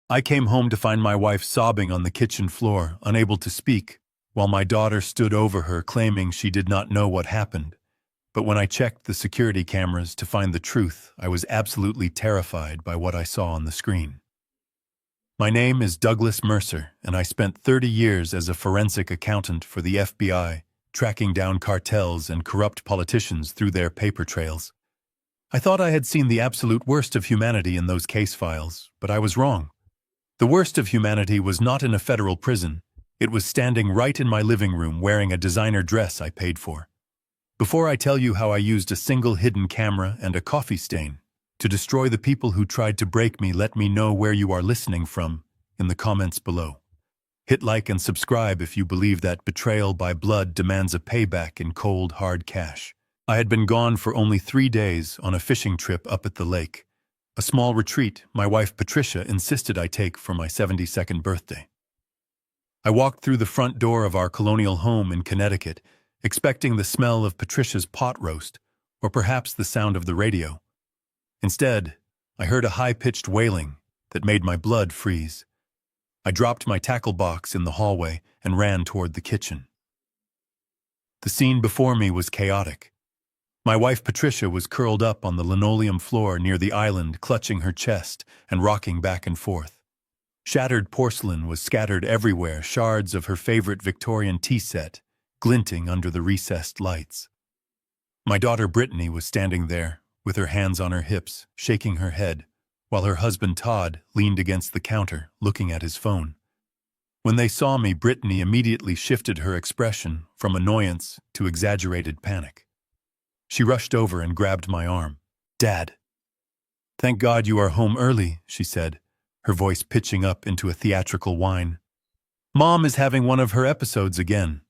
I came home to find my wife sobbing on the kitchen floor, unable to speak, while my daughter stood over her claiming she did not know what happened. But when I checked the security cameras to find the truth, I was absolutely terrified by what I saw on the screen. My name is Douglas Mercer, and I spent 30 years as a forensic accountant for the FBI, tracking down cartels and corrupt politicians through their paper trails. I thought I had seen the absolute worst of humanity in those case files, but I was wrong. The worst of humanity was not in a federal prison. It was standing right in my living room wearing a designer dress I paid for. Before I tell you how I used a single hidden camera and a coffee stain to destroy the people who tried to break me, let me know where you are listening from in the comments below. Hit like and subscribe if you believe that betrayal by blood demands a payback in cold, hard cash. I had been gone for only 3 days on a fishing trip up at the lake, a small retreat my wife Patricia insisted I take for my 72nd birthday. I walked through the front door of our colonial home in Connecticut, expecting the smell of Patricia's pot roast, or perhaps the sound of the radio. Instead, I heard a high-pitched wailing that made my blood freeze. I dropped my tackle box in the hallway and ran toward the kitchen. The scene before me was chaotic. My wife Patricia was curled up on the linoleum floor near the island, clutching her chest and rocking back and forth. Shattered porcelain was scattered everywhere, shards of her favorite Victorian tea set glinting under the recessed lights. My daughter Brittany was standing there, with her hands on her hips, shaking her head, while her husband Todd leaned against the counter, looking at his phone. When they saw me, Brittany immediately shifted her expression from annoyance to exaggerated panic. She rushed over and grabbed my arm. "Dad." "Thank God you are home early," she said, her voice pitching up into a theatrical whine. "Mom is having one of her episodes again.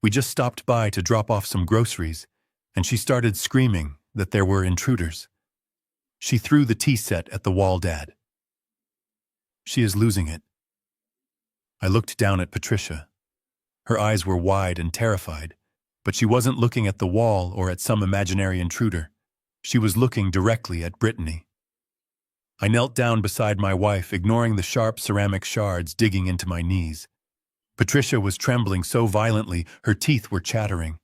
We just stopped by to drop off some groceries, and she started screaming that there were intruders. She threw the tea set at the wall, Dad. She is losing it." I looked down at Patricia. Her eyes were wide and terrified, but she wasn't looking at the wall or at some imaginary intruder. She was looking directly at Brittany. I knelt down beside my wife, ignoring the sharp ceramic shards digging into my knees. Patricia was trembling so violently, her teeth were chattering.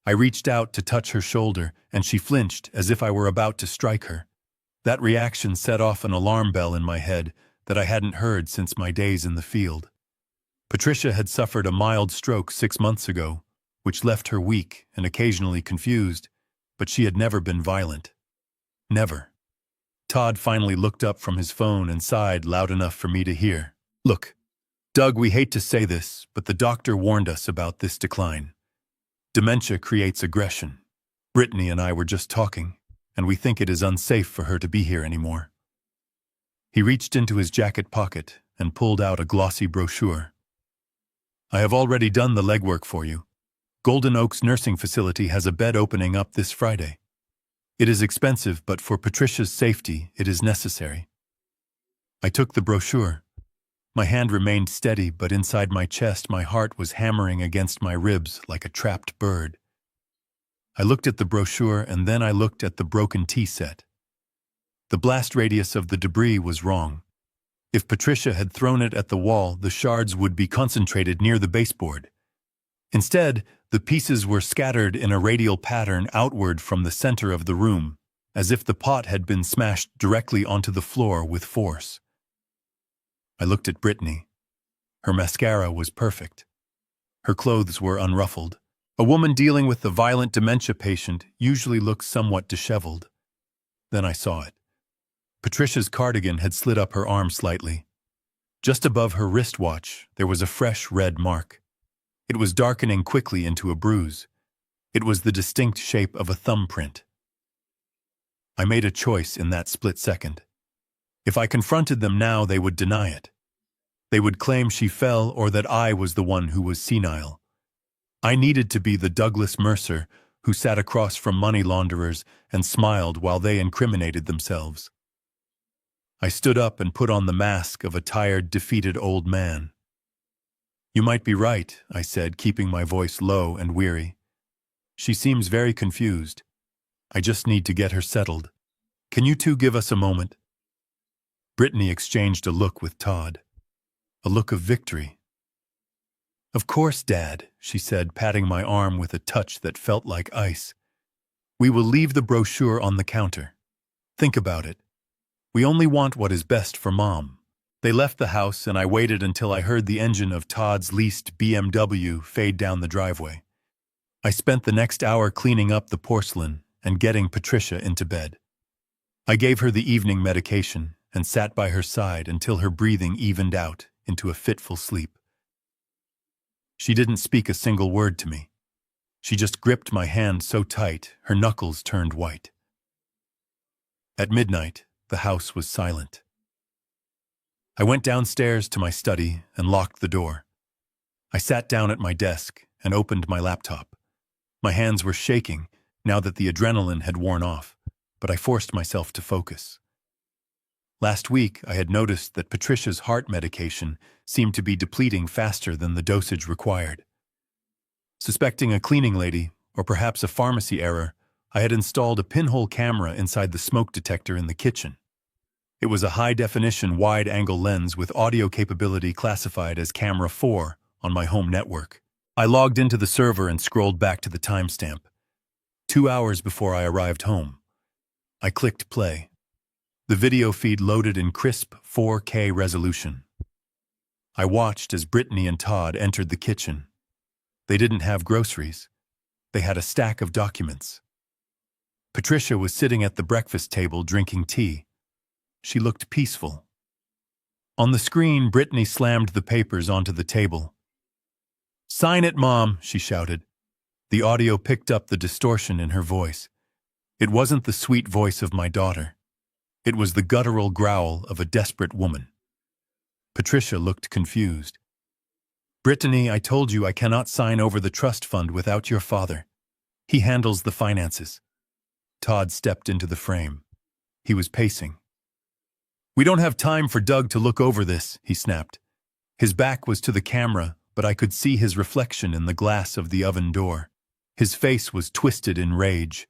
I reached out to touch her shoulder, and she flinched as if I were about to strike her. That reaction set off an alarm bell in my head that I hadn't heard since my days in the field. Patricia had suffered a mild stroke 6 months ago, which left her weak and occasionally confused, but she had never been violent. Never. Todd finally looked up from his phone and sighed loud enough for me to hear. "Look, Doug, we hate to say this, but the doctor warned us about this decline. Dementia creates aggression. Brittany and I were just talking, and we think it is unsafe for her to be here anymore." He reached into his jacket pocket and pulled out a glossy brochure. "I have already done the legwork for you. Golden Oaks Nursing Facility has a bed opening up this Friday. It is expensive, but for Patricia's safety, it is necessary." I took the brochure. My hand remained steady, but inside my chest, my heart was hammering against my ribs like a trapped bird. I looked at the brochure, and then I looked at the broken tea set. The blast radius of the debris was wrong. If Patricia had thrown it at the wall, the shards would be concentrated near the baseboard. Instead, the pieces were scattered in a radial pattern outward from the center of the room, as if the pot had been smashed directly onto the floor with force. I looked at Brittany. Her mascara was perfect. Her clothes were unruffled. A woman dealing with a violent dementia patient usually looks somewhat disheveled. Then I saw it. Patricia's cardigan had slid up her arm slightly. Just above her wristwatch, there was a fresh red mark. It was darkening quickly into a bruise. It was the distinct shape of a thumbprint. I made a choice in that split second. If I confronted them now, they would deny it. They would claim she fell or that I was the one who was senile. I needed to be the Douglas Mercer who sat across from money launderers and smiled while they incriminated themselves. I stood up and put on the mask of a tired, defeated old man. "You might be right," I said, keeping my voice low and weary. "She seems very confused. I just need to get her settled. Can you two give us a moment?" Brittany exchanged a look with Todd, a look of victory. "Of course, Dad," she said, patting my arm with a touch that felt like ice. "We will leave the brochure on the counter. Think about it. We only want what is best for Mom." They left the house, and I waited until I heard the engine of Todd's leased BMW fade down the driveway. I spent the next hour cleaning up the porcelain and getting Patricia into bed. I gave her the evening medication and sat by her side until her breathing evened out into a fitful sleep. She didn't speak a single word to me. She just gripped my hand so tight, her knuckles turned white. At midnight, the house was silent. I went downstairs to my study and locked the door. I sat down at my desk and opened my laptop. My hands were shaking now that the adrenaline had worn off, but I forced myself to focus. Last week, I had noticed that Patricia's heart medication seemed to be depleting faster than the dosage required. Suspecting a cleaning lady, or perhaps a pharmacy error, I had installed a pinhole camera inside the smoke detector in the kitchen. It was a high-definition wide-angle lens with audio capability classified as Camera 4 on my home network. I logged into the server and scrolled back to the timestamp. 2 hours before I arrived home. I clicked play. The video feed loaded in crisp 4K resolution. I watched as Brittany and Todd entered the kitchen. They didn't have groceries. They had a stack of documents. Patricia was sitting at the breakfast table drinking tea. She looked peaceful. On the screen, Brittany slammed the papers onto the table. "Sign it, Mom," she shouted. The audio picked up the distortion in her voice. It wasn't the sweet voice of my daughter. It was the guttural growl of a desperate woman. Patricia looked confused. "Brittany, I told you I cannot sign over the trust fund without your father. He handles the finances." Todd stepped into the frame. He was pacing. "We don't have time for Doug to look over this," he snapped. His back was to the camera, but I could see his reflection in the glass of the oven door. His face was twisted in rage.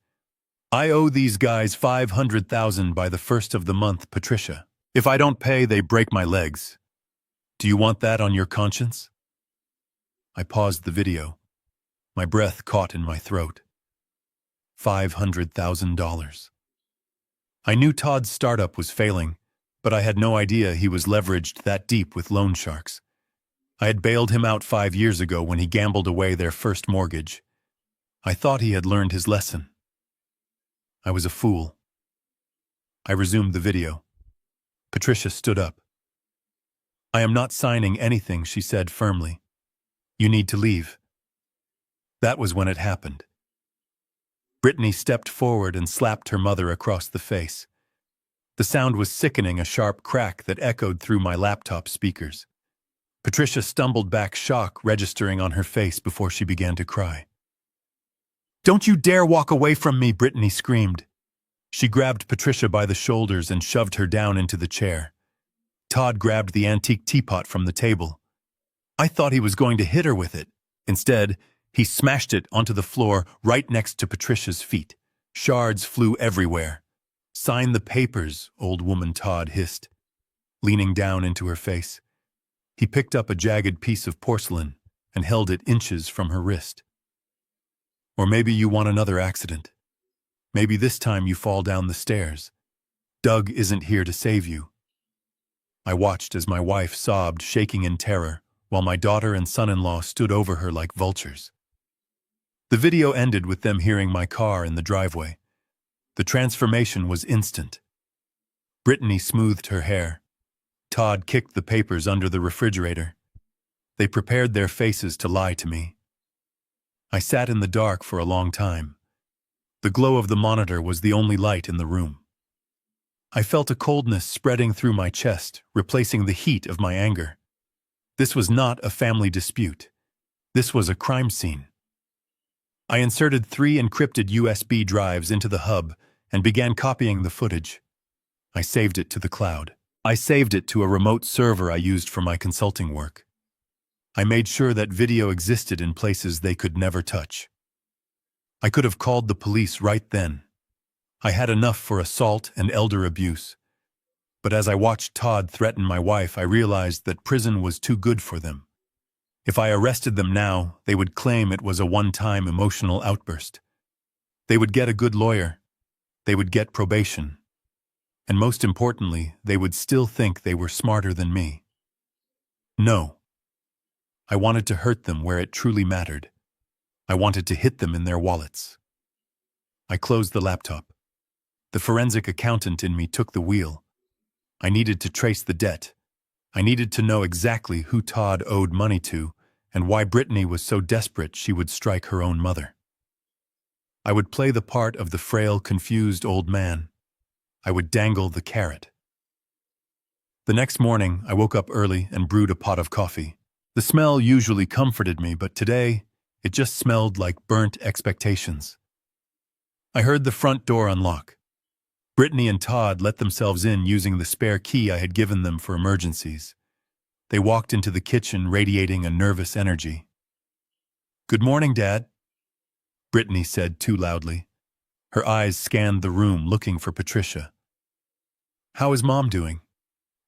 "I owe these guys $500,000 by the first of the month, Patricia. If I don't pay, they break my legs. Do you want that on your conscience?" I paused the video. My breath caught in my throat. $500,000. I knew Todd's startup was failing, but I had no idea he was leveraged that deep with loan sharks. I had bailed him out 5 years ago when he gambled away their first mortgage. I thought he had learned his lesson. I was a fool. I resumed the video. Patricia stood up. "I am not signing anything," she said firmly. "You need to leave." That was when it happened. Brittany stepped forward and slapped her mother across the face. The sound was sickening, a sharp crack that echoed through my laptop speakers. Patricia stumbled back, shock registering on her face before she began to cry. "Don't you dare walk away from me," Brittany screamed. She grabbed Patricia by the shoulders and shoved her down into the chair. Todd grabbed the antique teapot from the table. I thought he was going to hit her with it. Instead, he smashed it onto the floor right next to Patricia's feet. Shards flew everywhere. "Sign the papers," old woman Todd hissed, leaning down into her face. He picked up a jagged piece of porcelain and held it inches from her wrist. "Or maybe you want another accident. Maybe this time you fall down the stairs. Doug isn't here to save you." I watched as my wife sobbed, shaking in terror, while my daughter and son-in-law stood over her like vultures. The video ended with them hearing my car in the driveway. The transformation was instant. Brittany smoothed her hair. Todd kicked the papers under the refrigerator. They prepared their faces to lie to me. I sat in the dark for a long time. The glow of the monitor was the only light in the room. I felt a coldness spreading through my chest, replacing the heat of my anger. This was not a family dispute. This was a crime scene. I inserted 3 encrypted USB drives into the hub and began copying the footage. I saved it to the cloud. I saved it to a remote server I used for my consulting work. I made sure that video existed in places they could never touch. I could have called the police right then. I had enough for assault and elder abuse. But as I watched Todd threaten my wife, I realized that prison was too good for them. If I arrested them now, they would claim it was a one-time emotional outburst. They would get a good lawyer. They would get probation. And most importantly, they would still think they were smarter than me. No. I wanted to hurt them where it truly mattered. I wanted to hit them in their wallets. I closed the laptop. The forensic accountant in me took the wheel. I needed to trace the debt. I needed to know exactly who Todd owed money to and why Brittany was so desperate she would strike her own mother. I would play the part of the frail, confused old man. I would dangle the carrot. The next morning, I woke up early and brewed a pot of coffee. The smell usually comforted me, but today, it just smelled like burnt expectations. I heard the front door unlock. Brittany and Todd let themselves in using the spare key I had given them for emergencies. They walked into the kitchen radiating a nervous energy. "Good morning, Dad," Brittany said too loudly. Her eyes scanned the room looking for Patricia. "How is Mom doing?"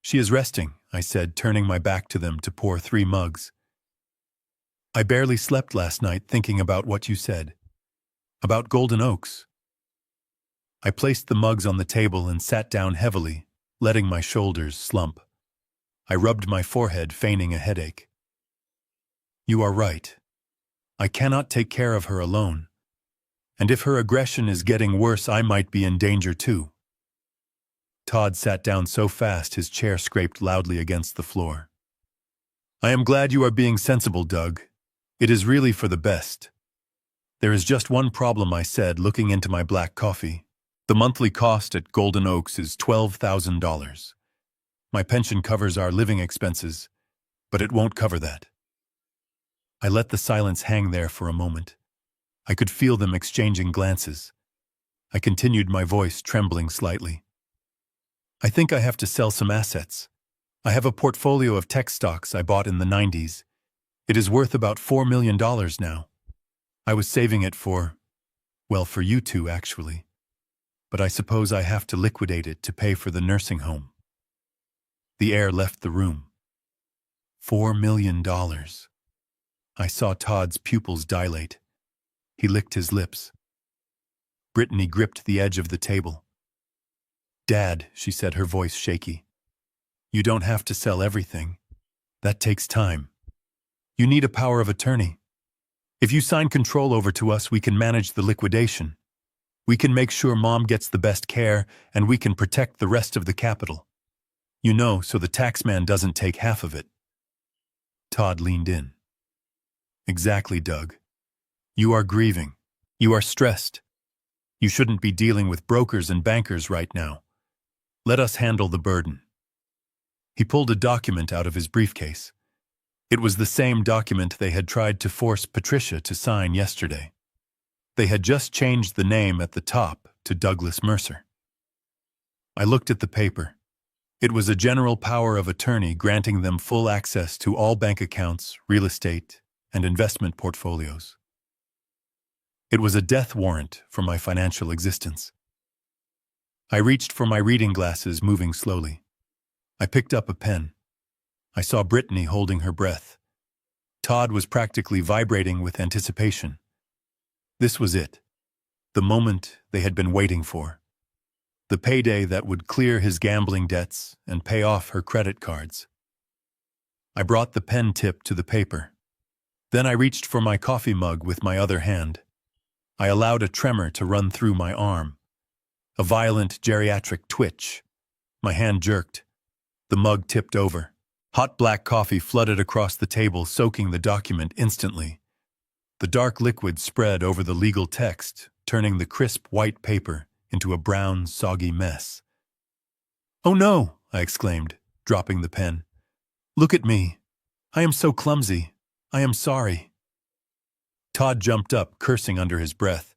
"She is resting," I said, turning my back to them to pour 3 mugs. "I barely slept last night thinking about what you said. About Golden Oaks." I placed the mugs on the table and sat down heavily, letting my shoulders slump. I rubbed my forehead, feigning a headache. "You are right. I cannot take care of her alone. And if her aggression is getting worse, I might be in danger too." Todd sat down so fast his chair scraped loudly against the floor. "I am glad you are being sensible, Doug. It is really for the best. There is just one problem," I said, looking into my black coffee. "The monthly cost at Golden Oaks is $12,000. My pension covers our living expenses, but it won't cover that." I let the silence hang there for a moment. I could feel them exchanging glances. I continued, my voice trembling slightly. "I think I have to sell some assets. I have a portfolio of tech stocks I bought in the 90s. It is worth about $4 million now. I was saving it for you two, actually. But I suppose I have to liquidate it to pay for the nursing home." The air left the room. $4 million. I saw Todd's pupils dilate. He licked his lips. Brittany gripped the edge of the table. "Dad," she said, her voice shaky, "you don't have to sell everything. That takes time. You need a power of attorney. If you sign control over to us, we can manage the liquidation. We can make sure Mom gets the best care, and we can protect the rest of the capital. You know, so the taxman doesn't take half of it." Todd leaned in. "Exactly, Doug. You are grieving. You are stressed. You shouldn't be dealing with brokers and bankers right now. Let us handle the burden." He pulled a document out of his briefcase. It was the same document they had tried to force Patricia to sign yesterday. They had just changed the name at the top to Douglas Mercer. I looked at the paper. It was a general power of attorney granting them full access to all bank accounts, real estate, and investment portfolios. It was a death warrant for my financial existence. I reached for my reading glasses, moving slowly. I picked up a pen. I saw Brittany holding her breath. Todd was practically vibrating with anticipation. This was it. The moment they had been waiting for. The payday that would clear his gambling debts and pay off her credit cards. I brought the pen tip to the paper. Then I reached for my coffee mug with my other hand. I allowed a tremor to run through my arm. A violent geriatric twitch. My hand jerked. The mug tipped over. Hot black coffee flooded across the table, soaking the document instantly. The dark liquid spread over the legal text, turning the crisp white paper into a brown, soggy mess. "Oh no!" I exclaimed, dropping the pen. "Look at me. I am so clumsy. I am sorry." Todd jumped up, cursing under his breath.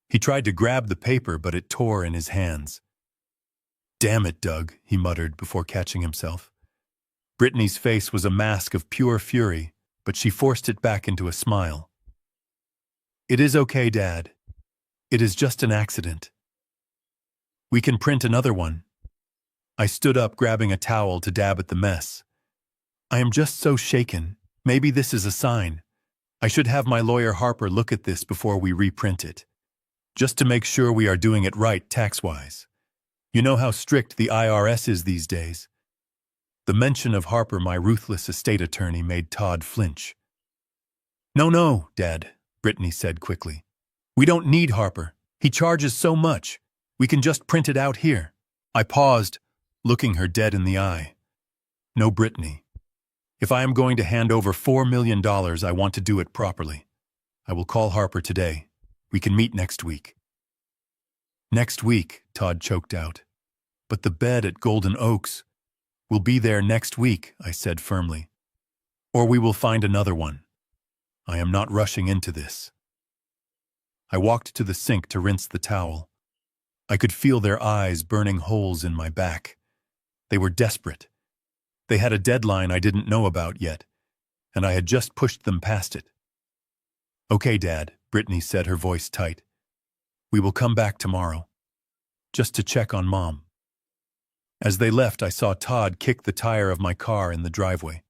He tried to grab the paper, but it tore in his hands. "Damn it, Doug," he muttered before catching himself. Brittany's face was a mask of pure fury, but she forced it back into a smile. "It is okay, Dad. It is just an accident. We can print another one." I stood up, grabbing a towel to dab at the mess. I am just so shaken. Maybe this is a sign. I should have my lawyer Harper look at this before we reprint it, just to make sure we are doing it right tax-wise. You know how strict the IRS is these days. The mention of Harper, my ruthless estate attorney, made Todd flinch. No, Dad, Brittany said quickly. We don't need Harper. He charges so much. We can just print it out here. I paused, looking her dead in the eye. No, Brittany. If I am going to hand over $4 million, I want to do it properly. I will call Harper today. We can meet next week. Next week, Todd choked out. But the bed at Golden Oaks. We'll be there next week, I said firmly. Or we will find another one. I am not rushing into this. I walked to the sink to rinse the towel. I could feel their eyes burning holes in my back. They were desperate. They had a deadline I didn't know about yet, and I had just pushed them past it. Okay, Dad, Brittany said, her voice tight. We will come back tomorrow, just to check on Mom. As they left, I saw Todd kick the tire of my car in the driveway.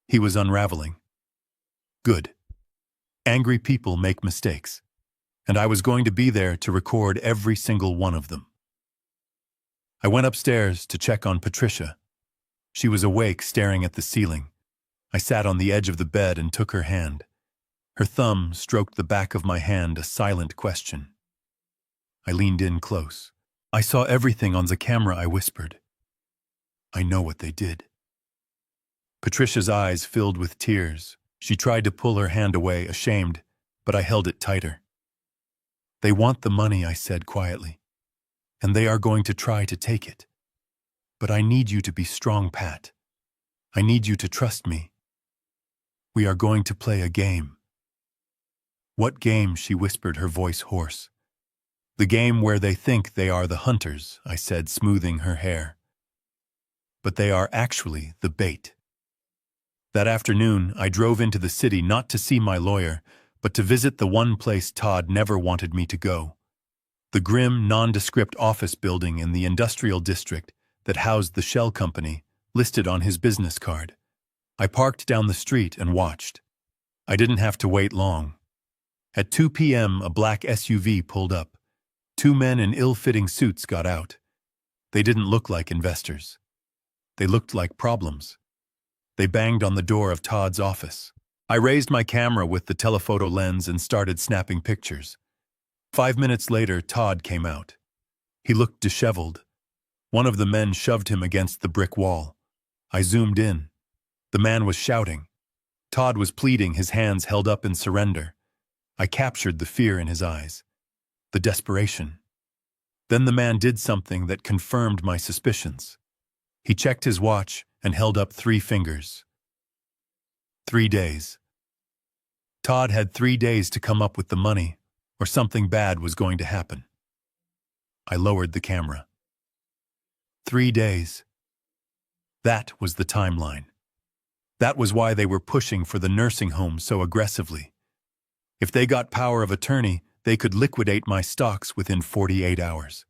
He was unraveling. Good. Angry people make mistakes, and I was going to be there to record every single one of them. I went upstairs to check on Patricia. She was awake, staring at the ceiling. I sat on the edge of the bed and took her hand. Her thumb stroked the back of my hand, a silent question. I leaned in close. I saw everything on the camera, I whispered. I know what they did. Patricia's eyes filled with tears. She tried to pull her hand away, ashamed, but I held it tighter. They want the money, I said quietly, and they are going to try to take it. But I need you to be strong, Pat. I need you to trust me. We are going to play a game. What game? She whispered, her voice hoarse. The game where they think they are the hunters, I said, smoothing her hair. But they are actually the bait. That afternoon, I drove into the city not to see my lawyer, but to visit the one place Todd never wanted me to go. The grim, nondescript office building in the industrial district that housed the shell company, listed on his business card. I parked down the street and watched. I didn't have to wait long. At 2 p.m., a black SUV pulled up. 2 men in ill-fitting suits got out. They didn't look like investors. They looked like problems. They banged on the door of Todd's office. I raised my camera with the telephoto lens and started snapping pictures. 5 minutes later, Todd came out. He looked disheveled. One of the men shoved him against the brick wall. I zoomed in. The man was shouting. Todd was pleading, his hands held up in surrender. I captured the fear in his eyes, the desperation. Then the man did something that confirmed my suspicions. He checked his watch and held up 3 fingers. 3 days. Todd had 3 days to come up with the money, or something bad was going to happen. I lowered the camera. 3 days. That was the timeline. That was why they were pushing for the nursing home so aggressively. If they got power of attorney, they could liquidate my stocks within 48 hours.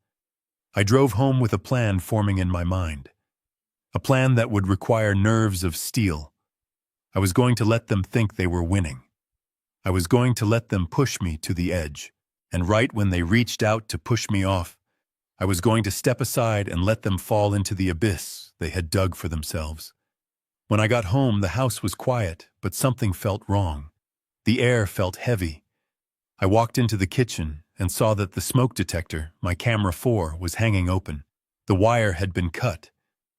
I drove home with a plan forming in my mind. A plan that would require nerves of steel. I was going to let them think they were winning. I was going to let them push me to the edge, and right when they reached out to push me off, I was going to step aside and let them fall into the abyss they had dug for themselves. When I got home, the house was quiet, but something felt wrong. The air felt heavy. I walked into the kitchen and saw that the smoke detector, my camera 4, was hanging open. The wire had been cut.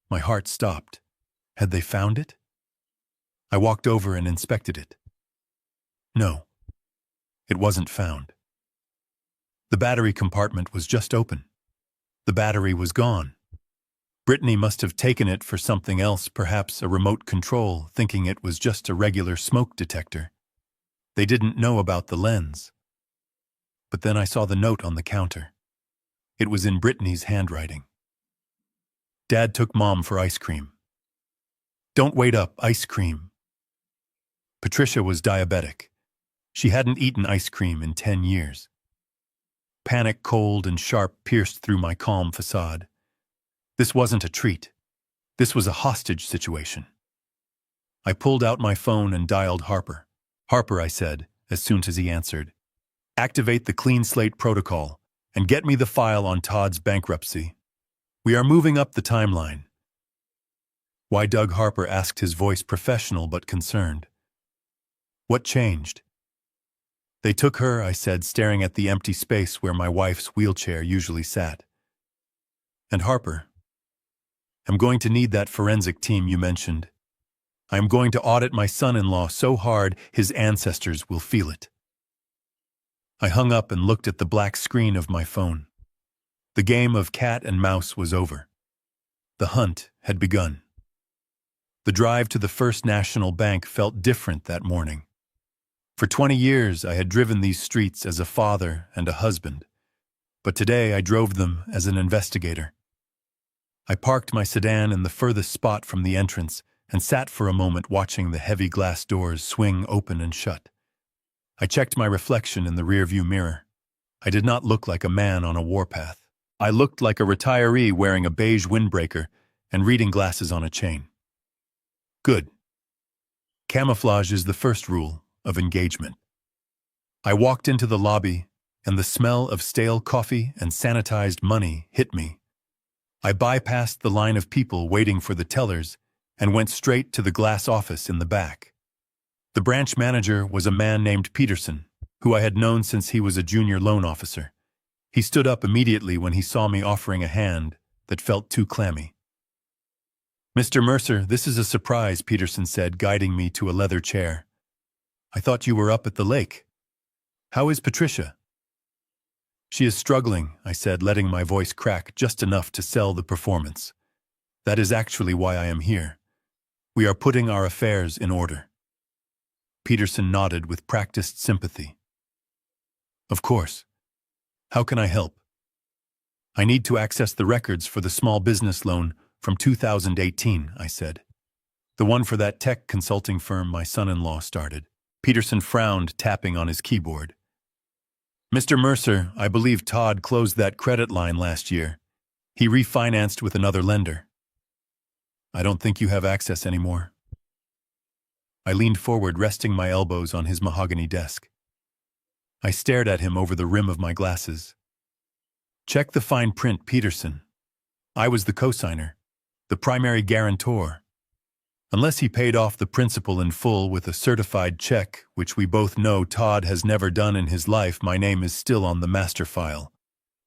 My heart stopped. Had they found it? I walked over and inspected it. No, it wasn't found. The battery compartment was just open. The battery was gone. Brittany must have taken it for something else, perhaps a remote control, thinking it was just a regular smoke detector. They didn't know about the lens. But then I saw the note on the counter. It was in Brittany's handwriting. Dad took Mom for ice cream. Don't wait up, ice cream. Patricia was diabetic. She hadn't eaten ice cream in 10 years. Panic, cold and sharp, pierced through my calm facade. This wasn't a treat. This was a hostage situation. I pulled out my phone and dialed Harper. Harper, I said, as soon as he answered. Activate the clean slate protocol and get me the file on Todd's bankruptcy. We are moving up the timeline. Why? Doug Harper asked, his voice professional but concerned. What changed? They took her, I said, staring at the empty space where my wife's wheelchair usually sat. And Harper, I'm going to need that forensic team you mentioned. I am going to audit my son-in-law so hard his ancestors will feel it. I hung up and looked at the black screen of my phone. The game of cat and mouse was over. The hunt had begun. The drive to the First National Bank felt different that morning. For 20 years I had driven these streets as a father and a husband, but today I drove them as an investigator. I parked my sedan in the furthest spot from the entrance and sat for a moment watching the heavy glass doors swing open and shut. I checked my reflection in the rearview mirror. I did not look like a man on a warpath. I looked like a retiree wearing a beige windbreaker and reading glasses on a chain. Good. Camouflage is the first rule of engagement. I walked into the lobby, and the smell of stale coffee and sanitized money hit me. I bypassed the line of people waiting for the tellers and went straight to the glass office in the back. The branch manager was a man named Peterson, who I had known since he was a junior loan officer. He stood up immediately when he saw me offering a hand that felt too clammy. Mr. Mercer, this is a surprise, Peterson said, guiding me to a leather chair. I thought you were up at the lake. How is Patricia? She is struggling, I said, letting my voice crack just enough to sell the performance. That is actually why I am here. We are putting our affairs in order. Peterson nodded with practiced sympathy. Of course. How can I help? I need to access the records for the small business loan from 2018, I said. The one for that tech consulting firm my son-in-law started. Peterson frowned, tapping on his keyboard. Mr. Mercer, I believe Todd closed that credit line last year. He refinanced with another lender. I don't think you have access anymore. I leaned forward, resting my elbows on his mahogany desk. I stared at him over the rim of my glasses. Check the fine print, Peterson. I was the cosigner, the primary guarantor. Unless he paid off the principal in full with a certified check, which we both know Todd has never done in his life, my name is still on the master file.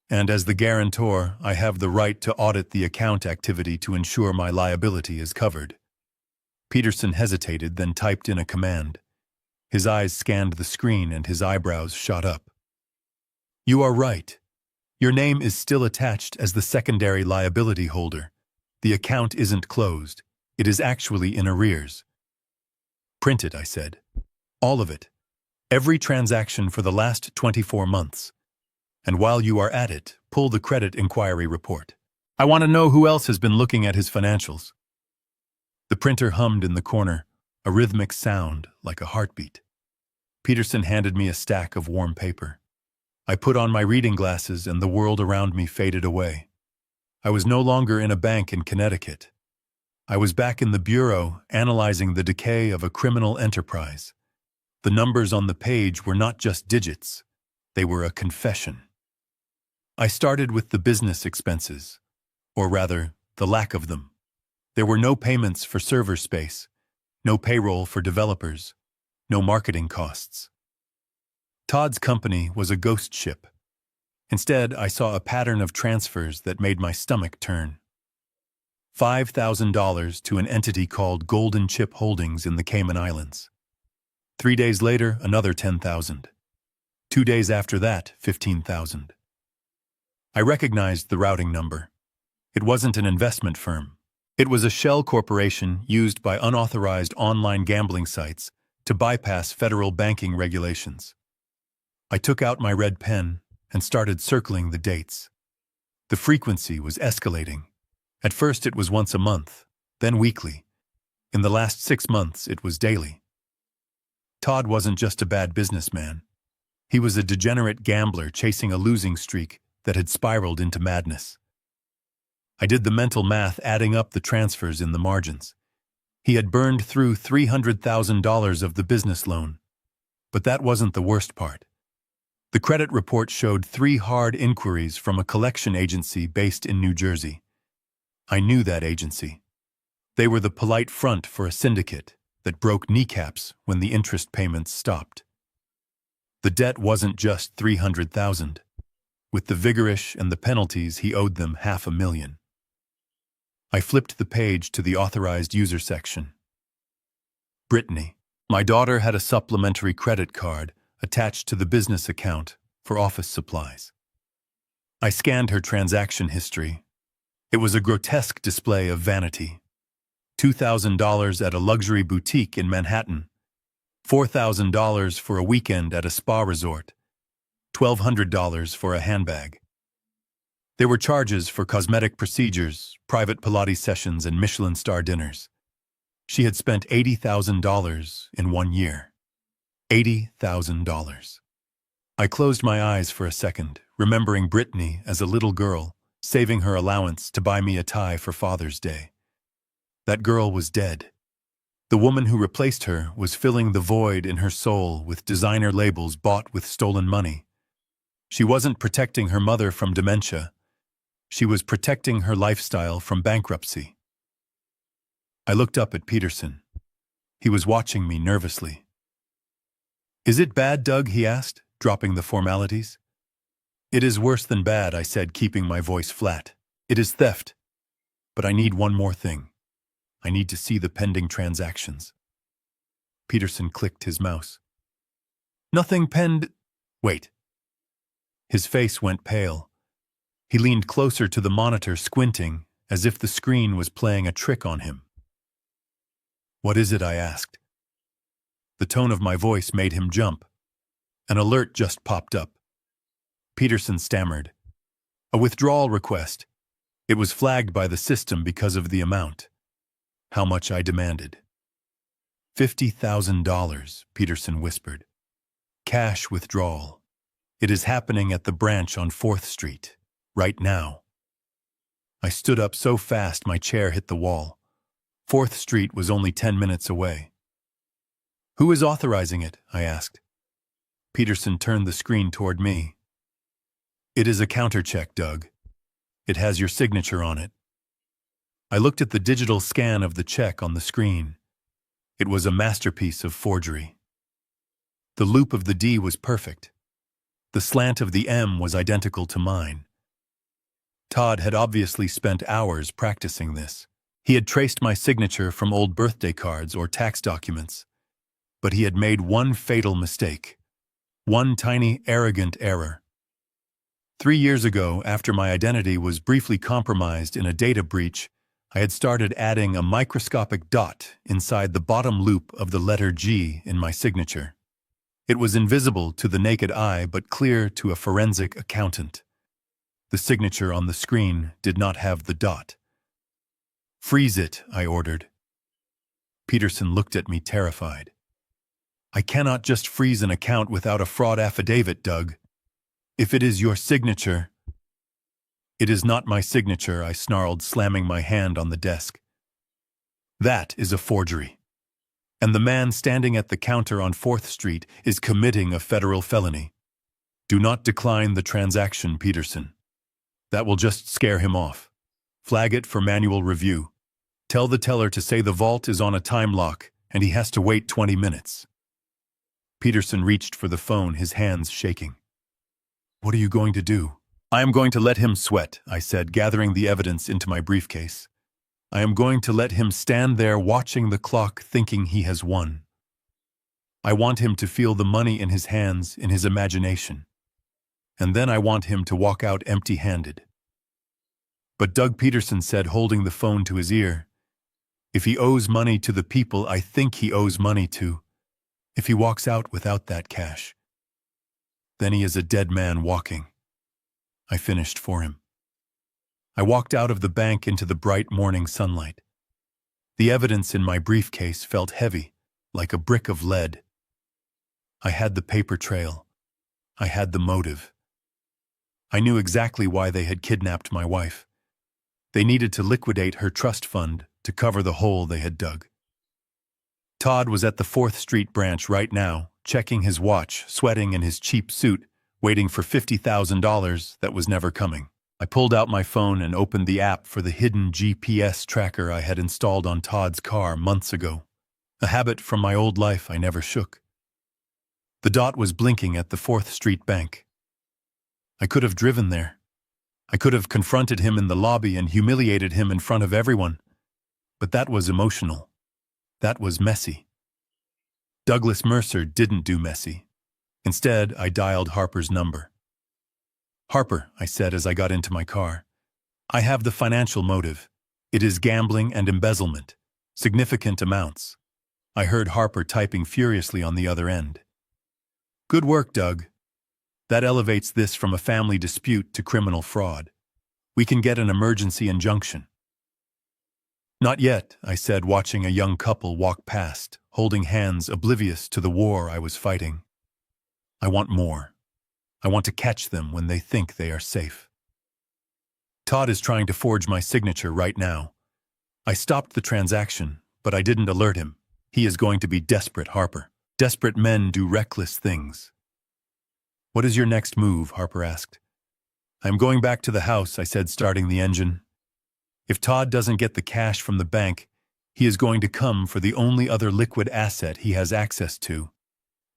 And as the guarantor, I have the right to audit the account activity to ensure my liability is covered. Peterson hesitated, then typed in a command. His eyes scanned the screen and his eyebrows shot up. You are right. Your name is still attached as the secondary liability holder. The account isn't closed. It is actually in arrears. Print it, I said. All of it. Every transaction for the last 24 months. And while you are at it, pull the credit inquiry report. I want to know who else has been looking at his financials. The printer hummed in the corner, a rhythmic sound like a heartbeat. Peterson handed me a stack of warm paper. I put on my reading glasses and the world around me faded away. I was no longer in a bank in Connecticut. I was back in the bureau, analyzing the decay of a criminal enterprise. The numbers on the page were not just digits. They were a confession. I started with the business expenses, or rather, the lack of them. There were no payments for server space, no payroll for developers, no marketing costs. Todd's company was a ghost ship. Instead, I saw a pattern of transfers that made my stomach turn. $5,000 to an entity called Golden Chip Holdings in the Cayman Islands. 3 days later, another $10,000. 2 days after that, $15,000. I recognized the routing number. It wasn't an investment firm. It was a shell corporation used by unauthorized online gambling sites to bypass federal banking regulations. I took out my red pen and started circling the dates. The frequency was escalating. At first it was once a month, then weekly. In the last 6 months it was daily. Todd wasn't just a bad businessman. He was a degenerate gambler chasing a losing streak that had spiraled into madness. I did the mental math, adding up the transfers in the margins. He had burned through $300,000 of the business loan. But that wasn't the worst part. The credit report showed 3 hard inquiries from a collection agency based in New Jersey. I knew that agency. They were the polite front for a syndicate that broke kneecaps when the interest payments stopped. The debt wasn't just $300,000. With the vigorish and the penalties, he owed them $500,000. I flipped the page to the authorized user section. Brittany. My daughter had a supplementary credit card attached to the business account for office supplies. I scanned her transaction history. It was a grotesque display of vanity. $2,000 at a luxury boutique in Manhattan, $4,000 for a weekend at a spa resort, $1,200 for a handbag. There were charges for cosmetic procedures, private Pilates sessions, and Michelin star dinners. She had spent $80,000 in 1 year. $80,000. I closed my eyes for a second, remembering Brittany as a little girl, saving her allowance to buy me a tie for Father's Day. That girl was dead. The woman who replaced her was filling the void in her soul with designer labels bought with stolen money. She wasn't protecting her mother from dementia. She was protecting her lifestyle from bankruptcy. I looked up at Peterson. He was watching me nervously. "Is it bad, Doug?" he asked, dropping the formalities. "It is worse than bad," I said, keeping my voice flat. "It is theft. But I need one more thing. I need to see the pending transactions." Peterson clicked his mouse. "Nothing penned—" "Wait." His face went pale. He leaned closer to the monitor, squinting, as if the screen was playing a trick on him. "What is it?" I asked. The tone of my voice made him jump. An alert just popped up. Peterson stammered. "A withdrawal request. It was flagged by the system because of the amount." How much I demanded. $50,000, Peterson whispered. "Cash withdrawal. It is happening at the branch on 4th Street, right now." I stood up so fast my chair hit the wall. 4th Street was only 10 minutes away. "Who is authorizing it?" I asked. Peterson turned the screen toward me. "It is a countercheck, Doug. It has your signature on it." I looked at the digital scan of the check on the screen. It was a masterpiece of forgery. The loop of the D was perfect. The slant of the M was identical to mine. Todd had obviously spent hours practicing this. He had traced my signature from old birthday cards or tax documents. But he had made one fatal mistake. One tiny, arrogant error. 3 years ago, after my identity was briefly compromised in a data breach, I had started adding a microscopic dot inside the bottom loop of the letter G in my signature. It was invisible to the naked eye but clear to a forensic accountant. The signature on the screen did not have the dot. "Freeze it," I ordered. Peterson looked at me terrified. "I cannot just freeze an account without a fraud affidavit, Doug. If it is your signature—" "It is not my signature," I snarled, slamming my hand on the desk. "That is a forgery. And the man standing at the counter on 4th Street is committing a federal felony. Do not decline the transaction, Peterson. That will just scare him off. Flag it for manual review. Tell the teller to say the vault is on a time lock and he has to wait 20 minutes. Peterson reached for the phone, his hands shaking. "What are you going to do?" "I am going to let him sweat," I said, gathering the evidence into my briefcase. "I am going to let him stand there watching the clock thinking he has won. I want him to feel the money in his hands, in his imagination. And then I want him to walk out empty-handed." But Doug, Peterson said, holding the phone to his ear, "If he owes money to the people I think he owes money to, if he walks out without that cash, then he is a dead man walking." I finished for him. I walked out of the bank into the bright morning sunlight. The evidence in my briefcase felt heavy, like a brick of lead. I had the paper trail. I had the motive. I knew exactly why they had kidnapped my wife. They needed to liquidate her trust fund to cover the hole they had dug. Todd was at the 4th Street branch right now, checking his watch, sweating in his cheap suit, waiting for $50,000 that was never coming. I pulled out my phone and opened the app for the hidden GPS tracker I had installed on Todd's car months ago, a habit from my old life I never shook. The dot was blinking at the 4th Street bank. I could have driven there. I could have confronted him in the lobby and humiliated him in front of everyone. But that was emotional. That was messy. Douglas Mercer didn't do messy. Instead, I dialed Harper's number. "Harper," I said as I got into my car, "I have the financial motive. It is gambling and embezzlement. Significant amounts." I heard Harper typing furiously on the other end. "Good work, Doug. That elevates this from a family dispute to criminal fraud. We can get an emergency injunction." "Not yet," I said, watching a young couple walk past, holding hands, oblivious to the war I was fighting. "I want more. I want to catch them when they think they are safe." "Todd is trying to forge my signature right now. I stopped the transaction, but I didn't alert him. He is going to be desperate, Harper. Desperate men do reckless things." "What is your next move?" Harper asked. "I'm going back to the house," I said, starting the engine. "If Todd doesn't get the cash from the bank, he is going to come for the only other liquid asset he has access to.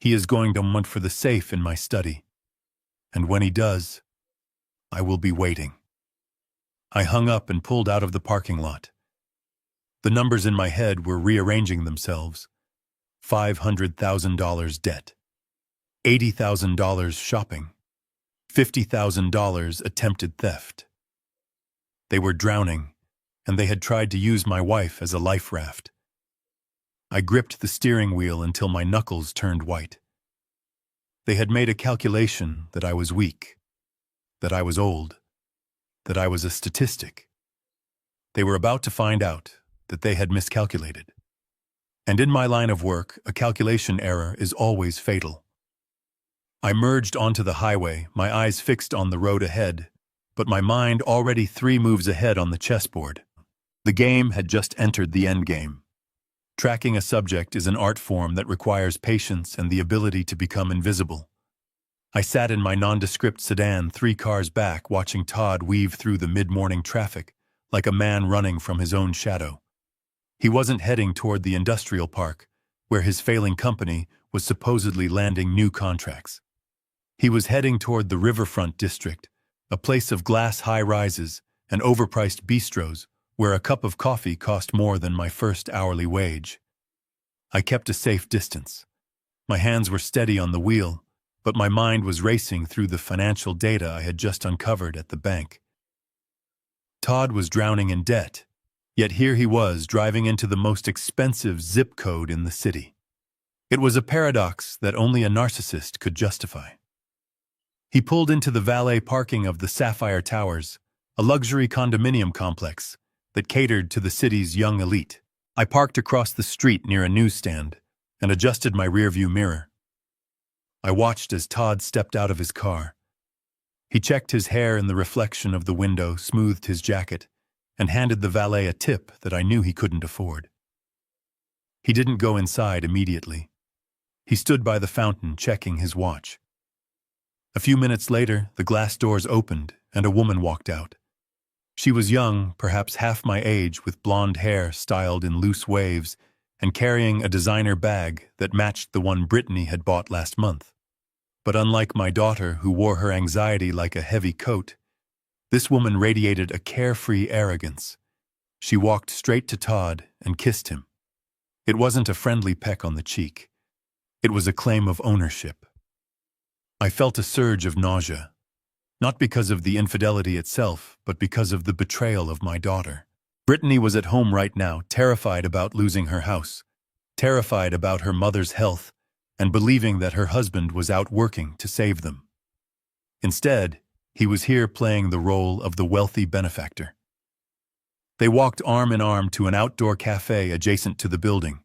He is going to hunt for the safe in my study. And when he does, I will be waiting." I hung up and pulled out of the parking lot. The numbers in my head were rearranging themselves. $500,000 debt. $80,000 shopping. $50,000 attempted theft. They were drowning, and they had tried to use my wife as a life raft. I gripped the steering wheel until my knuckles turned white. They had made a calculation that I was weak, that I was old, that I was a statistic. They were about to find out that they had miscalculated. And in my line of work, a calculation error is always fatal. I merged onto the highway, my eyes fixed on the road ahead, but my mind already 3 moves ahead on the chessboard. The game had just entered the endgame. Tracking a subject is an art form that requires patience and the ability to become invisible. I sat in my nondescript sedan 3 cars back, watching Todd weave through the mid-morning traffic, like a man running from his own shadow. He wasn't heading toward the industrial park, where his failing company was supposedly landing new contracts. He was heading toward the riverfront district, a place of glass high-rises and overpriced bistros where a cup of coffee cost more than my first hourly wage. I kept a safe distance. My hands were steady on the wheel, but my mind was racing through the financial data I had just uncovered at the bank. Todd was drowning in debt, yet here he was driving into the most expensive zip code in the city. It was a paradox that only a narcissist could justify. He pulled into the valet parking of the Sapphire Towers, a luxury condominium complex that catered to the city's young elite. I parked across the street near a newsstand and adjusted my rearview mirror. I watched as Todd stepped out of his car. He checked his hair in the reflection of the window, smoothed his jacket, and handed the valet a tip that I knew he couldn't afford. He didn't go inside immediately. He stood by the fountain, checking his watch. A few minutes later, the glass doors opened and a woman walked out. She was young, perhaps half my age, with blonde hair styled in loose waves and carrying a designer bag that matched the one Brittany had bought last month. But unlike my daughter, who wore her anxiety like a heavy coat, this woman radiated a carefree arrogance. She walked straight to Todd and kissed him. It wasn't a friendly peck on the cheek. It was a claim of ownership. I felt a surge of nausea. Not because of the infidelity itself, but because of the betrayal of my daughter. Brittany was at home right now, terrified about losing her house, terrified about her mother's health, and believing that her husband was out working to save them. Instead, he was here playing the role of the wealthy benefactor. They walked arm in arm to an outdoor cafe adjacent to the building.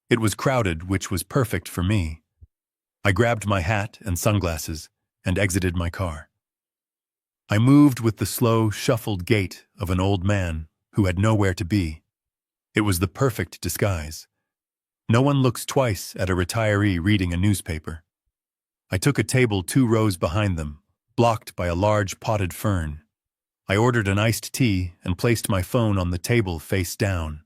It was crowded, which was perfect for me. I grabbed my hat and sunglasses and exited my car. I moved with the slow, shuffled gait of an old man who had nowhere to be. It was the perfect disguise. No one looks twice at a retiree reading a newspaper. I took a table 2 rows behind them, blocked by a large potted fern. I ordered an iced tea and placed my phone on the table face down.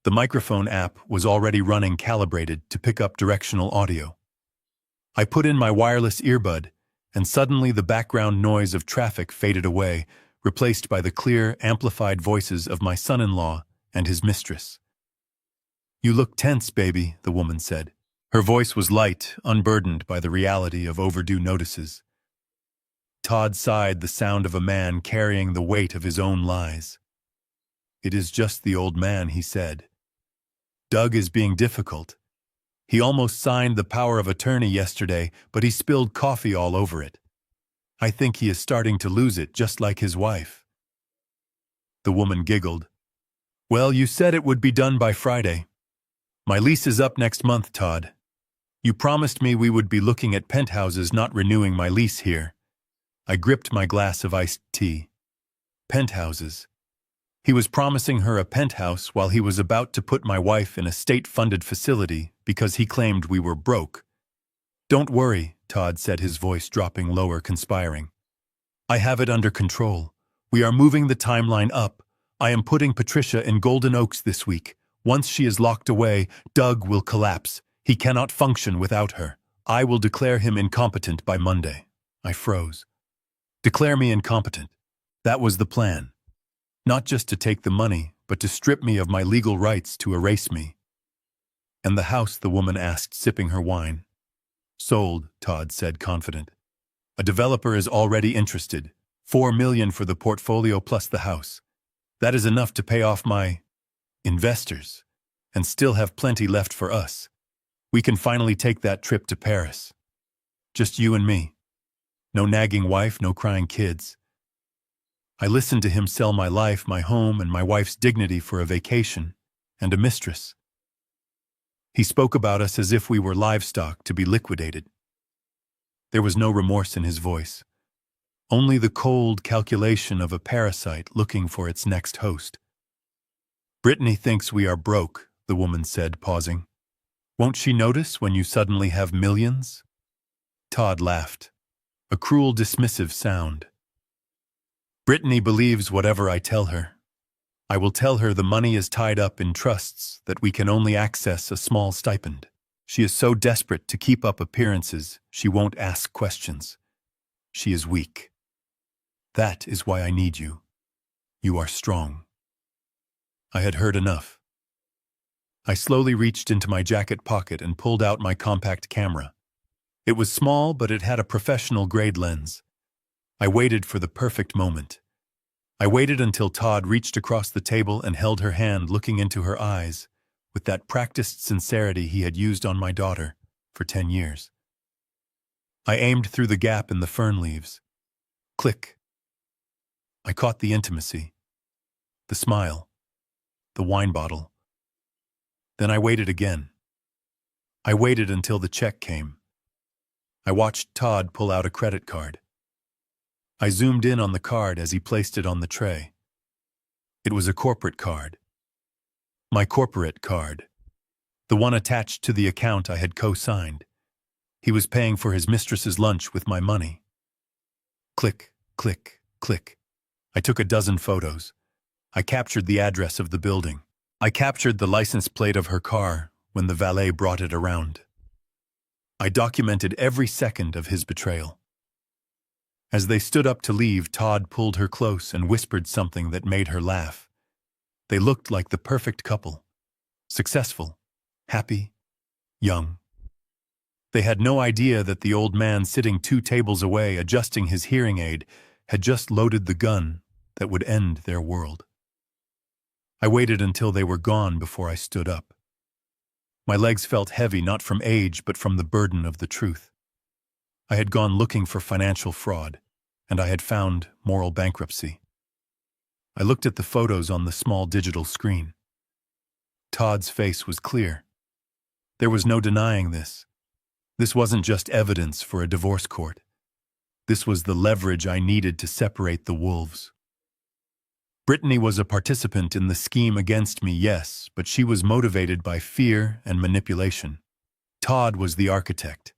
The microphone app was already running calibrated to pick up directional audio. I put in my wireless earbud, and suddenly the background noise of traffic faded away, replaced by the clear, amplified voices of my son-in-law and his mistress. "You look tense, baby," the woman said. Her voice was light, unburdened by the reality of overdue notices. Todd sighed, the sound of a man carrying the weight of his own lies. "It is just the old man," he said. "Doug is being difficult. He almost signed the power of attorney yesterday, but he spilled coffee all over it. I think he is starting to lose it, just like his wife." The woman giggled. "Well, you said it would be done by Friday. My lease is up next month, Todd. You promised me we would be looking at penthouses, not renewing my lease here." I gripped my glass of iced tea. Penthouses. He was promising her a penthouse while he was about to put my wife in a state-funded facility because he claimed we were broke. "Don't worry," Todd said, his voice dropping lower, conspiring. "I have it under control. We are moving the timeline up. I am putting Patricia in Golden Oaks this week. Once she is locked away, Doug will collapse. He cannot function without her. I will declare him incompetent by Monday." I froze. Declare me incompetent. That was the plan. Not just to take the money, but to strip me of my legal rights, to erase me. "And the house?" the woman asked, sipping her wine. "Sold," Todd said, confident. "A developer is already interested. $4 million for the portfolio plus the house. That is enough to pay off my investors, and still have plenty left for us. We can finally take that trip to Paris. Just you and me. No nagging wife, no crying kids." I listened to him sell my life, my home, and my wife's dignity for a vacation and a mistress. He spoke about us as if we were livestock to be liquidated. There was no remorse in his voice, only the cold calculation of a parasite looking for its next host. "Brittany thinks we are broke," the woman said, pausing. "Won't she notice when you suddenly have millions?" Todd laughed, a cruel, dismissive sound. "Brittany believes whatever I tell her. I will tell her the money is tied up in trusts, that we can only access a small stipend. She is so desperate to keep up appearances, she won't ask questions. She is weak. That is why I need you. You are strong." I had heard enough. I slowly reached into my jacket pocket and pulled out my compact camera. It was small, but it had a professional-grade lens. I waited for the perfect moment. I waited until Todd reached across the table and held her hand, looking into her eyes, with that practiced sincerity he had used on my daughter for 10 years. I aimed through the gap in the fern leaves. Click. I caught the intimacy, the smile, the wine bottle. Then I waited again. I waited until the check came. I watched Todd pull out a credit card. I zoomed in on the card as he placed it on the tray. It was a corporate card. My corporate card. The one attached to the account I had co-signed. He was paying for his mistress's lunch with my money. Click, click, click. I took a dozen photos. I captured the address of the building. I captured the license plate of her car when the valet brought it around. I documented every second of his betrayal. As they stood up to leave, Todd pulled her close and whispered something that made her laugh. They looked like the perfect couple. Successful, happy, young. They had no idea that the old man sitting 2 tables away, adjusting his hearing aid, had just loaded the gun that would end their world. I waited until they were gone before I stood up. My legs felt heavy, not from age, but from the burden of the truth. I had gone looking for financial fraud, and I had found moral bankruptcy. I looked at the photos on the small digital screen. Todd's face was clear. There was no denying this. This wasn't just evidence for a divorce court. This was the leverage I needed to separate the wolves. Brittany was a participant in the scheme against me, yes, but she was motivated by fear and manipulation. Todd was the architect.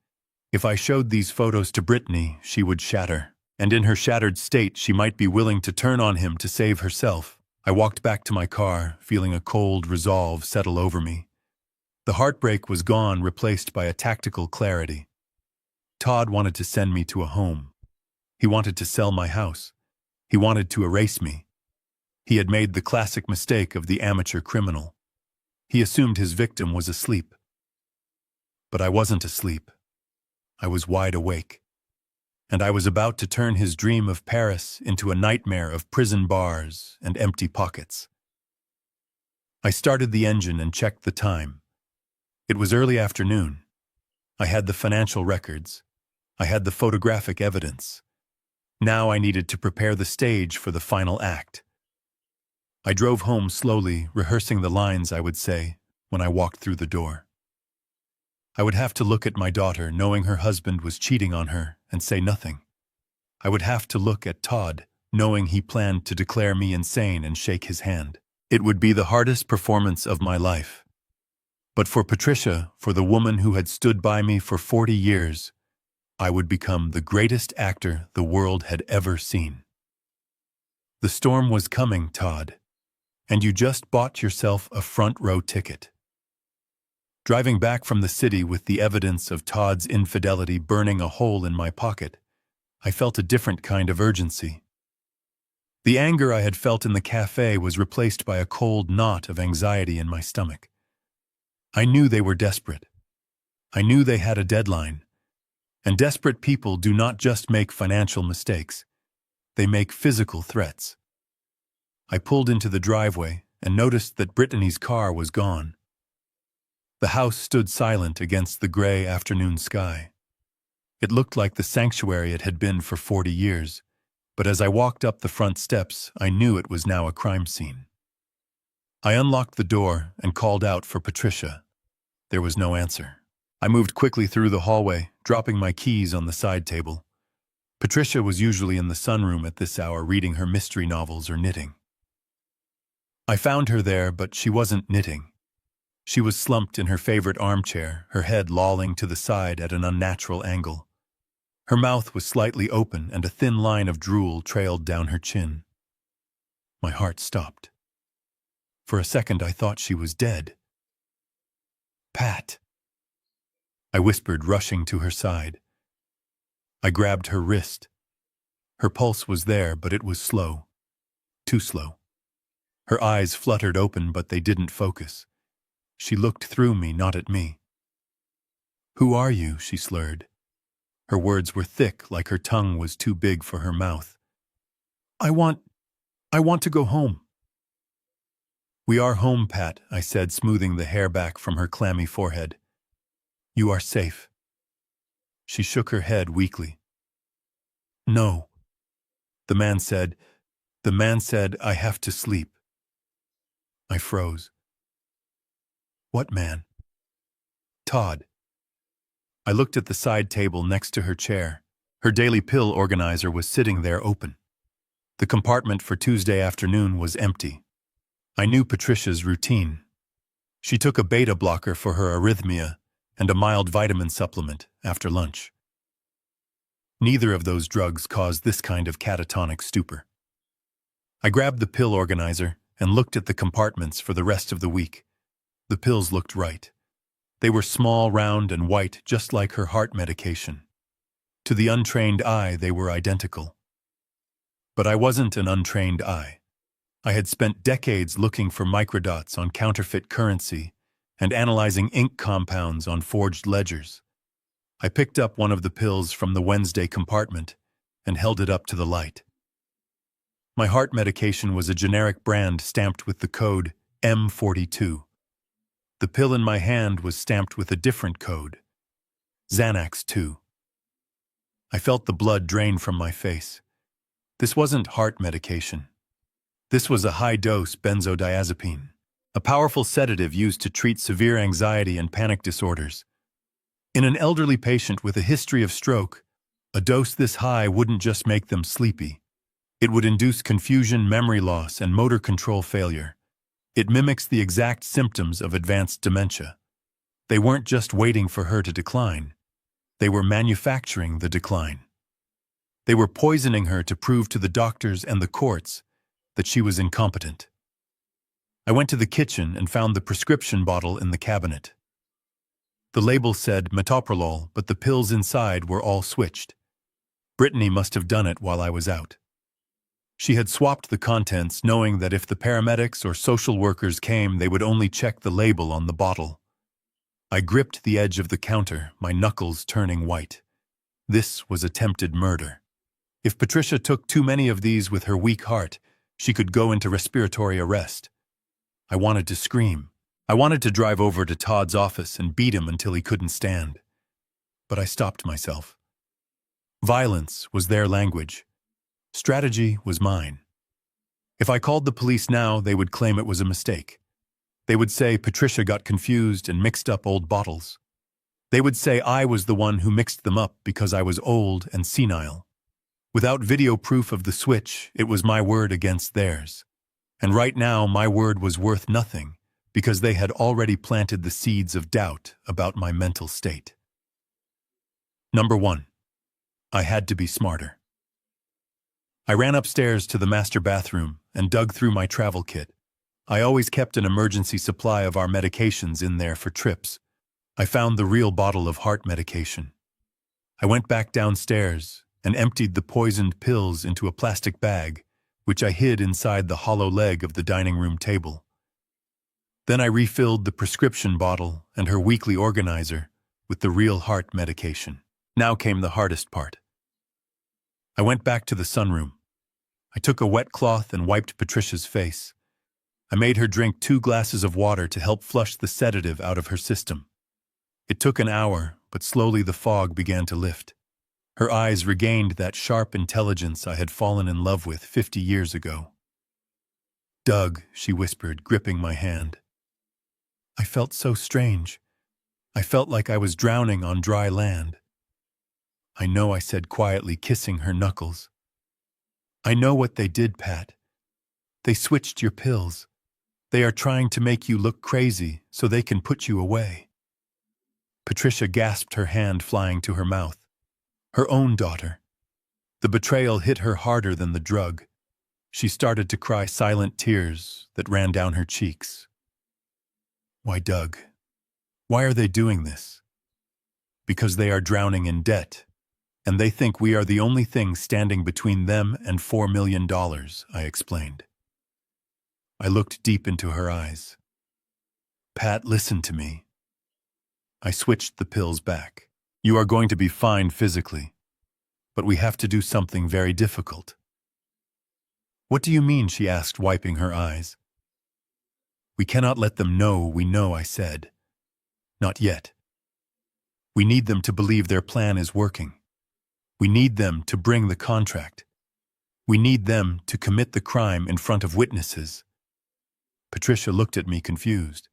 If I showed these photos to Brittany, she would shatter. And in her shattered state, she might be willing to turn on him to save herself. I walked back to my car, feeling a cold resolve settle over me. The heartbreak was gone, replaced by a tactical clarity. Todd wanted to send me to a home. He wanted to sell my house. He wanted to erase me. He had made the classic mistake of the amateur criminal. He assumed his victim was asleep. But I wasn't asleep. I was wide awake. And I was about to turn his dream of Paris into a nightmare of prison bars and empty pockets. I started the engine and checked the time. It was early afternoon. I had the financial records. I had the photographic evidence. Now I needed to prepare the stage for the final act. I drove home slowly, rehearsing the lines I would say when I walked through the door. I would have to look at my daughter, knowing her husband was cheating on her, and say nothing. I would have to look at Todd, knowing he planned to declare me insane and shake his hand. It would be the hardest performance of my life. But for Patricia, for the woman who had stood by me for 40 years, I would become the greatest actor the world had ever seen. The storm was coming, Todd, and you just bought yourself a front-row ticket. Driving back from the city with the evidence of Todd's infidelity burning a hole in my pocket, I felt a different kind of urgency. The anger I had felt in the cafe was replaced by a cold knot of anxiety in my stomach. I knew they were desperate. I knew they had a deadline. And desperate people do not just make financial mistakes. They make physical threats. I pulled into the driveway and noticed that Brittany's car was gone. The house stood silent against the gray afternoon sky. It looked like the sanctuary it had been for 40 years, but as I walked up the front steps, I knew it was now a crime scene. I unlocked the door and called out for Patricia. There was no answer. I moved quickly through the hallway, dropping my keys on the side table. Patricia was usually in the sunroom at this hour reading her mystery novels or knitting. I found her there, but she wasn't knitting. She was slumped in her favorite armchair, her head lolling to the side at an unnatural angle. Her mouth was slightly open and a thin line of drool trailed down her chin. My heart stopped. For a second I thought she was dead. Pat, I whispered, rushing to her side. I grabbed her wrist. Her pulse was there, but it was slow. Too slow. Her eyes fluttered open, but they didn't focus. She looked through me, not at me. "Who are you?" she slurred. Her words were thick, like her tongue was too big for her mouth. I want to go home." "We are home, Pat," I said, smoothing the hair back from her clammy forehead. "You are safe." She shook her head weakly. "No." The man said, "I have to sleep." I froze. "What man?" "Todd." I looked at the side table next to her chair. Her daily pill organizer was sitting there open. The compartment for Tuesday afternoon was empty. I knew Patricia's routine. She took a beta blocker for her arrhythmia and a mild vitamin supplement after lunch. Neither of those drugs caused this kind of catatonic stupor. I grabbed the pill organizer and looked at the compartments for the rest of the week. The pills looked right. They were small, round, and white, just like her heart medication. To the untrained eye, they were identical. But I wasn't an untrained eye. I had spent decades looking for microdots on counterfeit currency and analyzing ink compounds on forged ledgers. I picked up one of the pills from the Wednesday compartment and held it up to the light. My heart medication was a generic brand stamped with the code M42. The pill in my hand was stamped with a different code, Xanax 2. I felt the blood drain from my face. This wasn't heart medication. This was a high-dose benzodiazepine, a powerful sedative used to treat severe anxiety and panic disorders. In an elderly patient with a history of stroke, A dose this high wouldn't just make them sleepy. It would induce confusion, memory loss, and motor control failure. It mimics the exact symptoms of advanced dementia. They weren't just waiting for her to decline. They were manufacturing the decline. They were poisoning her to prove to the doctors and the courts that she was incompetent. I went to the kitchen and found the prescription bottle in the cabinet. The label said metoprolol, but the pills inside were all switched. Brittany must have done it while I was out. She had swapped the contents, knowing that if the paramedics or social workers came, they would only check the label on the bottle. I gripped the edge of the counter, my knuckles turning white. This was attempted murder. If Patricia took too many of these with her weak heart, she could go into respiratory arrest. I wanted to scream. I wanted to drive over to Todd's office and beat him until he couldn't stand. But I stopped myself. Violence was their language. Strategy was mine. If I called the police now, they would claim it was a mistake. They would say Patricia got confused and mixed up old bottles. They would say I was the one who mixed them up because I was old and senile. Without video proof of the switch, it was my word against theirs. And right now, my word was worth nothing because they had already planted the seeds of doubt about my mental state. Number 1. I had to be smarter. I ran upstairs to the master bathroom and dug through my travel kit. I always kept an emergency supply of our medications in there for trips. I found the real bottle of heart medication. I went back downstairs and emptied the poisoned pills into a plastic bag, which I hid inside the hollow leg of the dining room table. Then I refilled the prescription bottle and her weekly organizer with the real heart medication. Now came the hardest part. I went back to the sunroom. I took a wet cloth and wiped Patricia's face. I made her drink 2 glasses of water to help flush the sedative out of her system. It took an hour, but slowly the fog began to lift. Her eyes regained that sharp intelligence I had fallen in love with 50 years ago. "Doug," she whispered, gripping my hand. I felt so strange. I felt like I was drowning on dry land. "I know," I said quietly, kissing her knuckles. "I know what they did, Pat. They switched your pills. They are trying to make you look crazy so they can put you away." Patricia gasped, her hand flying to her mouth. Her own daughter. The betrayal hit her harder than the drug. She started to cry silent tears that ran down her cheeks. "Why, Doug? Why are they doing this?" "Because they are drowning in debt, and they think we are the only thing standing between them and $4 million, I explained. I looked deep into her eyes. "Pat, listen to me." I switched the pills back. "You are going to be fine physically, but we have to do something very difficult." "What do you mean?" she asked, wiping her eyes. "We cannot let them know we know," I said. "Not yet. We need them to believe their plan is working. We need them to bring the contract. We need them to commit the crime in front of witnesses." Patricia looked at me confused.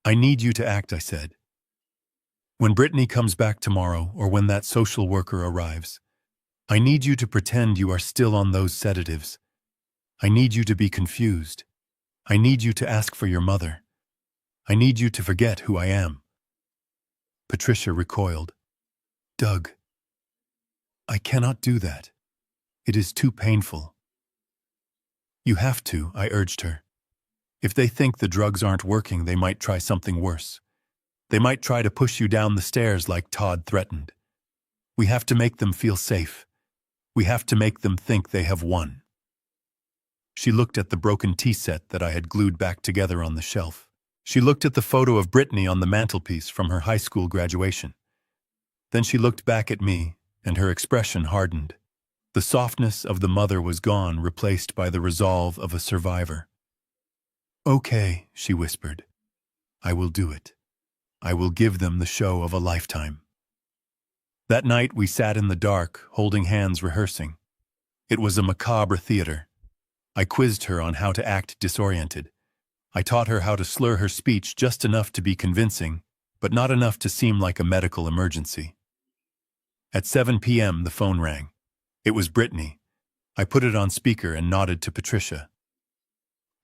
"I need you to act," I said. "When Brittany comes back tomorrow, or when that social worker arrives, I need you to pretend you are still on those sedatives. I need you to be confused. I need you to ask for your mother. I need you to forget who I am." Patricia recoiled. "Doug, I cannot do that. It is too painful." "You have to," I urged her. "If they think the drugs aren't working, they might try something worse. They might try to push you down the stairs like Todd threatened. We have to make them feel safe. We have to make them think they have won." She looked at the broken tea set that I had glued back together on the shelf. She looked at the photo of Brittany on the mantelpiece from her high school graduation. Then she looked back at me, and her expression hardened. The softness of the mother was gone, replaced by the resolve of a survivor. "Okay," she whispered. "I will do it. I will give them the show of a lifetime." That night we sat in the dark, holding hands, rehearsing. It was a macabre theater. I quizzed her on how to act disoriented. I taught her how to slur her speech just enough to be convincing, but not enough to seem like a medical emergency. At 7 p.m., the phone rang. It was Brittany. I put it on speaker and nodded to Patricia.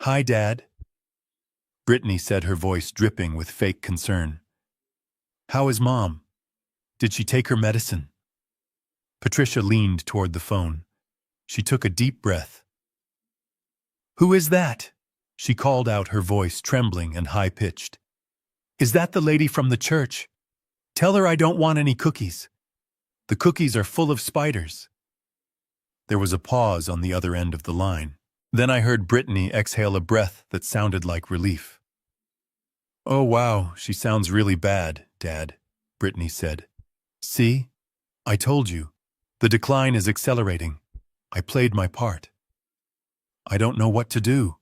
"Hi, Dad," Brittany said, her voice dripping with fake concern. "How is Mom? Did she take her medicine?" Patricia leaned toward the phone. She took a deep breath. "Who is that?" she called out, her voice trembling and high-pitched. "Is that the lady from the church? Tell her I don't want any cookies. The cookies are full of spiders." There was a pause on the other end of the line. Then I heard Brittany exhale a breath that sounded like relief. "Oh, wow, she sounds really bad, Dad," Brittany said. "See? I told you. The decline is accelerating. I played my part. I don't know what to do."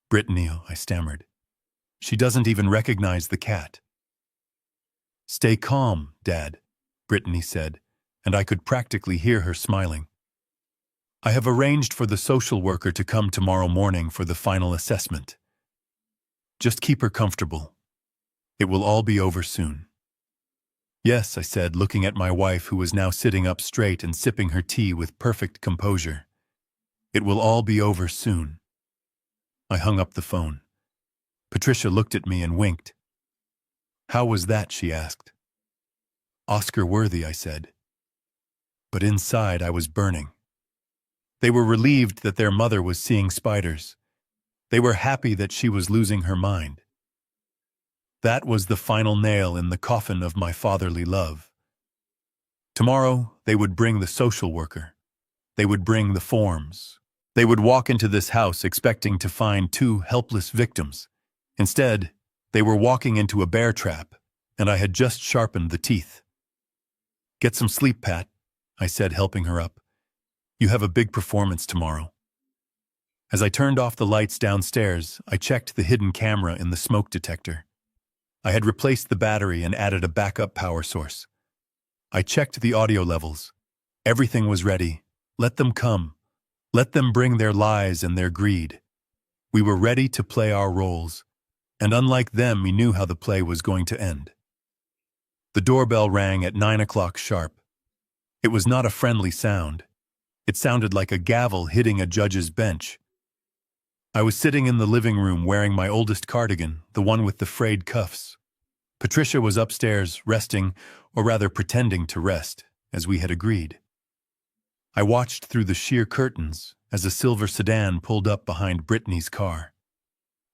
"Brittany," I stammered. "She doesn't even recognize the cat." "Stay calm, Dad," Brittany said, and I could practically hear her smiling. "I have arranged for the social worker to come tomorrow morning for the final assessment. Just keep her comfortable. It will all be over soon." "Yes," I said, looking at my wife, who was now sitting up straight and sipping her tea with perfect composure. "It will all be over soon." I hung up the phone. Patricia looked at me and winked. "How was that?" she asked. "Oscar-worthy," I said. But inside I was burning. They were relieved that their mother was seeing spiders. They were happy that she was losing her mind. That was the final nail in the coffin of my fatherly love. Tomorrow, they would bring the social worker. They would bring the forms. They would walk into this house expecting to find two helpless victims. Instead, they were walking into a bear trap, and I had just sharpened the teeth. "Get some sleep, Pat," I said, helping her up. "You have a big performance tomorrow." As I turned off the lights downstairs, I checked the hidden camera in the smoke detector. I had replaced the battery and added a backup power source. I checked the audio levels. Everything was ready. Let them come. Let them bring their lies and their greed. We were ready to play our roles, and unlike them, we knew how the play was going to end. The doorbell rang at 9 o'clock sharp. It was not a friendly sound. It sounded like a gavel hitting a judge's bench. I was sitting in the living room wearing my oldest cardigan, the one with the frayed cuffs. Patricia was upstairs, resting, or rather pretending to rest, as we had agreed. I watched through the sheer curtains as a silver sedan pulled up behind Brittany's car.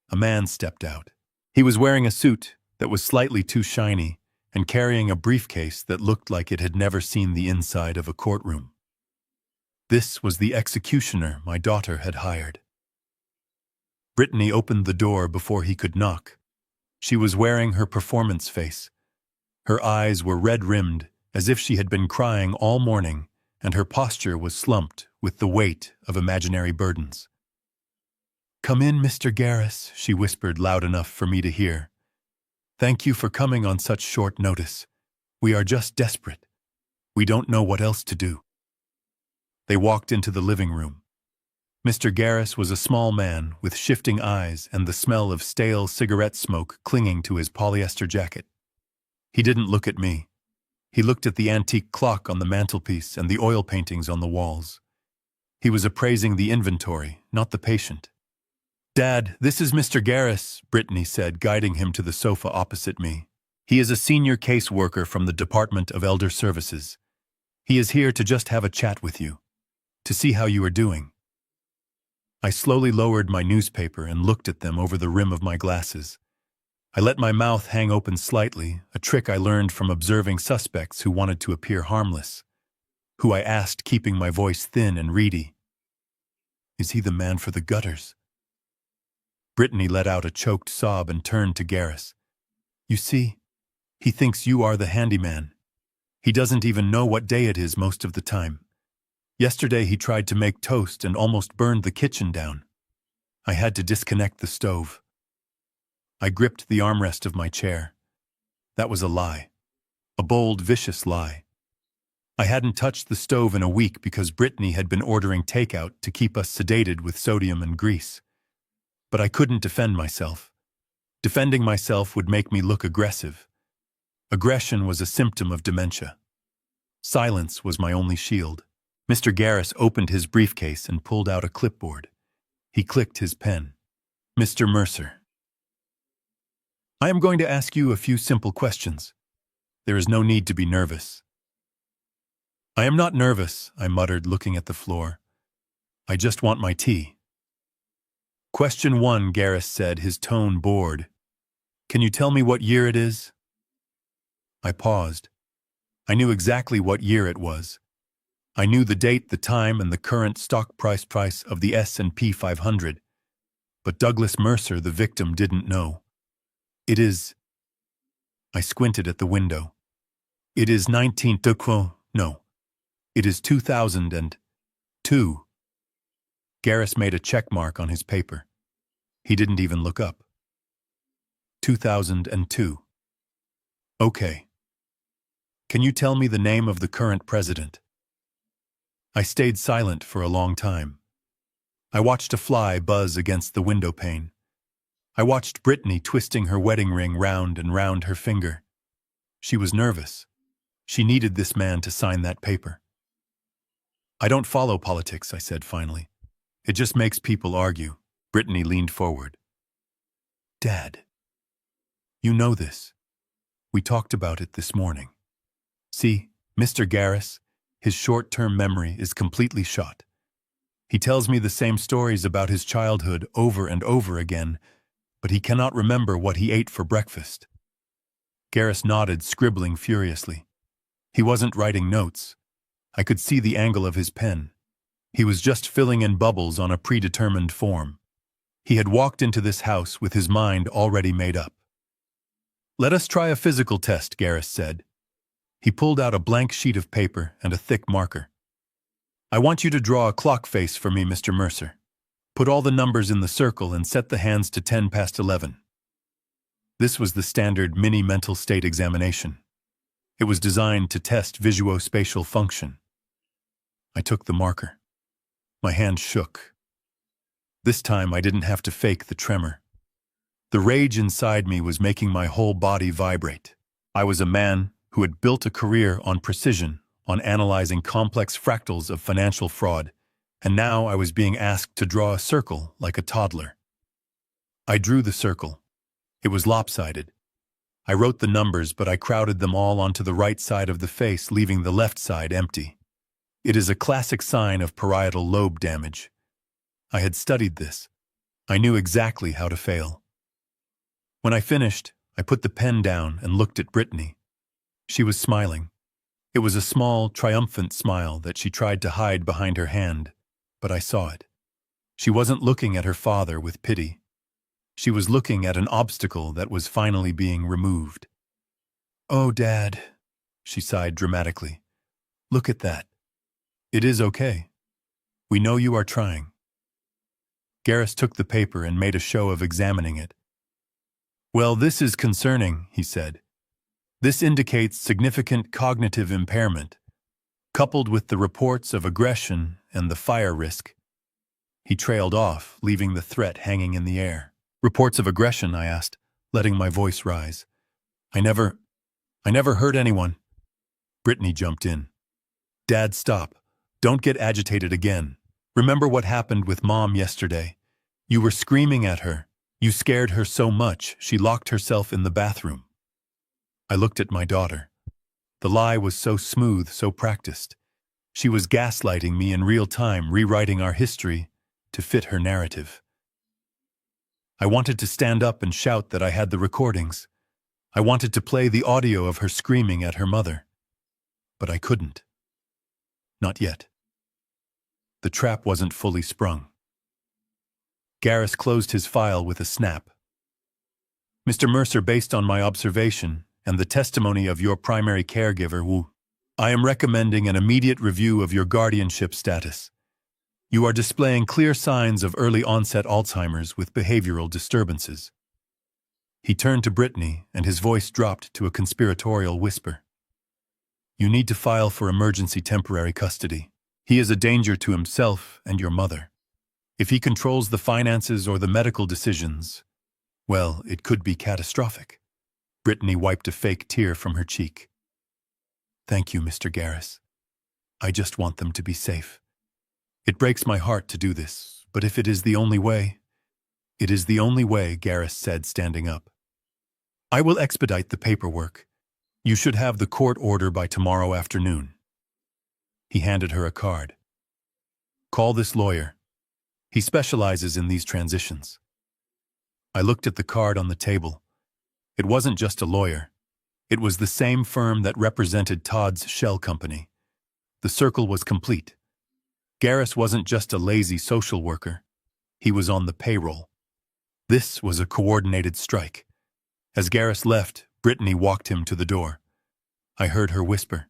A man stepped out. He was wearing a suit that was slightly too shiny and carrying a briefcase that looked like it had never seen the inside of a courtroom. This was the executioner my daughter had hired. Brittany opened the door before he could knock. She was wearing her performance face. Her eyes were red-rimmed, as if she had been crying all morning, and her posture was slumped with the weight of imaginary burdens. "Come in, Mr. Garris," she whispered loud enough for me to hear. "Thank you for coming on such short notice. We are just desperate. We don't know what else to do." They walked into the living room. Mr. Garris was a small man with shifting eyes and the smell of stale cigarette smoke clinging to his polyester jacket. He didn't look at me. He looked at the antique clock on the mantelpiece and the oil paintings on the walls. He was appraising the inventory, not the patient. "Dad, this is Mr. Garris," Brittany said, guiding him to the sofa opposite me. "He is a senior caseworker from the Department of Elder Services. He is here to just have a chat with you, to see how you are doing." I slowly lowered my newspaper and looked at them over the rim of my glasses. I let my mouth hang open slightly, a trick I learned from observing suspects who wanted to appear harmless, who I asked, keeping my voice thin and reedy. "Is he the man for the gutters?" Brittany let out a choked sob and turned to Garris. "You see, he thinks you are the handyman. He doesn't even know what day it is most of the time. Yesterday he tried to make toast and almost burned the kitchen down. I had to disconnect the stove." I gripped the armrest of my chair. That was a lie. A bold, vicious lie. I hadn't touched the stove in a week because Brittany had been ordering takeout to keep us sedated with sodium and grease. But I couldn't defend myself. Defending myself would make me look aggressive. Aggression was a symptom of dementia. Silence was my only shield. Mr. Garris opened his briefcase and pulled out a clipboard. He clicked his pen. Mr. Mercer, I am going to ask you a few simple questions. There is no need to be nervous. I am not nervous, I muttered, looking at the floor. I just want my tea. Question 1, Garris said, his tone bored. Can you tell me what year it is? I paused. I knew exactly what year it was. I knew the date, the time, and the current stock price of the S&P 500. But Douglas Mercer, the victim, didn't know. It is... I squinted at the window. It is 19... No. It is 2002. Garris made a check mark on his paper. He didn't even look up. 2002. Okay. Can you tell me the name of the current president? I stayed silent for a long time. I watched a fly buzz against the window pane. I watched Brittany twisting her wedding ring round and round her finger. She was nervous. She needed this man to sign that paper. I don't follow politics, I said finally. It just makes people argue. Brittany leaned forward. Dad, you know this. We talked about it this morning. See, Mr. Garris, his short-term memory is completely shot. He tells me the same stories about his childhood over and over again, but he cannot remember what he ate for breakfast. Garris nodded, scribbling furiously. He wasn't writing notes. I could see the angle of his pen. He was just filling in bubbles on a predetermined form. He had walked into this house with his mind already made up. Let us try a physical test, Garris said. He pulled out a blank sheet of paper and a thick marker. I want you to draw a clock face for me, Mr. Mercer. Put all the numbers in the circle and set the hands to 10 past 11. This was the standard mini mental state examination. It was designed to test visuospatial function. I took the marker. My hand shook. This time I didn't have to fake the tremor. The rage inside me was making my whole body vibrate. I was a man who had built a career on precision, on analyzing complex fractals of financial fraud, and now I was being asked to draw a circle like a toddler. I drew the circle. It was lopsided. I wrote the numbers, but I crowded them all onto the right side of the face, leaving the left side empty. It is a classic sign of parietal lobe damage. I had studied this. I knew exactly how to fail. When I finished, I put the pen down and looked at Brittany. She was smiling. It was a small, triumphant smile that she tried to hide behind her hand, but I saw it. She wasn't looking at her father with pity. She was looking at an obstacle that was finally being removed. Oh, Dad, she sighed dramatically. Look at that. It is okay. We know you are trying. Garris took the paper and made a show of examining it. Well, this is concerning, he said. This indicates significant cognitive impairment, coupled with the reports of aggression and the fire risk. He trailed off, leaving the threat hanging in the air. Reports of aggression, I asked, letting my voice rise. I never hurt anyone. Brittany jumped in. Dad, stop. Don't get agitated again. Remember what happened with Mom yesterday? You were screaming at her. You scared her so much, she locked herself in the bathroom. I looked at my daughter. The lie was so smooth, so practiced. She was gaslighting me in real time, rewriting our history to fit her narrative. I wanted to stand up and shout that I had the recordings. I wanted to play the audio of her screaming at her mother. But I couldn't. Not yet. The trap wasn't fully sprung. Garris closed his file with a snap. Mr. Mercer, based on my observation and the testimony of your primary caregiver, I am recommending an immediate review of your guardianship status. You are displaying clear signs of early-onset Alzheimer's with behavioral disturbances. He turned to Brittany, and his voice dropped to a conspiratorial whisper. You need to file for emergency temporary custody. He is a danger to himself and your mother. If he controls the finances or the medical decisions, well, it could be catastrophic. Brittany wiped a fake tear from her cheek. Thank you, Mr. Garris. I just want them to be safe. It breaks my heart to do this, but if it is the only way... It is the only way, Garris said, standing up. I will expedite the paperwork. You should have the court order by tomorrow afternoon. He handed her a card. Call this lawyer. He specializes in these transitions. I looked at the card on the table. It wasn't just a lawyer. It was the same firm that represented Todd's shell company. The circle was complete. Garris wasn't just a lazy social worker. He was on the payroll. This was a coordinated strike. As Garris left, Brittany walked him to the door. I heard her whisper,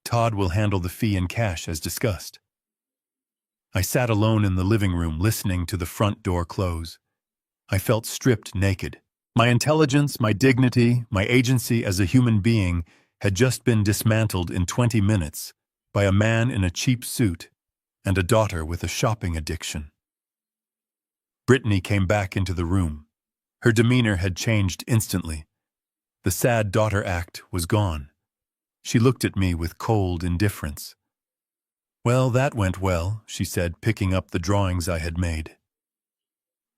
Todd will handle the fee in cash as discussed. I sat alone in the living room listening to the front door close. I felt stripped naked. My intelligence, my dignity, my agency as a human being had just been dismantled in 20 minutes by a man in a cheap suit and a daughter with a shopping addiction. Brittany came back into the room. Her demeanor had changed instantly. The sad daughter act was gone. She looked at me with cold indifference. Well, that went well, she said, picking up the drawings I had made.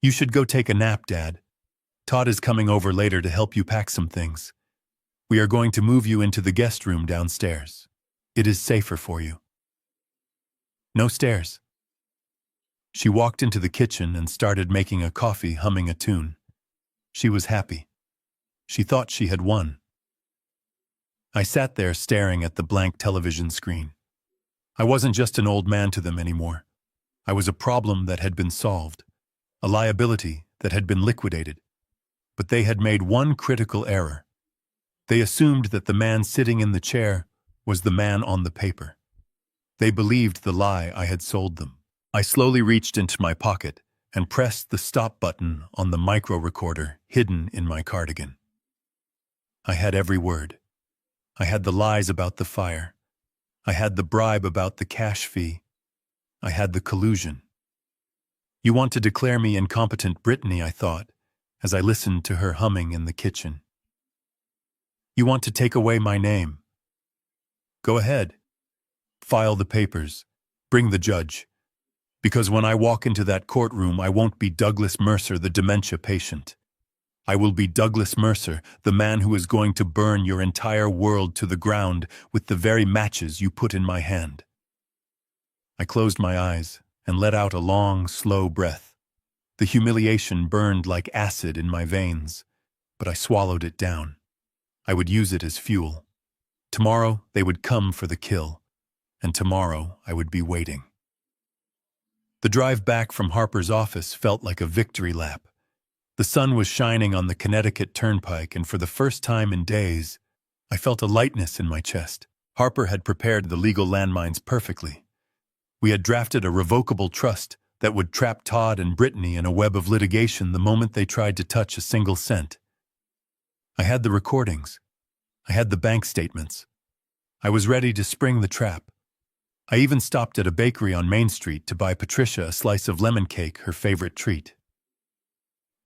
You should go take a nap, Dad. Todd is coming over later to help you pack some things. We are going to move you into the guest room downstairs. It is safer for you. No stairs. She walked into the kitchen and started making a coffee, humming a tune. She was happy. She thought she had won. I sat there staring at the blank television screen. I wasn't just an old man to them anymore. I was a problem that had been solved, a liability that had been liquidated. But they had made one critical error. They assumed that the man sitting in the chair was the man on the paper. They believed the lie I had sold them. I slowly reached into my pocket and pressed the stop button on the micro recorder hidden in my cardigan. I had every word. I had the lies about the fire. I had the bribe about the cash fee. I had the collusion. You want to declare me incompetent, Brittany, I thought, as I listened to her humming in the kitchen. You want to take away my name. Go ahead. File the papers. Bring the judge. Because when I walk into that courtroom, I won't be Douglas Mercer, the dementia patient. I will be Douglas Mercer, the man who is going to burn your entire world to the ground with the very matches you put in my hand. I closed my eyes and let out a long, slow breath. The humiliation burned like acid in my veins, but I swallowed it down. I would use it as fuel. Tomorrow they would come for the kill, and tomorrow I would be waiting. The drive back from Harper's office felt like a victory lap. The sun was shining on the Connecticut Turnpike, and for the first time in days, I felt a lightness in my chest. Harper had prepared the legal landmines perfectly. We had drafted a revocable trust that would trap Todd and Brittany in a web of litigation the moment they tried to touch a single cent. I had the recordings. I had the bank statements. I was ready to spring the trap. I even stopped at a bakery on Main Street to buy Patricia a slice of lemon cake, her favorite treat.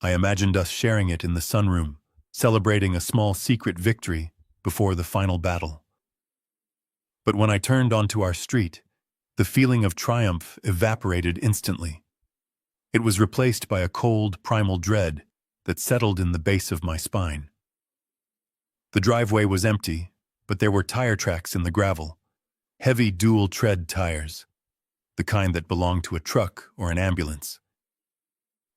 I imagined us sharing it in the sunroom, celebrating a small secret victory before the final battle. But when I turned onto our street, the feeling of triumph evaporated instantly. It was replaced by a cold, primal dread that settled in the base of my spine. The driveway was empty, but there were tire tracks in the gravel. Heavy dual-tread tires, the kind that belonged to a truck or an ambulance.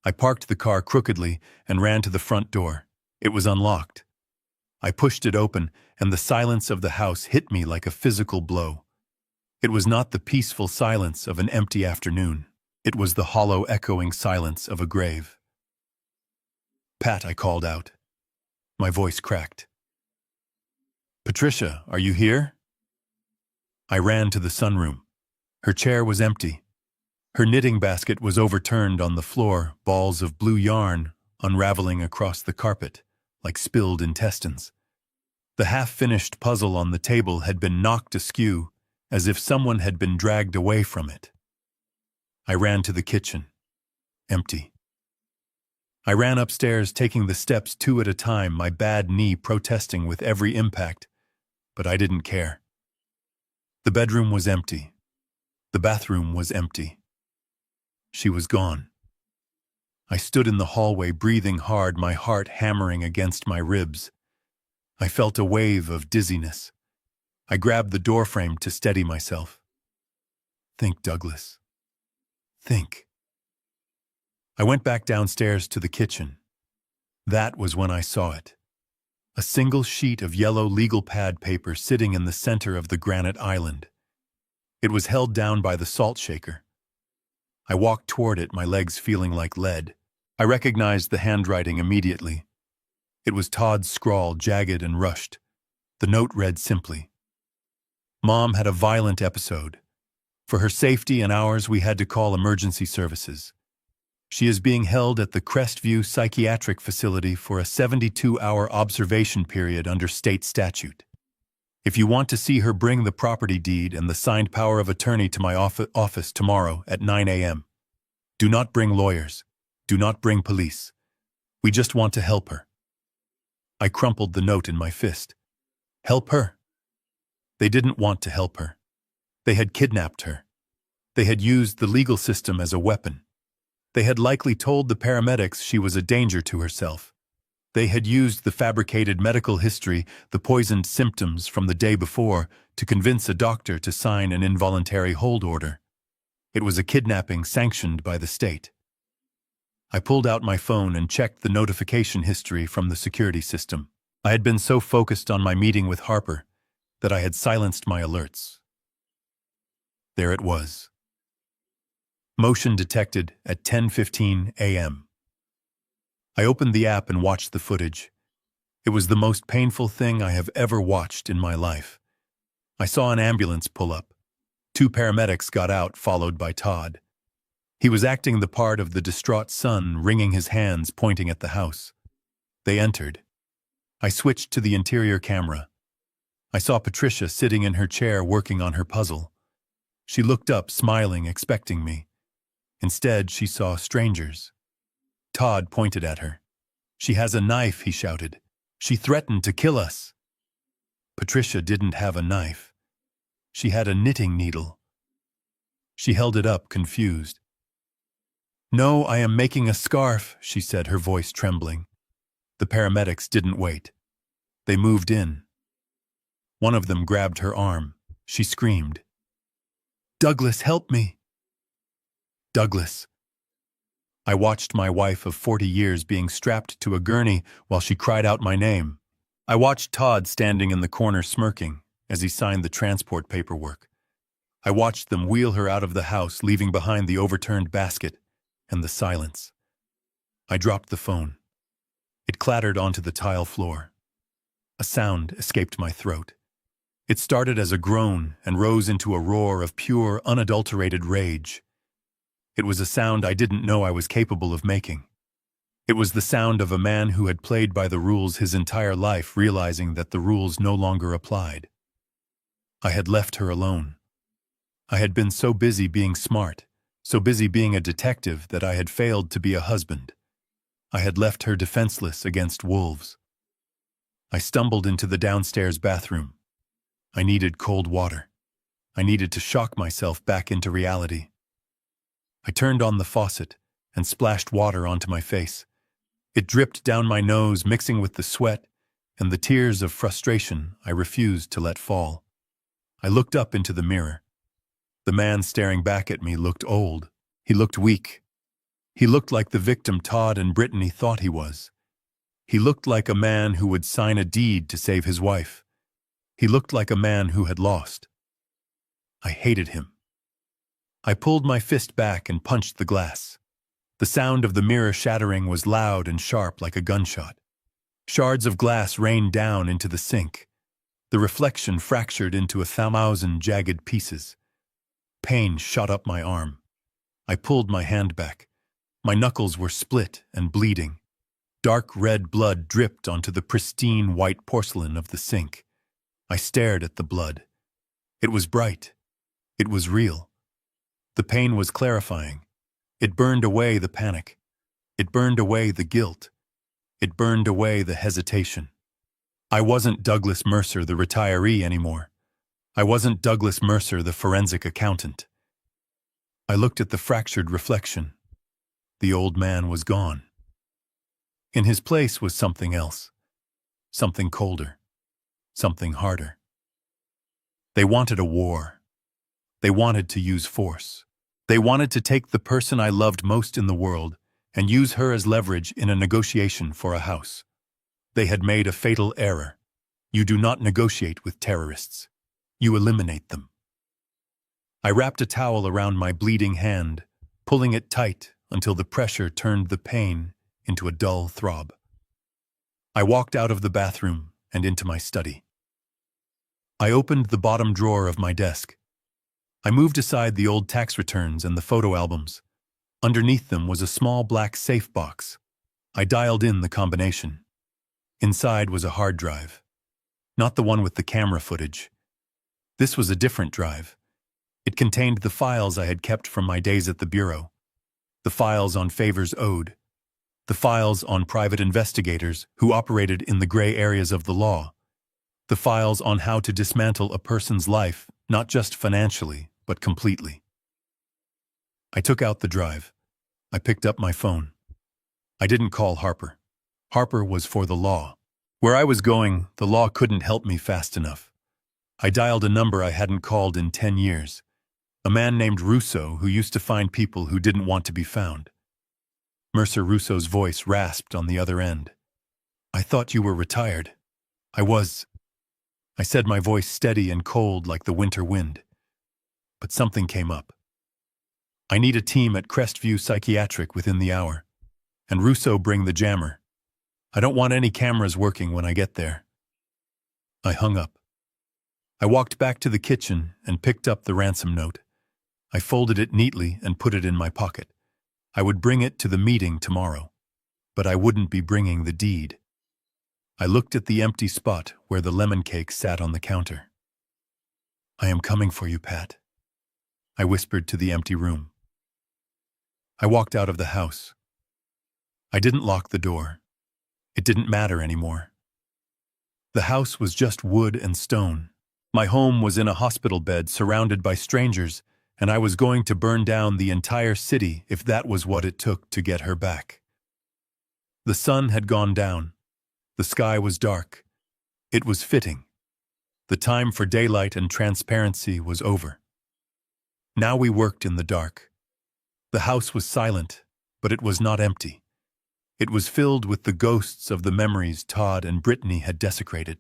I parked the car crookedly and ran to the front door. It was unlocked. I pushed it open, and the silence of the house hit me like a physical blow. It was not the peaceful silence of an empty afternoon. It was the hollow, echoing silence of a grave. Pat, I called out. My voice cracked. Patricia, are you here? I ran to the sunroom. Her chair was empty. Her knitting basket was overturned on the floor, balls of blue yarn unraveling across the carpet, like spilled intestines. The half-finished puzzle on the table had been knocked askew, as if someone had been dragged away from it. I ran to the kitchen. Empty. I ran upstairs, taking the steps 2 at a time, my bad knee protesting with every impact, but I didn't care. The bedroom was empty. The bathroom was empty. She was gone. I stood in the hallway, breathing hard, my heart hammering against my ribs. I felt a wave of dizziness. I grabbed the doorframe to steady myself. Think, Douglas. Think. I went back downstairs to the kitchen. That was when I saw it. A single sheet of yellow legal pad paper sitting in the center of the granite island. It was held down by the salt shaker. I walked toward it, my legs feeling like lead. I recognized the handwriting immediately. It was Todd's scrawl, jagged and rushed. The note read simply, "Mom had a violent episode. For her safety and ours, we had to call emergency services. She is being held at the Crestview Psychiatric Facility for a 72-hour observation period under state statute. If you want to see her, bring the property deed and the signed power of attorney to my office tomorrow at 9 a.m. Do not bring lawyers. Do not bring police. We just want to help her." I crumpled the note in my fist. Help her? They didn't want to help her. They had kidnapped her. They had used the legal system as a weapon. They had likely told the paramedics she was a danger to herself. They had used the fabricated medical history, the poisoned symptoms from the day before, to convince a doctor to sign an involuntary hold order. It was a kidnapping sanctioned by the state. I pulled out my phone and checked the notification history from the security system. I had been so focused on my meeting with Harper that I had silenced my alerts. There it was. Motion detected at 10:15 a.m. I opened the app and watched the footage. It was the most painful thing I have ever watched in my life. I saw an ambulance pull up. 2 paramedics got out, followed by Todd. He was acting the part of the distraught son, wringing his hands, pointing at the house. They entered. I switched to the interior camera. I saw Patricia sitting in her chair working on her puzzle. She looked up, smiling, expecting me. Instead, she saw strangers. Todd pointed at her. "She has a knife," he shouted. "She threatened to kill us." Patricia didn't have a knife. She had a knitting needle. She held it up, confused. "No, I am making a scarf," she said, her voice trembling. The paramedics didn't wait. They moved in. One of them grabbed her arm. She screamed, "Douglas, help me!" Douglas. I watched my wife of 40 years being strapped to a gurney while she cried out my name. I watched Todd standing in the corner smirking as he signed the transport paperwork. I watched them wheel her out of the house, leaving behind the overturned basket and the silence. I dropped the phone. It clattered onto the tile floor. A sound escaped my throat. It started as a groan and rose into a roar of pure, unadulterated rage. It was a sound I didn't know I was capable of making. It was the sound of a man who had played by the rules his entire life, realizing that the rules no longer applied. I had left her alone. I had been so busy being smart, so busy being a detective, that I had failed to be a husband. I had left her defenseless against wolves. I stumbled into the downstairs bathroom. I needed cold water. I needed to shock myself back into reality. I turned on the faucet and splashed water onto my face. It dripped down my nose, mixing with the sweat and the tears of frustration I refused to let fall. I looked up into the mirror. The man staring back at me looked old. He looked weak. He looked like the victim Todd and Brittany thought he was. He looked like a man who would sign a deed to save his wife. He looked like a man who had lost. I hated him. I pulled my fist back and punched the glass. The sound of the mirror shattering was loud and sharp like a gunshot. Shards of glass rained down into the sink. The reflection fractured into 1,000 jagged pieces. Pain shot up my arm. I pulled my hand back. My knuckles were split and bleeding. Dark red blood dripped onto the pristine white porcelain of the sink. I stared at the blood. It was bright. It was real. The pain was clarifying. It burned away the panic. It burned away the guilt. It burned away the hesitation. I wasn't Douglas Mercer, the retiree, anymore. I wasn't Douglas Mercer, the forensic accountant. I looked at the fractured reflection. The old man was gone. In his place was something else. Something colder. Something harder. They wanted a war. They wanted to use force. They wanted to take the person I loved most in the world and use her as leverage in a negotiation for a house. They had made a fatal error. You do not negotiate with terrorists. You eliminate them. I wrapped a towel around my bleeding hand, pulling it tight until the pressure turned the pain into a dull throb. I walked out of the bathroom and into my study. I opened the bottom drawer of my desk. I moved aside the old tax returns and the photo albums. Underneath them was a small black safe box. I dialed in the combination. Inside was a hard drive. Not the one with the camera footage. This was a different drive. It contained the files I had kept from my days at the Bureau. The files on favors owed. The files on private investigators who operated in the gray areas of the law. The files on how to dismantle a person's life, not just financially, but completely. I took out the drive. I picked up my phone. I didn't call Harper. Harper was for the law. Where I was going, the law couldn't help me fast enough. I dialed a number I hadn't called in 10 years. A man named Russo who used to find people who didn't want to be found. Mercer Russo's voice rasped on the other end. I thought you were retired. I was. I said, my voice steady and cold like the winter wind. But something came up. I need a team at Crestview Psychiatric within the hour. And Russo bring the jammer. I don't want any cameras working when I get there. I hung up. I walked back to the kitchen and picked up the ransom note. I folded it neatly and put it in my pocket. I would bring it to the meeting tomorrow. But I wouldn't be bringing the deed. I looked at the empty spot where the lemon cake sat on the counter. I am coming for you, Pat. I whispered to the empty room. I walked out of the house. I didn't lock the door. It didn't matter anymore. The house was just wood and stone. My home was in a hospital bed surrounded by strangers, and I was going to burn down the entire city if that was what it took to get her back. The sun had gone down. The sky was dark. It was fitting. The time for daylight and transparency was over. Now we worked in the dark. The house was silent, but it was not empty. It was filled with the ghosts of the memories Todd and Brittany had desecrated.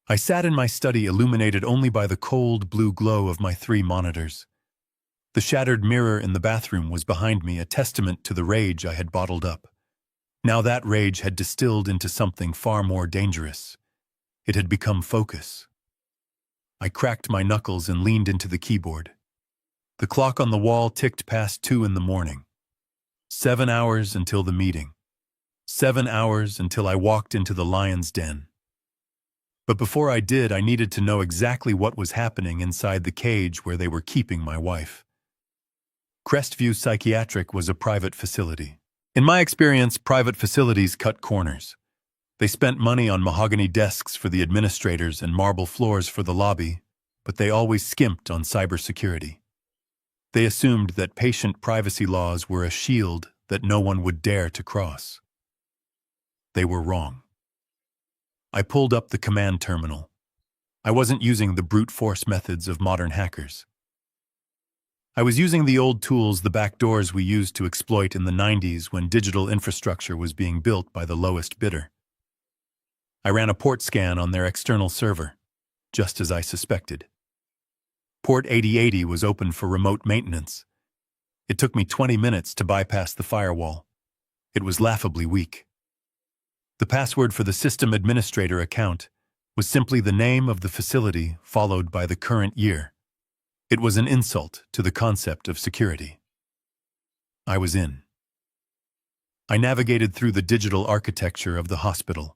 I sat in my study illuminated only by the cold blue glow of my 3 monitors. The shattered mirror in the bathroom was behind me, a testament to the rage I had bottled up. Now that rage had distilled into something far more dangerous. It had become focus. I cracked my knuckles and leaned into the keyboard. The clock on the wall ticked past 2 in the morning. 7 hours until the meeting. 7 hours until I walked into the lion's den. But before I did, I needed to know exactly what was happening inside the cage where they were keeping my wife. Crestview Psychiatric was a private facility. In my experience, private facilities cut corners. They spent money on mahogany desks for the administrators and marble floors for the lobby, but they always skimped on cybersecurity. They assumed that patient privacy laws were a shield that no one would dare to cross. They were wrong. I pulled up the command terminal. I wasn't using the brute force methods of modern hackers. I was using the old tools, the backdoors we used to exploit in the 90s when digital infrastructure was being built by the lowest bidder. I ran a port scan on their external server, just as I suspected. Port 8080 was open for remote maintenance. It took me 20 minutes to bypass the firewall. It was laughably weak. The password for the system administrator account was simply the name of the facility followed by the current year. It was an insult to the concept of security. I was in. I navigated through the digital architecture of the hospital.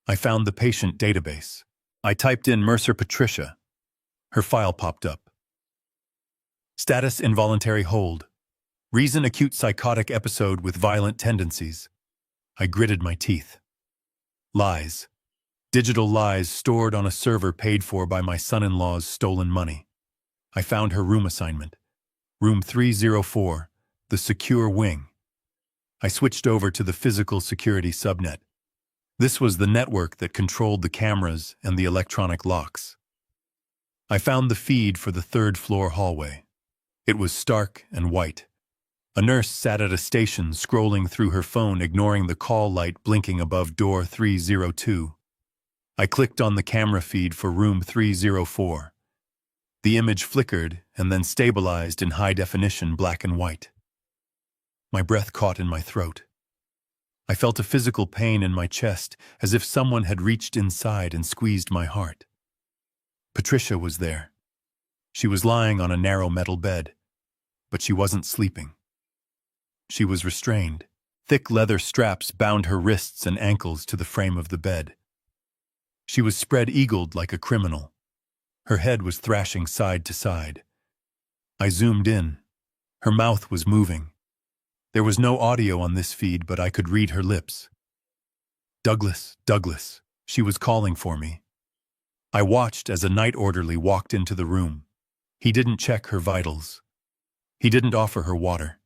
I found the patient database. I typed in Mercer Patricia. Her file popped up. Status involuntary hold. Reason acute psychotic episode with violent tendencies. I gritted my teeth. Lies. Digital lies stored on a server paid for by my son-in-law's stolen money. I found her room assignment. Room 304, the secure wing. I switched over to the physical security subnet. This was the network that controlled the cameras and the electronic locks. I found the feed for the third-floor hallway. It was stark and white. A nurse sat at a station scrolling through her phone, ignoring the call light blinking above door 302. I clicked on the camera feed for room 304. The image flickered and then stabilized in high-definition black and white. My breath caught in my throat. I felt a physical pain in my chest, as if someone had reached inside and squeezed my heart. Patricia was there. She was lying on a narrow metal bed, but she wasn't sleeping. She was restrained. Thick leather straps bound her wrists and ankles to the frame of the bed. She was spread-eagled like a criminal. Her head was thrashing side to side. I zoomed in. Her mouth was moving. There was no audio on this feed, but I could read her lips. "Douglas, Douglas," she was calling for me. I watched as a night orderly walked into the room. He didn't check her vitals. He didn't offer her water.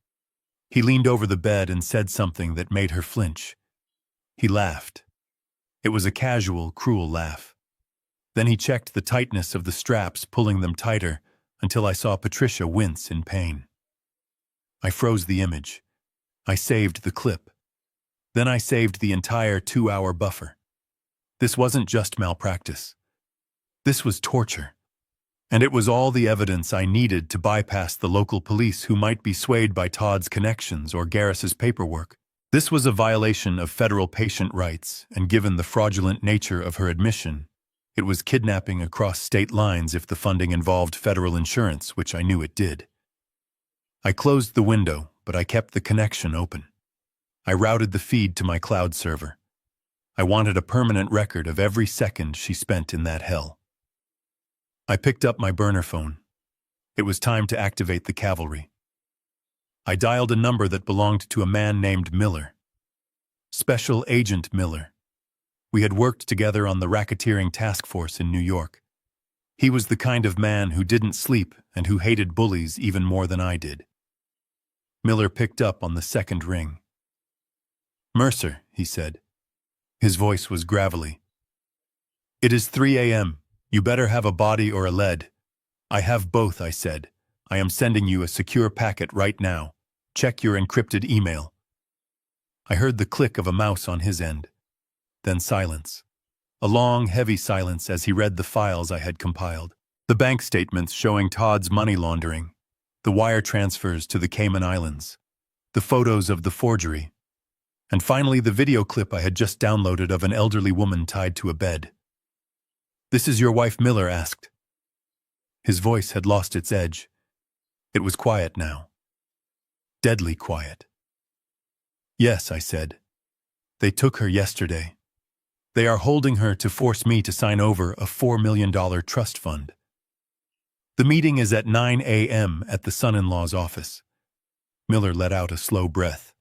He leaned over the bed and said something that made her flinch. He laughed. It was a casual, cruel laugh. Then he checked the tightness of the straps, pulling them tighter, until I saw Patricia wince in pain. I froze the image. I saved the clip. Then I saved the entire 2-hour buffer. This wasn't just malpractice. This was torture. And it was all the evidence I needed to bypass the local police, who might be swayed by Todd's connections or Garris's paperwork. This was a violation of federal patient rights, and given the fraudulent nature of her admission, it was kidnapping across state lines if the funding involved federal insurance, which I knew it did. I closed the window, but I kept the connection open. I routed the feed to my cloud server. I wanted a permanent record of every second she spent in that hell. I picked up my burner phone. It was time to activate the cavalry. I dialed a number that belonged to a man named Miller. Special Agent Miller. We had worked together on the racketeering task force in New York. He was the kind of man who didn't sleep and who hated bullies even more than I did. Miller picked up on the second ring. "Mercer," he said. His voice was gravelly. "It is 3 a.m. You better have a body or a lead." "I have both," I said. "I am sending you a secure packet right now. Check your encrypted email." I heard the click of a mouse on his end. Then silence. A long, heavy silence as he read the files I had compiled. The bank statements showing Todd's money laundering, the wire transfers to the Cayman Islands, the photos of the forgery, and finally the video clip I had just downloaded of an elderly woman tied to a bed. "This is your wife?" Miller asked. His voice had lost its edge. It was quiet now. Deadly quiet. "Yes," I said. "They took her yesterday. They are holding her to force me to sign over a $4 million trust fund. The meeting is at 9 a.m. at the son-in-law's office." Miller let out a slow breath.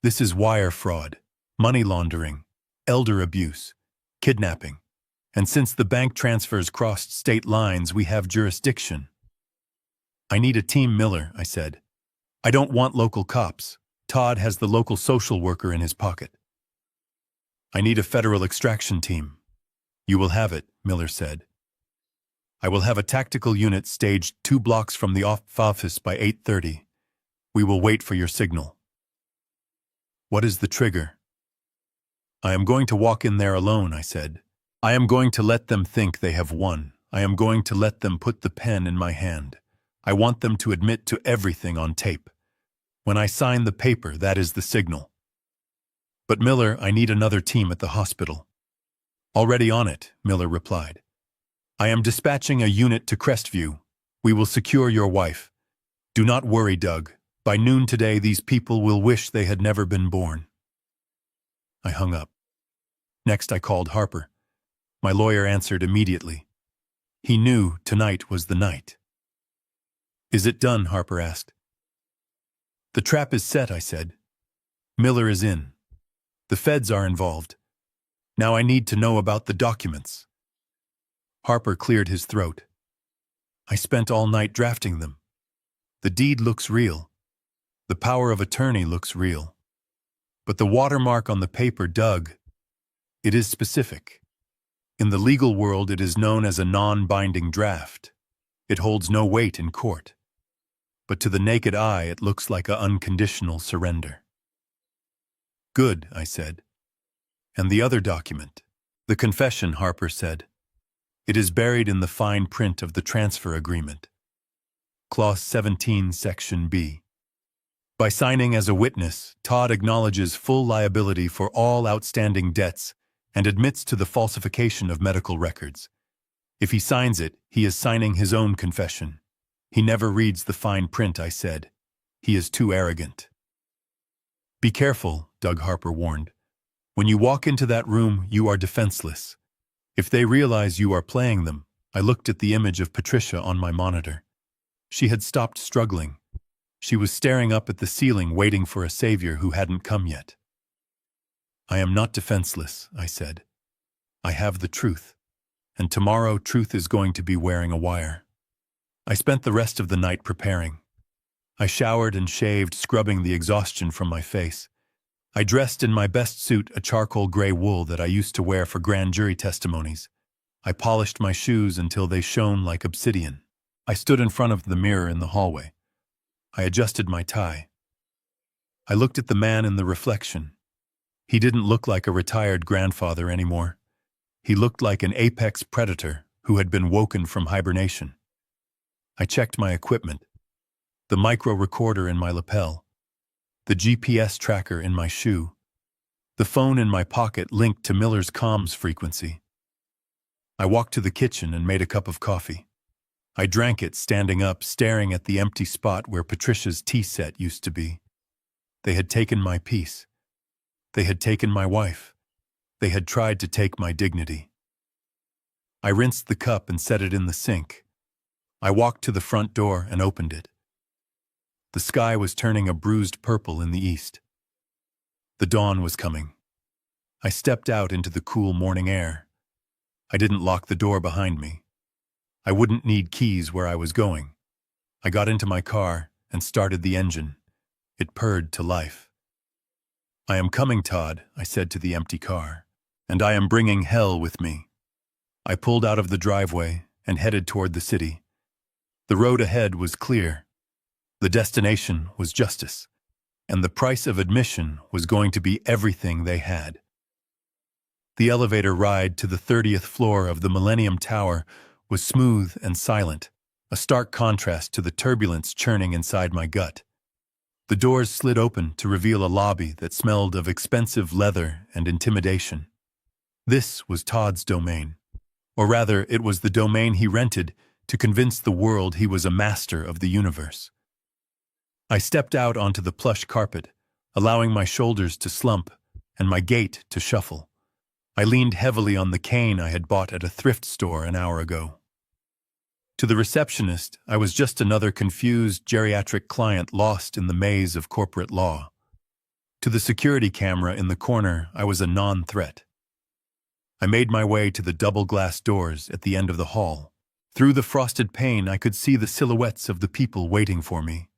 "This is wire fraud, money laundering, elder abuse, kidnapping. And since the bank transfers crossed state lines, we have jurisdiction." "I need a team, Miller," I said. "I don't want local cops. Todd has the local social worker in his pocket." "I need a federal extraction team." "You will have it," Miller said. "I will have a tactical unit staged 2 blocks from the office by 8:30. We will wait for your signal." "What is the trigger?" "I am going to walk in there alone," I said. "I am going to let them think they have won. I am going to let them put the pen in my hand. I want them to admit to everything on tape. When I sign the paper, that is the signal." "But Miller, I need another team at the hospital." "Already on it," Miller replied. "I am dispatching a unit to Crestview. We will secure your wife. Do not worry, Doug. By noon today, these people will wish they had never been born." I hung up. Next, I called Harper. My lawyer answered immediately. He knew tonight was the night. "Is it done?" Harper asked. "The trap is set," I said. "Miller is in. The feds are involved. Now I need to know about the documents. Harper cleared his throat. I spent all night drafting them. The deed looks real. The power of attorney looks real. But the watermark on the paper, Doug, it is specific. In the legal world, it is known as a non-binding draft. It holds no weight in court. But to the naked eye, it looks like an unconditional surrender. Good, I said. And the other document? The confession, Harper said. It is buried in the fine print of the transfer agreement. Clause 17, Section B. By signing as a witness, Todd acknowledges full liability for all outstanding debts and admits to the falsification of medical records. If he signs it, he is signing his own confession. He never reads the fine print, I said. He is too arrogant. Be careful, Doug Harper warned. When you walk into that room, you are defenseless. If they realize you are playing them, I looked at the image of Patricia on my monitor. She had stopped struggling. She was staring up at the ceiling, waiting for a savior who hadn't come yet. I am not defenseless, I said. I have the truth. And tomorrow, truth is going to be wearing a wire. I spent the rest of the night preparing. I showered and shaved, scrubbing the exhaustion from my face. I dressed in my best suit, a charcoal gray wool that I used to wear for grand jury testimonies. I polished my shoes until they shone like obsidian. I stood in front of the mirror in the hallway. I adjusted my tie. I looked at the man in the reflection. He didn't look like a retired grandfather anymore. He looked like an apex predator who had been woken from hibernation. I checked my equipment. The micro recorder in my lapel. The GPS tracker in my shoe. The phone in my pocket linked to Miller's comms frequency. I walked to the kitchen and made a cup of coffee. I drank it standing up, staring at the empty spot where Patricia's tea set used to be. They had taken my peace. They had taken my wife. They had tried to take my dignity. I rinsed the cup and set it in the sink. I walked to the front door and opened it. The sky was turning a bruised purple in the east. The dawn was coming. I stepped out into the cool morning air. I didn't lock the door behind me. I wouldn't need keys where I was going. I got into my car and started the engine. It purred to life. I am coming, Todd, I said to the empty car, and I am bringing hell with me. I pulled out of the driveway and headed toward the city. The road ahead was clear. The destination was justice, and the price of admission was going to be everything they had. The elevator ride to the 30th floor of the Millennium Tower was smooth and silent, a stark contrast to the turbulence churning inside my gut. The doors slid open to reveal a lobby that smelled of expensive leather and intimidation. This was Todd's domain. Or rather, it was the domain he rented to convince the world he was a master of the universe. I stepped out onto the plush carpet, allowing my shoulders to slump and my gait to shuffle. I leaned heavily on the cane I had bought at a thrift store an hour ago. To the receptionist, I was just another confused geriatric client lost in the maze of corporate law. To the security camera in the corner, I was a non-threat. I made my way to the double glass doors at the end of the hall. Through the frosted pane, I could see the silhouettes of the people waiting for me.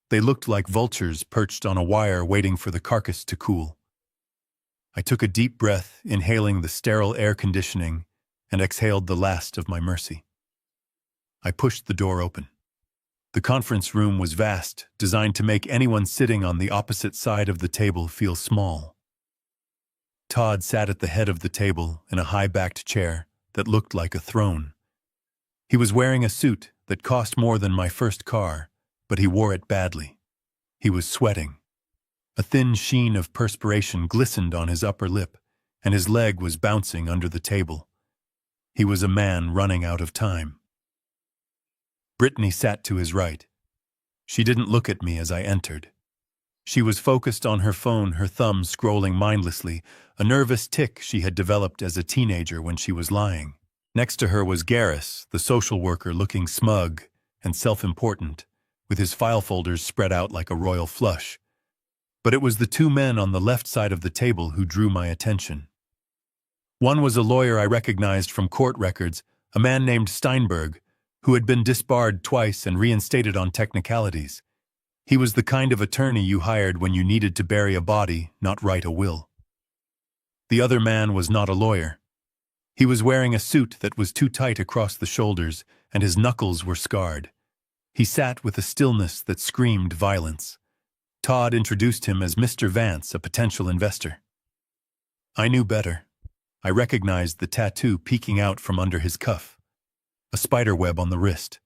They looked like vultures perched on a wire waiting for the carcass to cool. I took a deep breath, inhaling the sterile air conditioning, and exhaled the last of my mercy. I pushed the door open. The conference room was vast, designed to make anyone sitting on the opposite side of the table feel small. Todd sat at the head of the table in a high-backed chair that looked like a throne. He was wearing a suit that cost more than my first car, but he wore it badly. He was sweating. A thin sheen of perspiration glistened on his upper lip, and his leg was bouncing under the table. He was a man running out of time. Brittany sat to his right. She didn't look at me as I entered. She was focused on her phone, her thumb scrolling mindlessly, a nervous tic she had developed as a teenager when she was lying. Next to her was Garrus, the social worker, looking smug and self-important, with his file folders spread out like a royal flush. But it was the two men on the left side of the table who drew my attention. One was a lawyer I recognized from court records, a man named Steinberg, who had been disbarred twice and reinstated on technicalities. He was the kind of attorney you hired when you needed to bury a body, not write a will. The other man was not a lawyer. He was wearing a suit that was too tight across the shoulders, and his knuckles were scarred. He sat with a stillness that screamed violence. Todd introduced him as Mr. Vance, a potential investor. I knew better. I recognized the tattoo peeking out from under his cuff, a spider web on the wrist.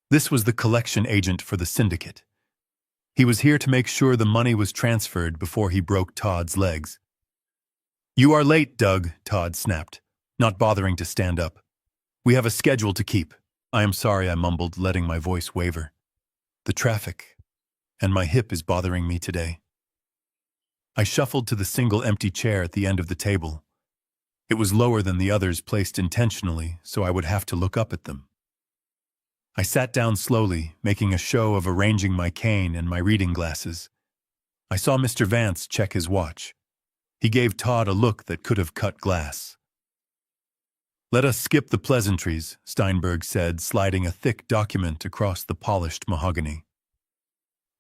This was the collection agent for the syndicate. He was here to make sure the money was transferred before he broke Todd's legs. "You are late, Doug," Todd snapped, not bothering to stand up. "We have a schedule to keep." "I am sorry," I mumbled, letting my voice waver. "The traffic, and my hip is bothering me today." I shuffled to the single empty chair at the end of the table. It was lower than the others, placed intentionally, so I would have to look up at them. I sat down slowly, making a show of arranging my cane and my reading glasses. I saw Mr. Vance check his watch. He gave Todd a look that could have cut glass. "Let us skip the pleasantries," Steinberg said, sliding a thick document across the polished mahogany.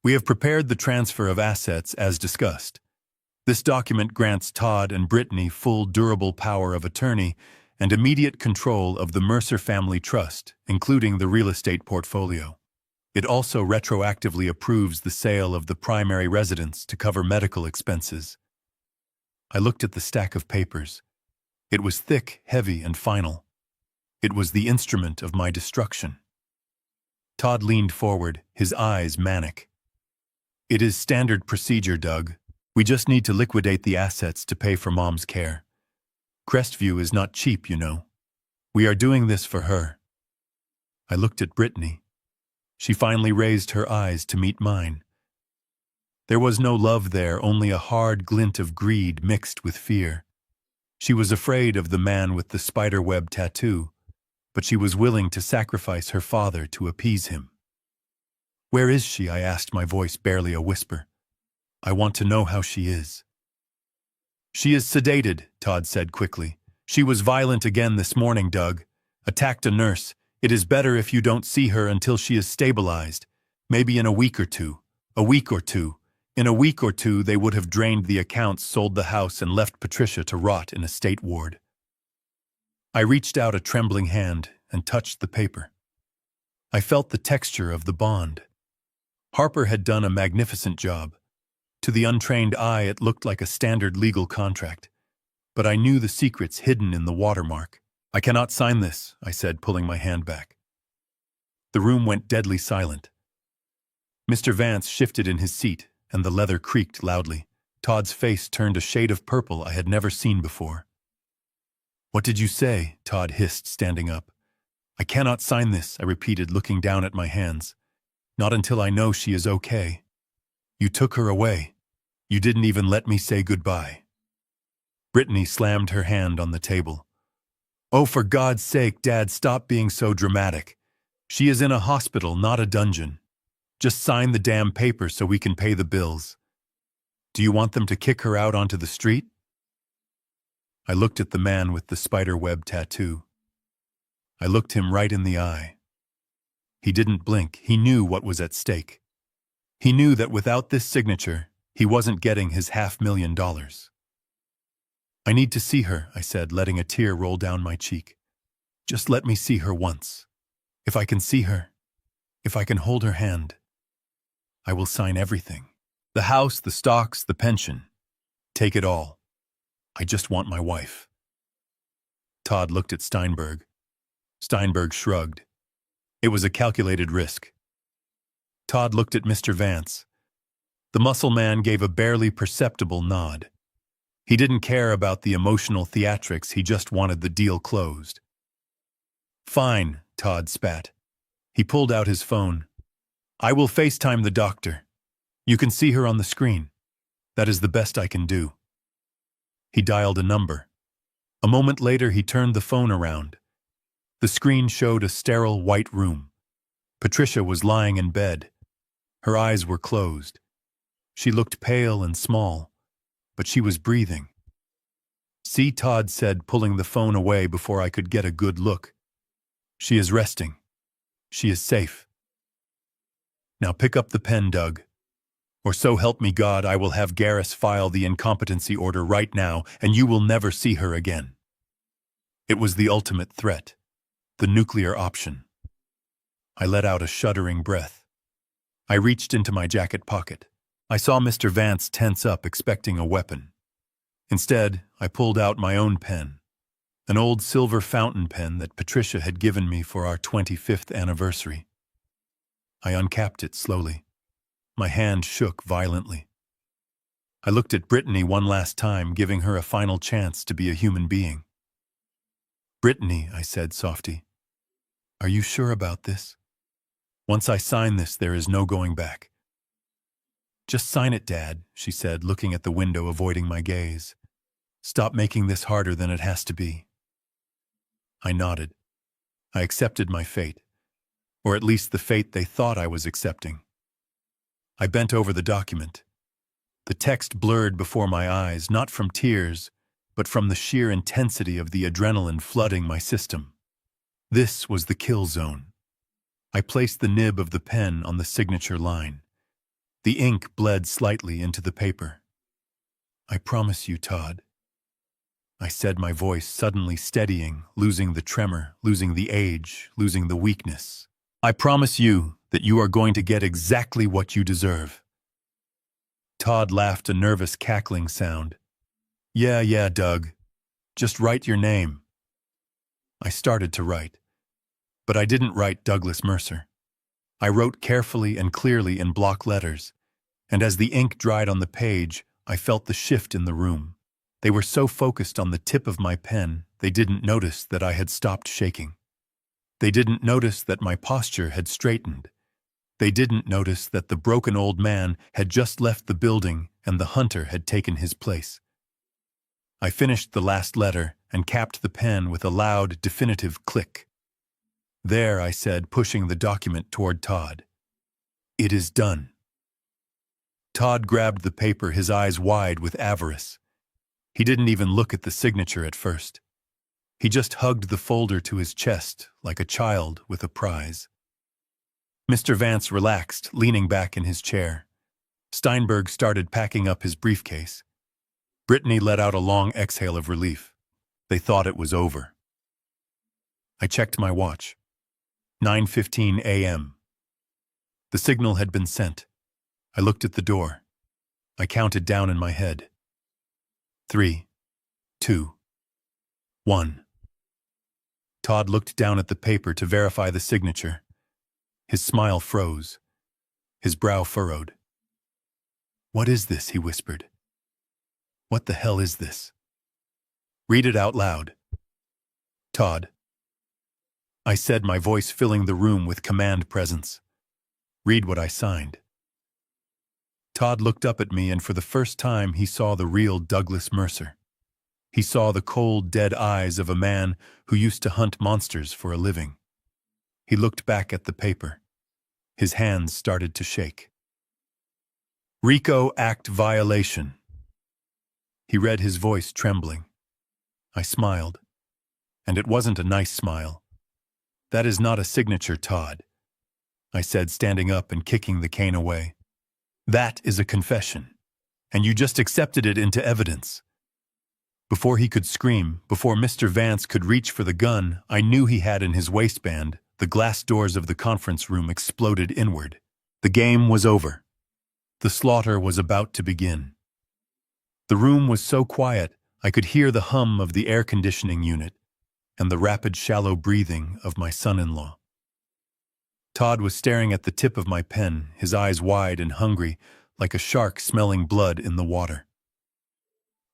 "We have prepared the transfer of assets as discussed. This document grants Todd and Brittany full durable power of attorney and immediate control of the Mercer Family Trust, including the real estate portfolio. It also retroactively approves the sale of the primary residence to cover medical expenses." I looked at the stack of papers. It was thick, heavy, and final. It was the instrument of my destruction. Todd leaned forward, his eyes manic. "It is standard procedure, Doug. We just need to liquidate the assets to pay for Mom's care. Crestview is not cheap, you know. We are doing this for her." I looked at Brittany. She finally raised her eyes to meet mine. There was no love there, only a hard glint of greed mixed with fear. She was afraid of the man with the spiderweb tattoo, but she was willing to sacrifice her father to appease him. "Where is she?" I asked, my voice barely a whisper. "I want to know how she is." "She is sedated," Todd said quickly. "She was violent again this morning, Doug. Attacked a nurse. It is better if you don't see her until she is stabilized. Maybe in a week or two. A week or two. In a week or two, they would have drained the accounts, sold the house, and left Patricia to rot in a state ward." I reached out a trembling hand and touched the paper. I felt the texture of the bond. Harper had done a magnificent job. To the untrained eye, it looked like a standard legal contract. But I knew the secrets hidden in the watermark. "I cannot sign this," I said, pulling my hand back. The room went deadly silent. Mr. Vance shifted in his seat, and the leather creaked loudly. Todd's face turned a shade of purple I had never seen before. "What did you say?" Todd hissed, standing up. "I cannot sign this," I repeated, looking down at my hands. "Not until I know she is okay. You took her away. You didn't even let me say goodbye." Brittany slammed her hand on the table. "Oh, for God's sake, Dad, stop being so dramatic. She is in a hospital, not a dungeon. Just sign the damn paper so we can pay the bills. Do you want them to kick her out onto the street?" I looked at the man with the spiderweb tattoo. I looked him right in the eye. He didn't blink. He knew what was at stake. He knew that without this signature, he wasn't getting his $500,000. "I need to see her," I said, letting a tear roll down my cheek. "Just let me see her once. If I can see her, if I can hold her hand, I will sign everything. The house, the stocks, the pension. Take it all. I just want my wife." Todd looked at Steinberg. Steinberg shrugged. It was a calculated risk. Todd looked at Mr. Vance. The muscle man gave a barely perceptible nod. He didn't care about the emotional theatrics, he just wanted the deal closed. "Fine," Todd spat. He pulled out his phone. "I will FaceTime the doctor. You can see her on the screen. That is the best I can do." He dialed a number. A moment later, he turned the phone around. The screen showed a sterile white room. Patricia was lying in bed. Her eyes were closed. She looked pale and small, but she was breathing. See, Todd said, pulling the phone away before I could get a good look. She is resting. She is safe. Now pick up the pen, Doug. Or so help me God, I will have Garris file the incompetency order right now, and you will never see her again. It was the ultimate threat. The nuclear option. I let out a shuddering breath. I reached into my jacket pocket. I saw Mr. Vance tense up, expecting a weapon. Instead, I pulled out my own pen, an old silver fountain pen that Patricia had given me for our 25th anniversary. I uncapped it slowly. My hand shook violently. I looked at Brittany one last time, giving her a final chance to be a human being. Brittany, I said softly, are you sure about this? Once I sign this, there is no going back. Just sign it, Dad, she said, looking at the window, avoiding my gaze. Stop making this harder than it has to be. I nodded. I accepted my fate, or at least the fate they thought I was accepting. I bent over the document. The text blurred before my eyes, not from tears, but from the sheer intensity of the adrenaline flooding my system. This was the kill zone. I placed the nib of the pen on the signature line. The ink bled slightly into the paper. I promise you, Todd. I said, my voice suddenly steadying, losing the tremor, losing the age, losing the weakness. I promise you that you are going to get exactly what you deserve. Todd laughed, a nervous cackling sound. Yeah, Doug. Just write your name. I started to write, but I didn't write Douglas Mercer. I wrote carefully and clearly in block letters, and as the ink dried on the page, I felt the shift in the room. They were so focused on the tip of my pen, they didn't notice that I had stopped shaking. They didn't notice that my posture had straightened. They didn't notice that the broken old man had just left the building and the hunter had taken his place. I finished the last letter and capped the pen with a loud, definitive click. There, I said, pushing the document toward Todd. It is done. Todd grabbed the paper, his eyes wide with avarice. He didn't even look at the signature at first. He just hugged the folder to his chest like a child with a prize. Mr. Vance relaxed, leaning back in his chair. Steinberg started packing up his briefcase. Brittany let out a long exhale of relief. They thought it was over. I checked my watch. 9:15 a.m. The signal had been sent. I looked at the door. I counted down in my head. 3, 2, 1. Todd looked down at the paper to verify the signature. His smile froze. His brow furrowed. What is this? He whispered. What the hell is this? Read it out loud. Todd. I said, my voice filling the room with command presence. Read what I signed. Todd looked up at me, and for the first time he saw the real Douglas Mercer. He saw the cold, dead eyes of a man who used to hunt monsters for a living. He looked back at the paper. His hands started to shake. RICO Act violation. He read, his voice trembling. I smiled. And it wasn't a nice smile. That is not a signature, Todd, I said, standing up and kicking the cane away. That is a confession, and you just accepted it into evidence. Before he could scream, before Mr. Vance could reach for the gun I knew he had in his waistband, the glass doors of the conference room exploded inward. The game was over. The slaughter was about to begin. The room was so quiet I could hear the hum of the air conditioning unit and the rapid, shallow breathing of my son-in-law. Todd was staring at the tip of my pen, his eyes wide and hungry, like a shark smelling blood in the water.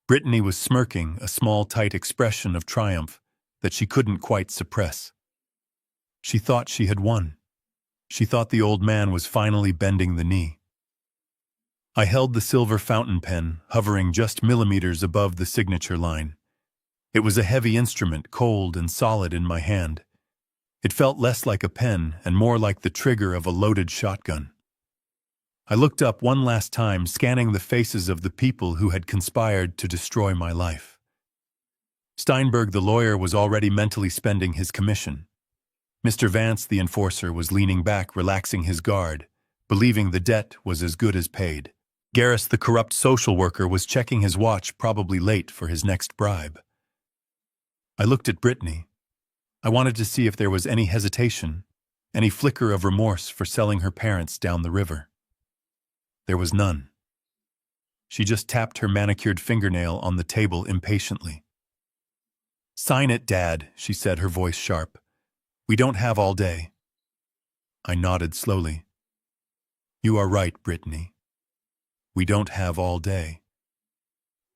Brittany was smirking, a small, tight expression of triumph that she couldn't quite suppress. She thought she had won. She thought the old man was finally bending the knee. I held the silver fountain pen, hovering just millimeters above the signature line. It was a heavy instrument, cold and solid in my hand. It felt less like a pen and more like the trigger of a loaded shotgun. I looked up one last time, scanning the faces of the people who had conspired to destroy my life. Steinberg, the lawyer, was already mentally spending his commission. Mr. Vance, the enforcer, was leaning back, relaxing his guard, believing the debt was as good as paid. Garris, the corrupt social worker, was checking his watch, probably late for his next bribe. I looked at Brittany. I wanted to see if there was any hesitation, any flicker of remorse for selling her parents down the river. There was none. She just tapped her manicured fingernail on the table impatiently. "Sign it, Dad," she said, her voice sharp. "We don't have all day." I nodded slowly. "You are right, Brittany. We don't have all day.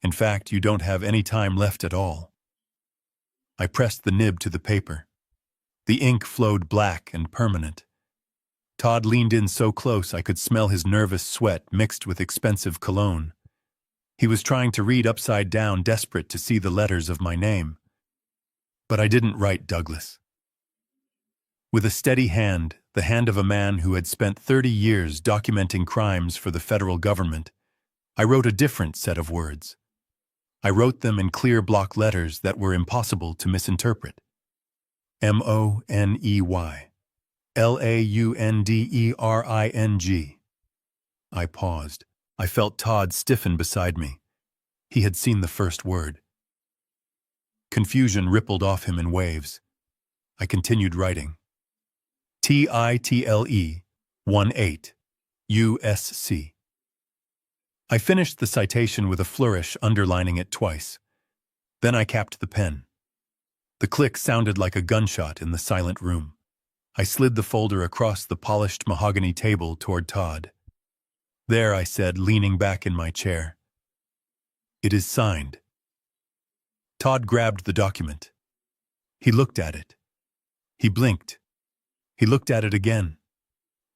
In fact, you don't have any time left at all." I pressed the nib to the paper. The ink flowed black and permanent. Todd leaned in so close I could smell his nervous sweat mixed with expensive cologne. He was trying to read upside down, desperate to see the letters of my name. But I didn't write Douglas. With a steady hand, the hand of a man who had spent 30 years documenting crimes for the federal government, I wrote a different set of words. I wrote them in clear block letters that were impossible to misinterpret. Money. Laundering. I paused. I felt Todd stiffen beside me. He had seen the first word. Confusion rippled off him in waves. I continued writing. Title 18 USC. I finished the citation with a flourish, underlining it twice. Then I capped the pen. The click sounded like a gunshot in the silent room. I slid the folder across the polished mahogany table toward Todd. "There," I said, leaning back in my chair. "It is signed." Todd grabbed the document. He looked at it. He blinked. He looked at it again.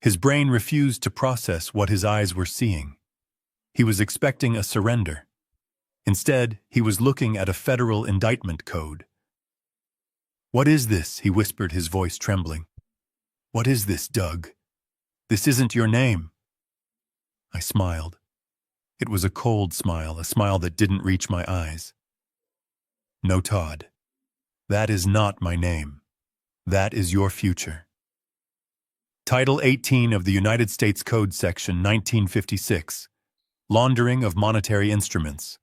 His brain refused to process what his eyes were seeing. He was expecting a surrender. Instead, he was looking at a federal indictment code. "What is this?" he whispered, his voice trembling. "What is this, Doug? This isn't your name." I smiled. It was a cold smile, a smile that didn't reach my eyes. "No, Todd. That is not my name. That is your future." Title 18 of the United States Code, Section 1956. Laundering of monetary instruments.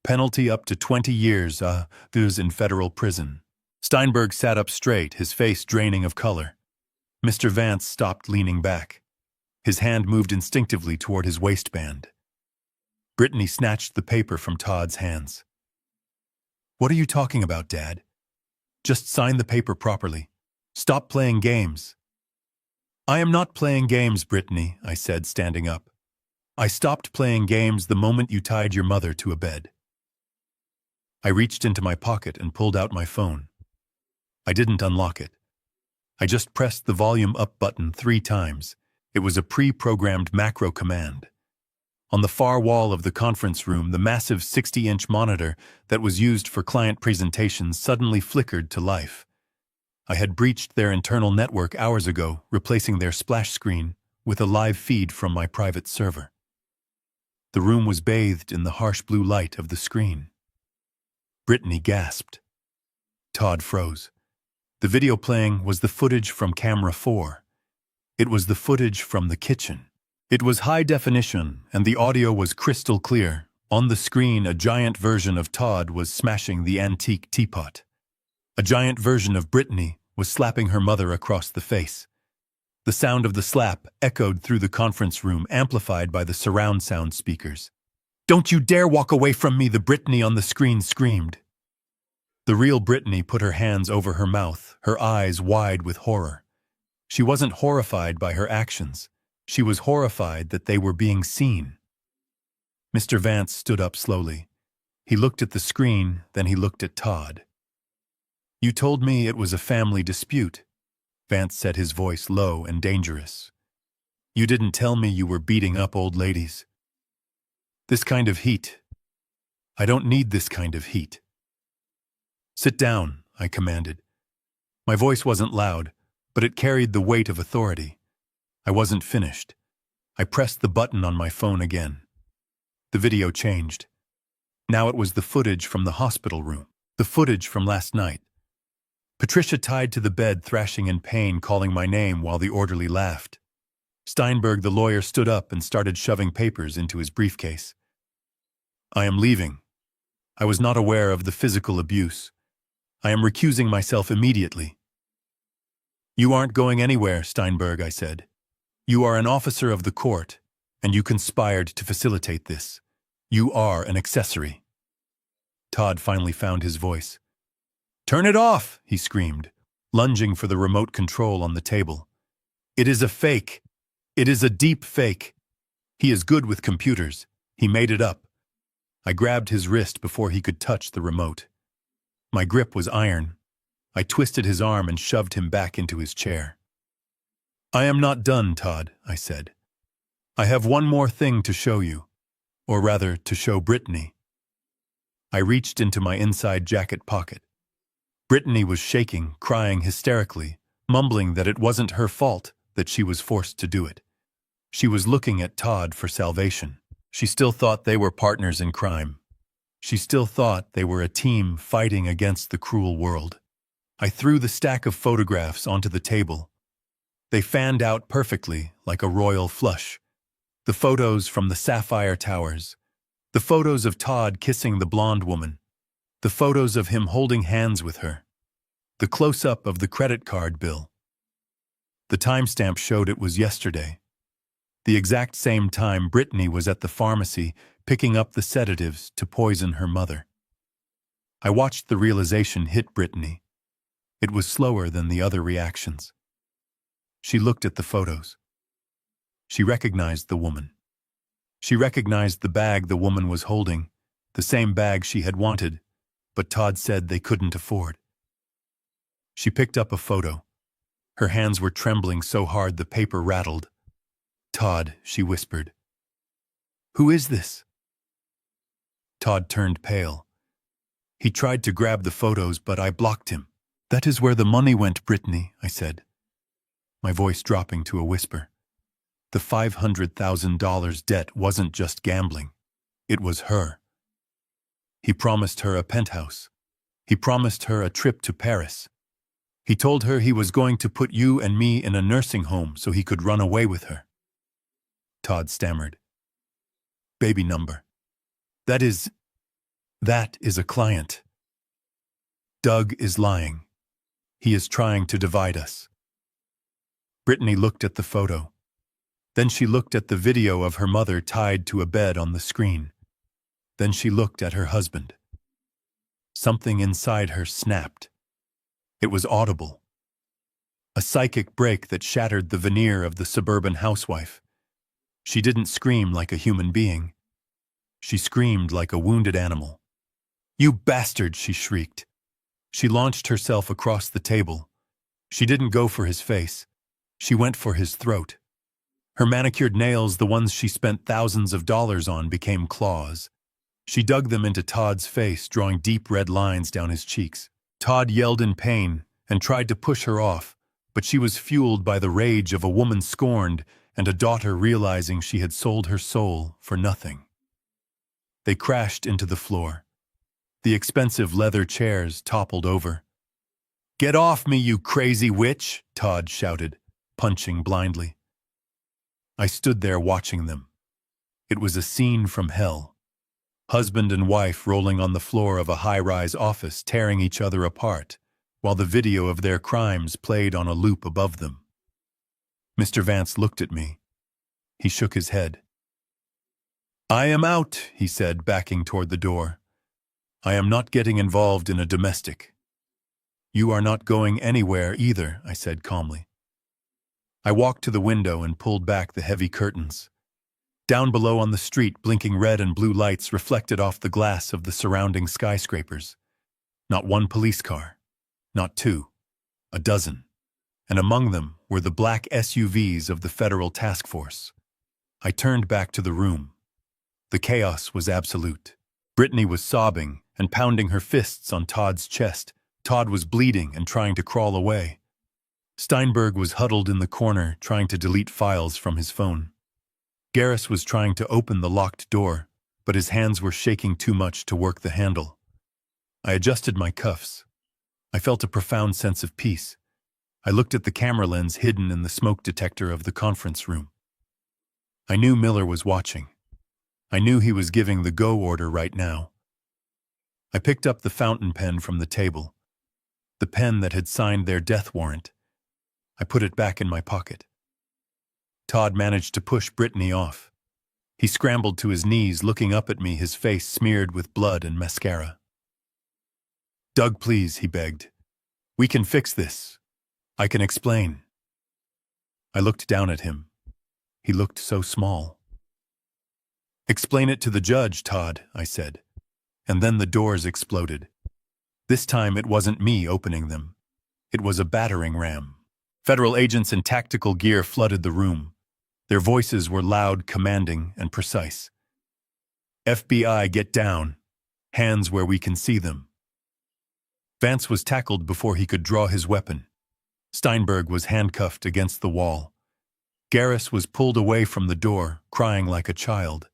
Penalty up to 20 years in federal prison. Steinberg sat up straight, his face draining of color. Mr. Vance stopped, leaning back. His hand moved instinctively toward his waistband. Brittany snatched the paper from Todd's hands. "What are you talking about, Dad? Just sign the paper properly. Stop playing games." "I am not playing games, Brittany," I said, standing up. "I stopped playing games the moment you tied your mother to a bed." I reached into my pocket and pulled out my phone. I didn't unlock it. I just pressed the volume up button 3 times. It was a pre-programmed macro command. On the far wall of the conference room, the massive 60-inch monitor that was used for client presentations suddenly flickered to life. I had breached their internal network hours ago, replacing their splash screen with a live feed from my private server. The room was bathed in the harsh blue light of the screen. Brittany gasped. Todd froze. The video playing was the footage from camera 4. It was the footage from the kitchen. It was high definition, and the audio was crystal clear. On the screen, a giant version of Todd was smashing the antique teapot. A giant version of Brittany was slapping her mother across the face. The sound of the slap echoed through the conference room, amplified by the surround sound speakers. "Don't you dare walk away from me!" the Brittany on the screen screamed. The real Brittany put her hands over her mouth, her eyes wide with horror. She wasn't horrified by her actions. She was horrified that they were being seen. Mr. Vance stood up slowly. He looked at the screen, then he looked at Todd. "You told me it was a family dispute," Vance said, his voice low and dangerous. "You didn't tell me you were beating up old ladies. This kind of heat. I don't need this kind of heat." "Sit down," I commanded. My voice wasn't loud, but it carried the weight of authority. I wasn't finished. I pressed the button on my phone again. The video changed. Now it was the footage from the hospital room. The footage from last night. Patricia tied to the bed, thrashing in pain, calling my name while the orderly laughed. Steinberg, the lawyer, stood up and started shoving papers into his briefcase. I am leaving. I was not aware of the physical abuse. I am recusing myself immediately. You aren't going anywhere, Steinberg, I said. You are an officer of the court, and you conspired to facilitate this. You are an accessory. Todd finally found his voice. Turn it off, he screamed, lunging for the remote control on the table. It is a fake. It is a deep fake. He is good with computers. He made it up. I grabbed his wrist before he could touch the remote. My grip was iron. I twisted his arm and shoved him back into his chair. I am not done, Todd, I said. I have one more thing to show you, or rather, to show Brittany. I reached into my inside jacket pocket. Brittany was shaking, crying hysterically, mumbling that it wasn't her fault, that she was forced to do it. She was looking at Todd for salvation. She still thought they were partners in crime. She still thought they were a team fighting against the cruel world. I threw the stack of photographs onto the table. They fanned out perfectly, like a royal flush. The photos from the Sapphire Towers. The photos of Todd kissing the blonde woman. The photos of him holding hands with her. The close-up of the credit card bill. The timestamp showed it was yesterday. The exact same time Brittany was at the pharmacy picking up the sedatives to poison her mother. I watched the realization hit Brittany. It was slower than the other reactions. She looked at the photos. She recognized the woman. She recognized the bag the woman was holding, the same bag she had wanted, but Todd said they couldn't afford. She picked up a photo. Her hands were trembling so hard the paper rattled. Todd, she whispered. Who is this? Todd turned pale. He tried to grab the photos, but I blocked him. That is where the money went, Brittany, I said, my voice dropping to a whisper. The $500,000 debt wasn't just gambling. It was her. He promised her a penthouse. He promised her a trip to Paris. He told her he was going to put you and me in a nursing home so he could run away with her. Todd stammered. Baby number. That is a client. Doug is lying. He is trying to divide us. Brittany looked at the photo. Then she looked at the video of her mother tied to a bed on the screen. Then she looked at her husband. Something inside her snapped. It was audible. A psychic break that shattered the veneer of the suburban housewife. She didn't scream like a human being. She screamed like a wounded animal. You bastard, she shrieked. She launched herself across the table. She didn't go for his face. She went for his throat. Her manicured nails, the ones she spent thousands of dollars on, became claws. She dug them into Todd's face, drawing deep red lines down his cheeks. Todd yelled in pain and tried to push her off, but she was fueled by the rage of a woman scorned and a daughter realizing she had sold her soul for nothing. They crashed into the floor. The expensive leather chairs toppled over. Get off me, you crazy witch, Todd shouted, punching blindly. I stood there watching them. It was a scene from hell. Husband and wife rolling on the floor of a high-rise office, tearing each other apart, while the video of their crimes played on a loop above them. Mr. Vance looked at me. He shook his head. I am out, he said, backing toward the door. I am not getting involved in a domestic. You are not going anywhere either, I said calmly. I walked to the window and pulled back the heavy curtains. Down below on the street, blinking red and blue lights reflected off the glass of the surrounding skyscrapers. Not one police car, not two, a dozen. And among them were the black SUVs of the federal task force. I turned back to the room. The chaos was absolute. Brittany was sobbing and pounding her fists on Todd's chest. Todd was bleeding and trying to crawl away. Steinberg was huddled in the corner, trying to delete files from his phone. Garris was trying to open the locked door, but his hands were shaking too much to work the handle. I adjusted my cuffs. I felt a profound sense of peace. I looked at the camera lens hidden in the smoke detector of the conference room. I knew Miller was watching. I knew he was giving the go order right now. I picked up the fountain pen from the table, the pen that had signed their death warrant. I put it back in my pocket. Todd managed to push Brittany off. He scrambled to his knees, looking up at me, his face smeared with blood and mascara. "Doug, please," he begged. "We can fix this. I can explain." I looked down at him. He looked so small. "Explain it to the judge, Todd," I said. And then the doors exploded. This time it wasn't me opening them. It was a battering ram. Federal agents in tactical gear flooded the room. Their voices were loud, commanding, and precise. "FBI, get down. Hands where we can see them." Vance was tackled before he could draw his weapon. Steinberg was handcuffed against the wall. Garris was pulled away from the door, crying like a child.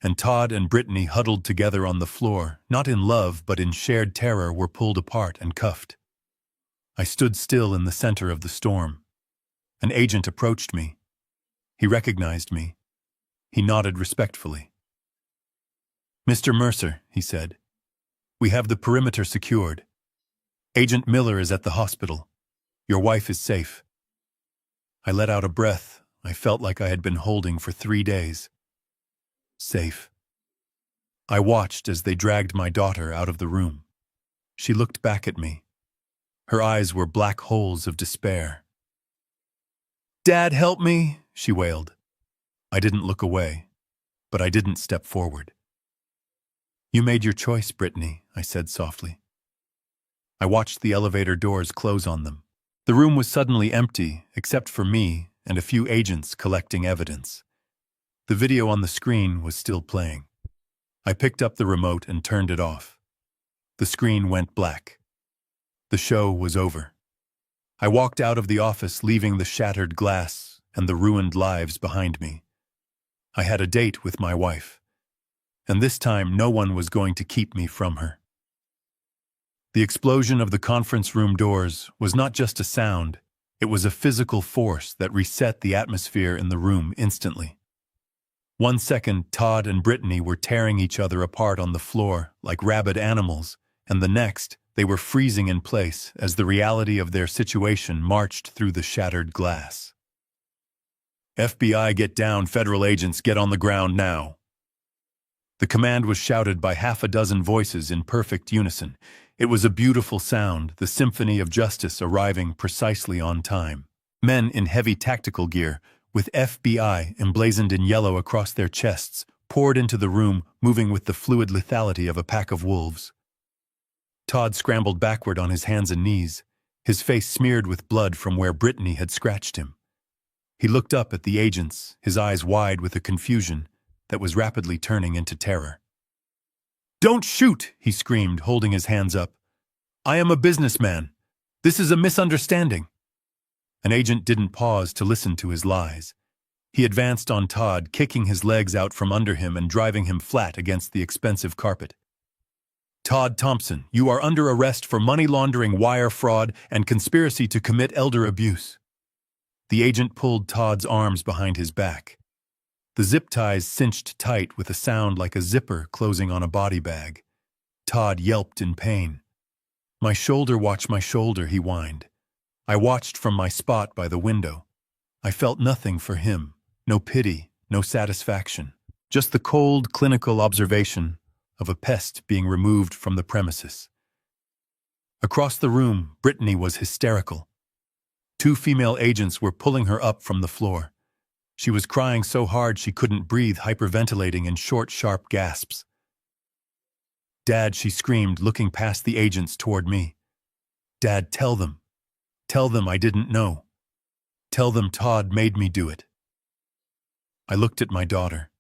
And Todd and Brittany, huddled together on the floor, not in love but in shared terror, were pulled apart and cuffed. I stood still in the center of the storm. An agent approached me. He recognized me. He nodded respectfully. "Mr. Mercer," he said, "we have the perimeter secured. Agent Miller is at the hospital. Your wife is safe." I let out a breath I felt like I had been holding for 3 days. Safe. I watched as they dragged my daughter out of the room. She looked back at me. Her eyes were black holes of despair. "Dad, help me," she wailed. I didn't look away, but I didn't step forward. "You made your choice, Brittany," I said softly. I watched the elevator doors close on them. The room was suddenly empty, except for me and a few agents collecting evidence. The video on the screen was still playing. I picked up the remote and turned it off. The screen went black. The show was over. I walked out of the office, leaving the shattered glass and the ruined lives behind me. I had a date with my wife, and this time no one was going to keep me from her. The explosion of the conference room doors was not just a sound, it was a physical force that reset the atmosphere in the room instantly. 1 second, Todd and Brittany were tearing each other apart on the floor like rabid animals, and the next, they were freezing in place as the reality of their situation marched through the shattered glass. "FBI, get down. Federal agents, get on the ground now." The command was shouted by 6 voices in perfect unison. It was a beautiful sound, the symphony of justice arriving precisely on time. Men in heavy tactical gear, with FBI emblazoned in yellow across their chests, poured into the room, moving with the fluid lethality of a pack of wolves. Todd scrambled backward on his hands and knees, his face smeared with blood from where Brittany had scratched him. He looked up at the agents, his eyes wide with a confusion that was rapidly turning into terror. "Don't shoot!" he screamed, holding his hands up. "I am a businessman. This is a misunderstanding." An agent didn't pause to listen to his lies. He advanced on Todd, kicking his legs out from under him and driving him flat against the expensive carpet. "Todd Thompson, you are under arrest for money laundering, wire fraud, and conspiracy to commit elder abuse." The agent pulled Todd's arms behind his back. The zip ties cinched tight with a sound like a zipper closing on a body bag. Todd yelped in pain. "My shoulder, watch my shoulder," he whined. I watched from my spot by the window. I felt nothing for him, no pity, no satisfaction, just the cold, clinical observation of a pest being removed from the premises. Across the room, Brittany was hysterical. 2 female agents were pulling her up from the floor. She was crying so hard she couldn't breathe, hyperventilating in short, sharp gasps. "Dad," she screamed, looking past the agents toward me. "Dad, tell them. Tell them I didn't know. Tell them Todd made me do it." I looked at my daughter.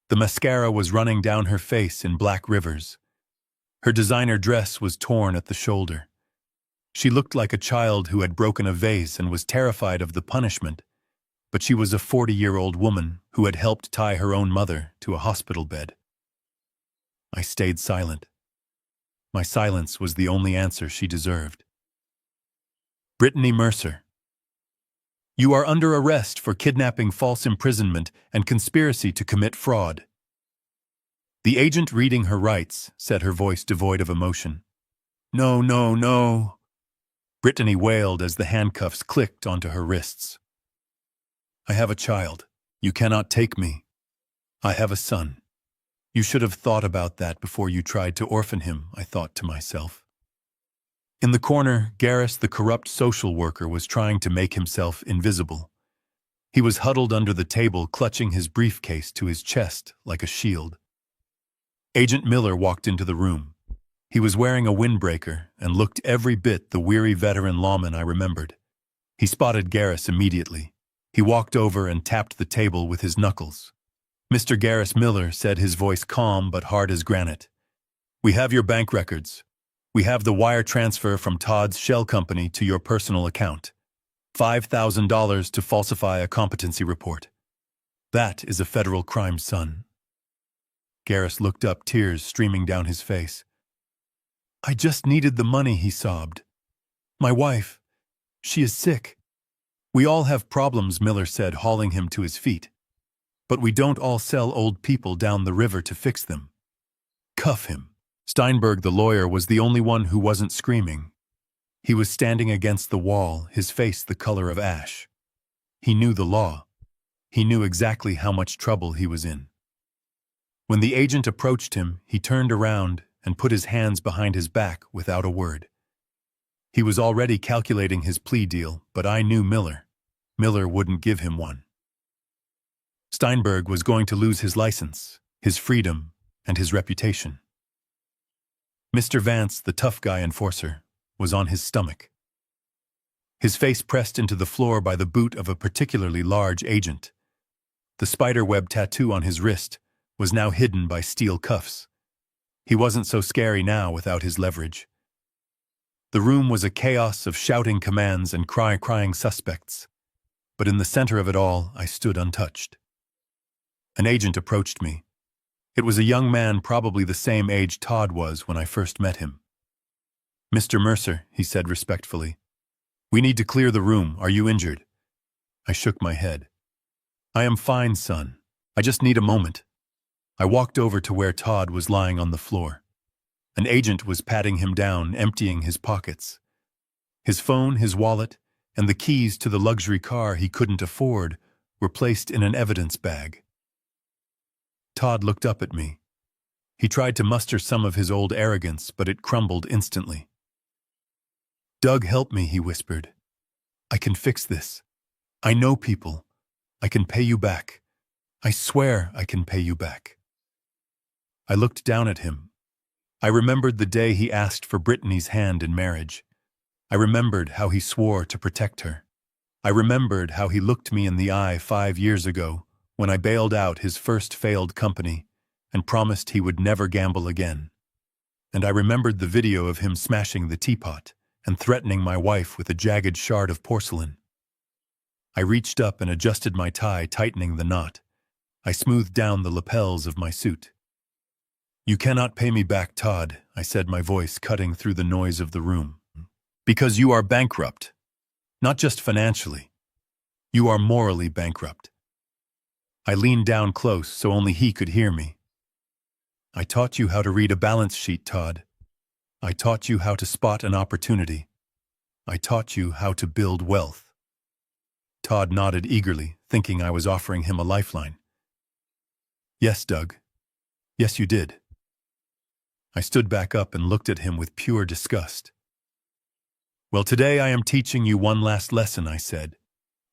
The mascara was running down her face in black rivers. Her designer dress was torn at the shoulder. She looked like a child who had broken a vase and was terrified of the punishment, but she was a 40-year-old woman who had helped tie her own mother to a hospital bed. I stayed silent. My silence was the only answer she deserved. Brittany Mercer. You are under arrest for kidnapping, false imprisonment, and conspiracy to commit fraud. The agent, reading her rights, said, her voice devoid of emotion. No, no, no. Brittany wailed as the handcuffs clicked onto her wrists. I have a child. You cannot take me. I have a son. You should have thought about that before you tried to orphan him, I thought to myself. In the corner, Garris, the corrupt social worker, was trying to make himself invisible. He was huddled under the table, clutching his briefcase to his chest like a shield. Agent Miller walked into the room. He was wearing a windbreaker and looked every bit the weary veteran lawman I remembered. He spotted Garris immediately. He walked over and tapped the table with his knuckles. Mr. Garris Miller said, his voice calm but hard as granite. We have your bank records. We have the wire transfer from Todd's shell company to your personal account. $5,000 to falsify a competency report. That is a federal crime, son. Garris looked up, tears streaming down his face. I just needed the money, he sobbed. My wife, she is sick. We all have problems, Miller said, hauling him to his feet. But we don't all sell old people down the river to fix them. Cuff him. Steinberg, the lawyer, was the only one who wasn't screaming. He was standing against the wall, his face the color of ash. He knew the law. He knew exactly how much trouble he was in. When the agent approached him, he turned around and put his hands behind his back without a word. He was already calculating his plea deal, but I knew Miller. Miller wouldn't give him one. Steinberg was going to lose his license, his freedom, and his reputation. Mr. Vance, the tough guy enforcer, was on his stomach. His face pressed into the floor by the boot of a particularly large agent. The spiderweb tattoo on his wrist was now hidden by steel cuffs. He wasn't so scary now without his leverage. The room was a chaos of shouting commands and crying suspects. But in the center of it all, I stood untouched. An agent approached me. It was a young man, probably the same age Todd was when I first met him. Mr. Mercer, he said respectfully, we need to clear the room. Are you injured? I shook my head. I am fine, son. I just need a moment. I walked over to where Todd was lying on the floor. An agent was patting him down, emptying his pockets. His phone, his wallet, and the keys to the luxury car he couldn't afford were placed in an evidence bag. Todd looked up at me. He tried to muster some of his old arrogance, but it crumbled instantly. Doug, help me, he whispered. I can fix this. I know people. I can pay you back. I swear I can pay you back. I looked down at him. I remembered the day he asked for Brittany's hand in marriage. I remembered how he swore to protect her. I remembered how he looked me in the eye 5 years ago when I bailed out his first failed company and promised he would never gamble again. And I remembered the video of him smashing the teapot and threatening my wife with a jagged shard of porcelain. I reached up and adjusted my tie, tightening the knot. I smoothed down the lapels of my suit. You cannot pay me back, Todd, I said, my voice cutting through the noise of the room. Because you are bankrupt. Not just financially. You are morally bankrupt. I leaned down close so only he could hear me. I taught you how to read a balance sheet, Todd. I taught you how to spot an opportunity. I taught you how to build wealth. Todd nodded eagerly, thinking I was offering him a lifeline. Yes, Doug. Yes, you did. I stood back up and looked at him with pure disgust. Well, today I am teaching you one last lesson, I said.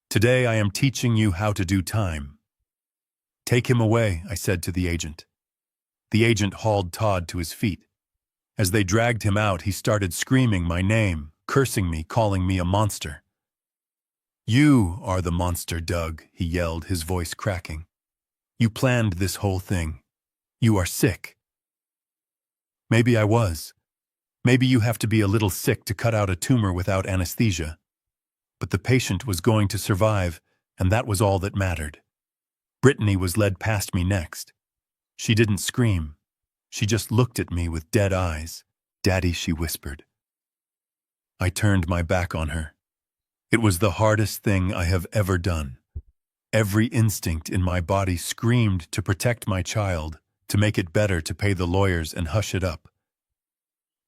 Today I am teaching you how to do time. Take him away, I said to the agent. The agent hauled Todd to his feet. As they dragged him out, he started screaming my name, cursing me, calling me a monster. You are the monster, Doug, he yelled, his voice cracking. You planned this whole thing. You are sick. Maybe I was. Maybe you have to be a little sick to cut out a tumor without anesthesia. But the patient was going to survive, and that was all that mattered. Brittany was led past me next. She didn't scream. She just looked at me with dead eyes. "Daddy," she whispered. I turned my back on her. It was the hardest thing I have ever done. Every instinct in my body screamed to protect my child, to make it better, to pay the lawyers and hush it up.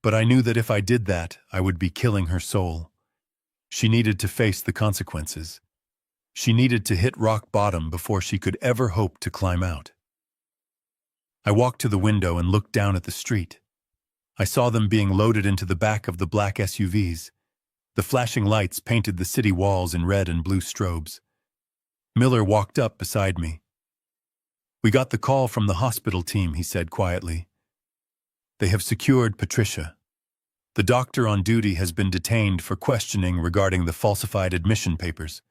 But I knew that if I did that, I would be killing her soul. She needed to face the consequences. She needed to hit rock bottom before she could ever hope to climb out. I walked to the window and looked down at the street. I saw them being loaded into the back of the black SUVs. The flashing lights painted the city walls in red and blue strobes. Miller walked up beside me. "We got the call from the hospital team," he said quietly. "They have secured Patricia. The doctor on duty has been detained for questioning regarding the falsified admission papers.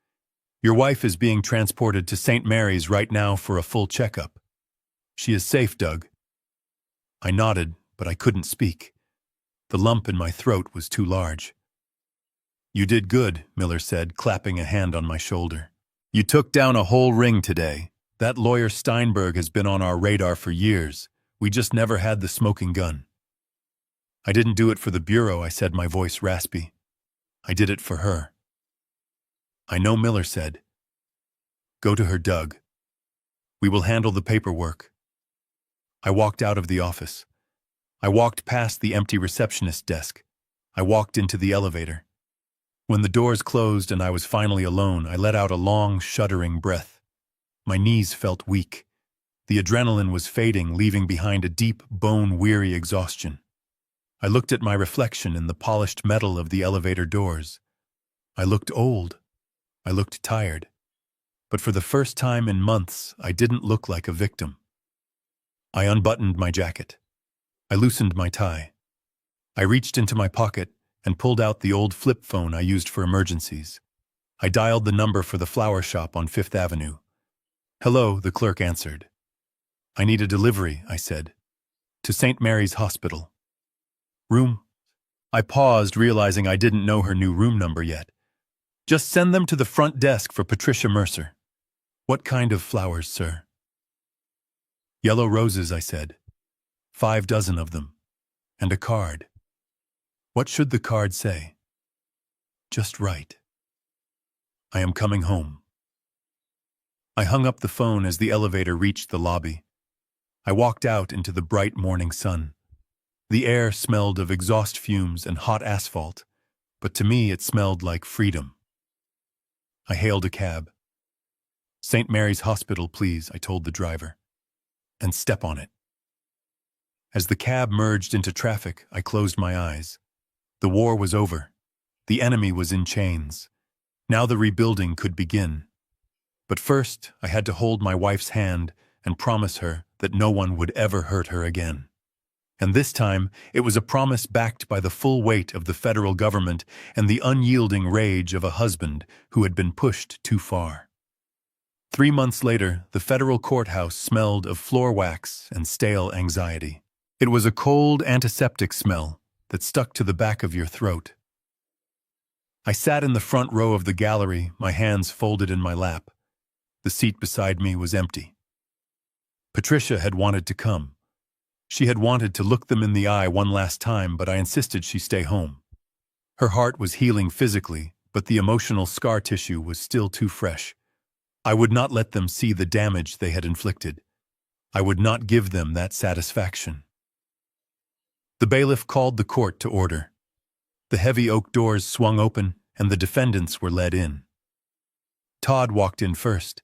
Your wife is being transported to St. Mary's right now for a full checkup. She is safe, Doug." I nodded, but I couldn't speak. The lump in my throat was too large. "You did good," Miller said, clapping a hand on my shoulder. "You took down a whole ring today. That lawyer Steinberg has been on our radar for years. We just never had the smoking gun." "I didn't do it for the Bureau," I said, my voice raspy. "I did it for her." "I know," Miller said. "Go to her, Doug. We will handle the paperwork." I walked out of the office. I walked past the empty receptionist desk. I walked into the elevator. When the doors closed and I was finally alone, I let out a long, shuddering breath. My knees felt weak. The adrenaline was fading, leaving behind a deep, bone-weary exhaustion. I looked at my reflection in the polished metal of the elevator doors. I looked old. I looked tired. But for the first time in months, I didn't look like a victim. I unbuttoned my jacket. I loosened my tie. I reached into my pocket and pulled out the old flip phone I used for emergencies. I dialed the number for the flower shop on Fifth Avenue. "Hello," the clerk answered. "I need a delivery," I said. "To St. Mary's Hospital." "Room?" I paused, realizing I didn't know her new room number yet. "Just send them to the front desk for Patricia Mercer." "What kind of flowers, sir?" "Yellow roses," I said. 5 dozen of them. And a card. What should the card say? Just write, "I am coming home." I hung up the phone as the elevator reached the lobby. I walked out into the bright morning sun. The air smelled of exhaust fumes and hot asphalt, but to me it smelled like freedom. I hailed a cab. "St. Mary's Hospital, please," I told the driver. "And step on it." As the cab merged into traffic, I closed my eyes. The war was over. The enemy was in chains. Now the rebuilding could begin. But first, I had to hold my wife's hand and promise her that no one would ever hurt her again. And this time, it was a promise backed by the full weight of the federal government and the unyielding rage of a husband who had been pushed too far. 3 months later, the federal courthouse smelled of floor wax and stale anxiety. It was a cold, antiseptic smell that stuck to the back of your throat. I sat in the front row of the gallery, my hands folded in my lap. The seat beside me was empty. Patricia had wanted to come. She had wanted to look them in the eye one last time, but I insisted she stay home. Her heart was healing physically, but the emotional scar tissue was still too fresh. I would not let them see the damage they had inflicted. I would not give them that satisfaction. The bailiff called the court to order. The heavy oak doors swung open, and the defendants were led in. Todd walked in first.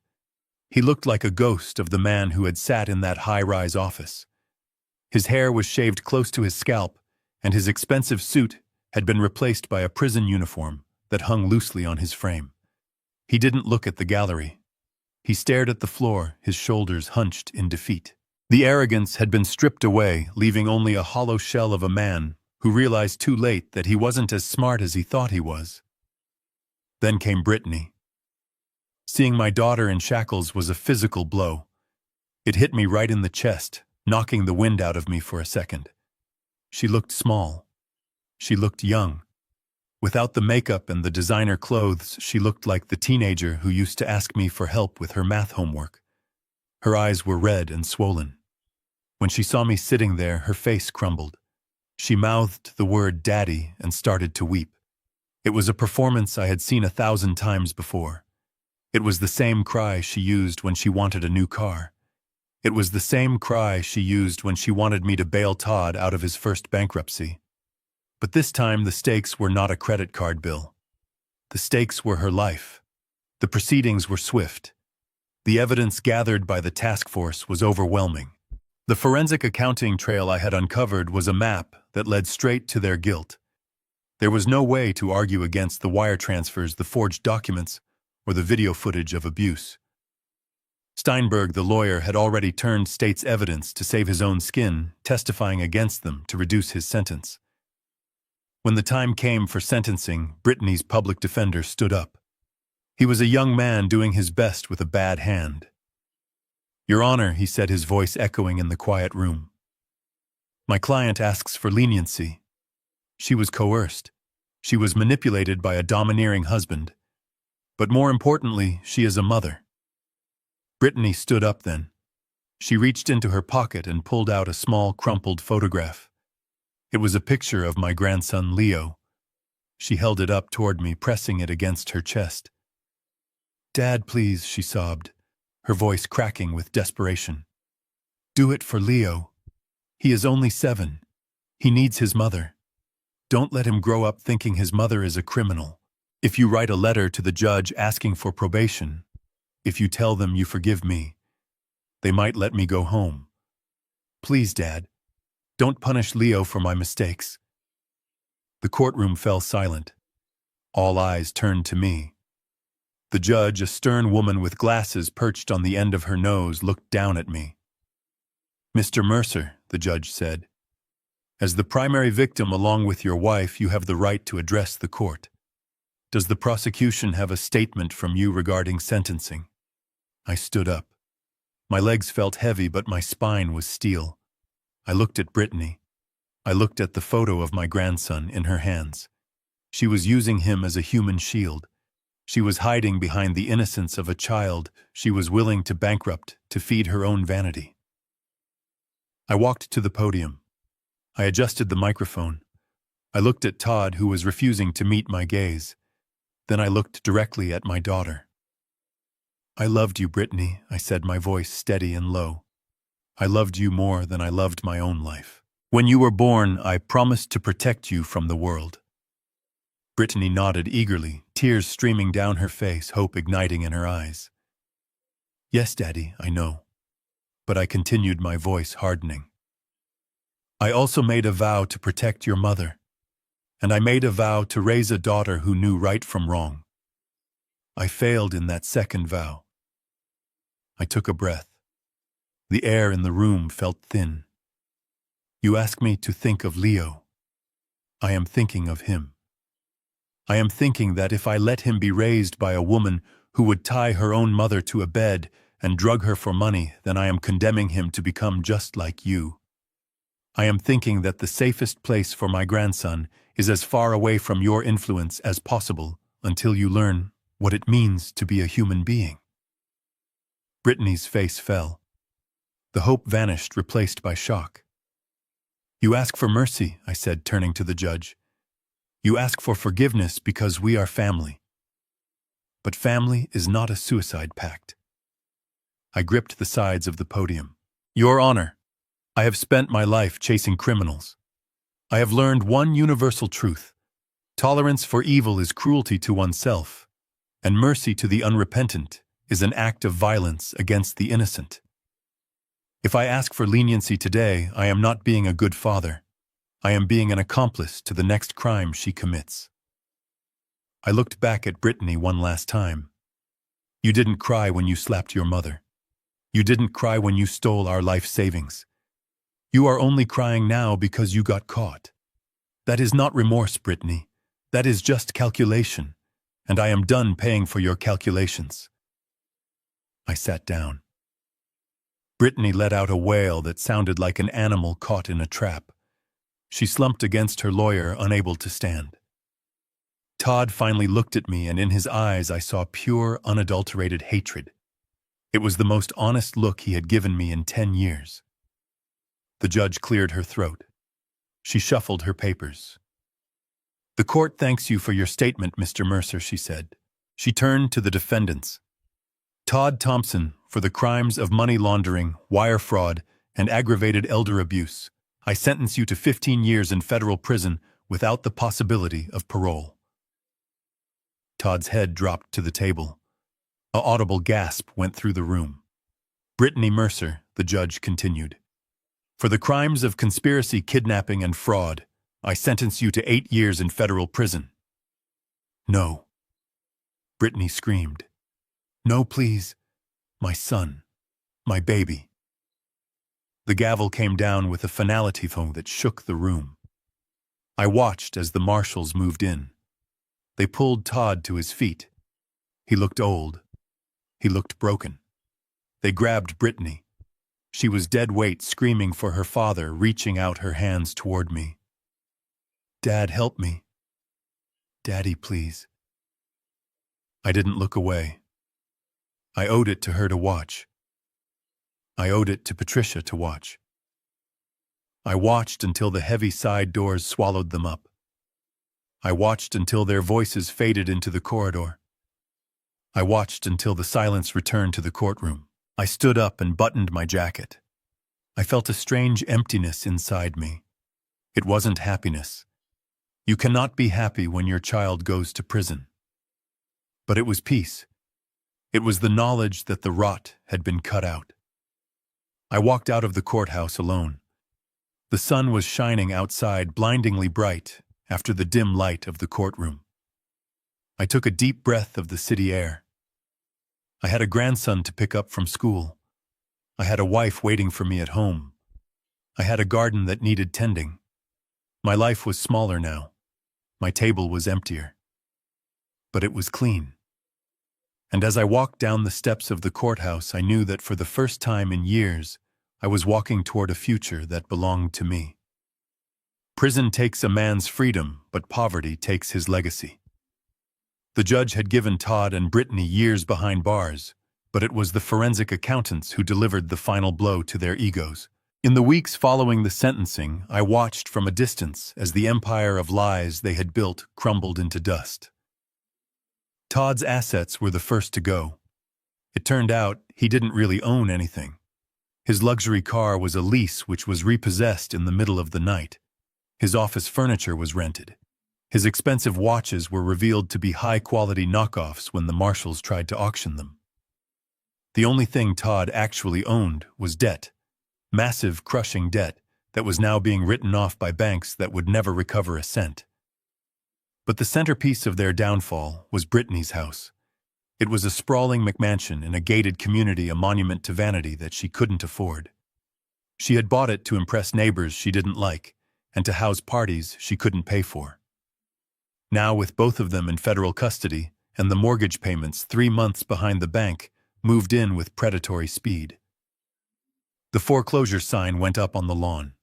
He looked like a ghost of the man who had sat in that high-rise office. His hair was shaved close to his scalp, and his expensive suit had been replaced by a prison uniform that hung loosely on his frame. He didn't look at the gallery. He stared at the floor, his shoulders hunched in defeat. The arrogance had been stripped away, leaving only a hollow shell of a man who realized too late that he wasn't as smart as he thought he was. Then came Brittany. Seeing my daughter in shackles was a physical blow. It hit me right in the chest, knocking the wind out of me for a second. She looked small. She looked young. Without the makeup and the designer clothes, she looked like the teenager who used to ask me for help with her math homework. Her eyes were red and swollen. When she saw me sitting there, her face crumbled. She mouthed the word "daddy" and started to weep. It was a performance I had seen 1,000 times before. It was the same cry she used when she wanted a new car. It was the same cry she used when she wanted me to bail Todd out of his first bankruptcy. But this time the stakes were not a credit card bill. The stakes were her life. The proceedings were swift. The evidence gathered by the task force was overwhelming. The forensic accounting trail I had uncovered was a map that led straight to their guilt. There was no way to argue against the wire transfers, the forged documents, or the video footage of abuse. Steinberg, the lawyer, had already turned state's evidence to save his own skin, testifying against them to reduce his sentence. When the time came for sentencing, Brittany's public defender stood up. He was a young man doing his best with a bad hand. "Your Honor," he said, his voice echoing in the quiet room. "My client asks for leniency. She was coerced. She was manipulated by a domineering husband. But more importantly, she is a mother." Brittany stood up then. She reached into her pocket and pulled out a small, crumpled photograph. It was a picture of my grandson, Leo. She held it up toward me, pressing it against her chest. "Dad, please," she sobbed, her voice cracking with desperation. "Do it for Leo. He is only 7. He needs his mother. Don't let him grow up thinking his mother is a criminal. If you write a letter to the judge asking for probation, if you tell them you forgive me, they might let me go home. Please, Dad, don't punish Leo for my mistakes." The courtroom fell silent. All eyes turned to me. The judge, a stern woman with glasses perched on the end of her nose, looked down at me. "Mr. Mercer," the judge said, "as the primary victim along with your wife, you have the right to address the court. Does the prosecution have a statement from you regarding sentencing?" I stood up. My legs felt heavy, but my spine was steel. I looked at Brittany. I looked at the photo of my grandson in her hands. She was using him as a human shield. She was hiding behind the innocence of a child she was willing to bankrupt to feed her own vanity. I walked to the podium. I adjusted the microphone. I looked at Todd, who was refusing to meet my gaze. Then I looked directly at my daughter. "I loved you, Brittany," I said, my voice steady and low. "I loved you more than I loved my own life. When you were born, I promised to protect you from the world." Brittany nodded eagerly, tears streaming down her face, hope igniting in her eyes. "Yes, Daddy, I know." But I continued, my voice hardening. "I also made a vow to protect your mother. And I made a vow to raise a daughter who knew right from wrong. I failed in that second vow." I took a breath. The air in the room felt thin. "You ask me to think of Leo. I am thinking of him. I am thinking that if I let him be raised by a woman who would tie her own mother to a bed and drug her for money, then I am condemning him to become just like you. I am thinking that the safest place for my grandson is as far away from your influence as possible until you learn what it means to be a human being." Brittany's face fell. The hope vanished, replaced by shock. "You ask for mercy," I said, turning to the judge. "You ask for forgiveness because we are family. But family is not a suicide pact." I gripped the sides of the podium. "Your Honor, I have spent my life chasing criminals. I have learned one universal truth. Tolerance for evil is cruelty to oneself, and mercy to the unrepentant is an act of violence against the innocent. If I ask for leniency today, I am not being a good father. I am being an accomplice to the next crime she commits." I looked back at Brittany one last time. "You didn't cry when you slapped your mother. You didn't cry when you stole our life savings. You are only crying now because you got caught. That is not remorse, Brittany. That is just calculation, and I am done paying for your calculations." I sat down. Brittany let out a wail that sounded like an animal caught in a trap. She slumped against her lawyer, unable to stand. Todd finally looked at me, and in his eyes I saw pure, unadulterated hatred. It was the most honest look he had given me in 10 years. The judge cleared her throat. She shuffled her papers. "The court thanks you for your statement, Mr. Mercer," she said. She turned to the defendants. "Todd Thompson, for the crimes of money laundering, wire fraud, and aggravated elder abuse, I sentence you to 15 years in federal prison without the possibility of parole." Todd's head dropped to the table. An audible gasp went through the room. "Brittany Mercer," the judge continued, "for the crimes of conspiracy, kidnapping, and fraud, I sentence you to 8 years in federal prison." "No," Brittany screamed. "No, please. My son. My baby." The gavel came down with a finality tone that shook the room. I watched as the marshals moved in. They pulled Todd to his feet. He looked old. He looked broken. They grabbed Brittany. She was dead weight, screaming for her father, reaching out her hands toward me. "Dad, help me. Daddy, please." I didn't look away. I owed it to her to watch. I owed it to Patricia to watch. I watched until the heavy side doors swallowed them up. I watched until their voices faded into the corridor. I watched until the silence returned to the courtroom. I stood up and buttoned my jacket. I felt a strange emptiness inside me. It wasn't happiness. You cannot be happy when your child goes to prison. But it was peace. It was the knowledge that the rot had been cut out. I walked out of the courthouse alone. The sun was shining outside, blindingly bright, after the dim light of the courtroom. I took a deep breath of the city air. I had a grandson to pick up from school. I had a wife waiting for me at home. I had a garden that needed tending. My life was smaller now. My table was emptier. But it was clean. And as I walked down the steps of the courthouse, I knew that for the first time in years, I was walking toward a future that belonged to me. Prison takes a man's freedom, but poverty takes his legacy. The judge had given Todd and Brittany years behind bars, but it was the forensic accountants who delivered the final blow to their egos. In the weeks following the sentencing, I watched from a distance as the empire of lies they had built crumbled into dust. Todd's assets were the first to go. It turned out he didn't really own anything. His luxury car was a lease which was repossessed in the middle of the night. His office furniture was rented. His expensive watches were revealed to be high-quality knockoffs when the marshals tried to auction them. The only thing Todd actually owned was debt. Massive, crushing debt that was now being written off by banks that would never recover a cent. But the centerpiece of their downfall was Brittany's house. It was a sprawling McMansion in a gated community, a monument to vanity that she couldn't afford. She had bought it to impress neighbors she didn't like and to house parties she couldn't pay for. Now, with both of them in federal custody and the mortgage payments 3 months behind the bank, moved in with predatory speed. The foreclosure sign went up on the lawn.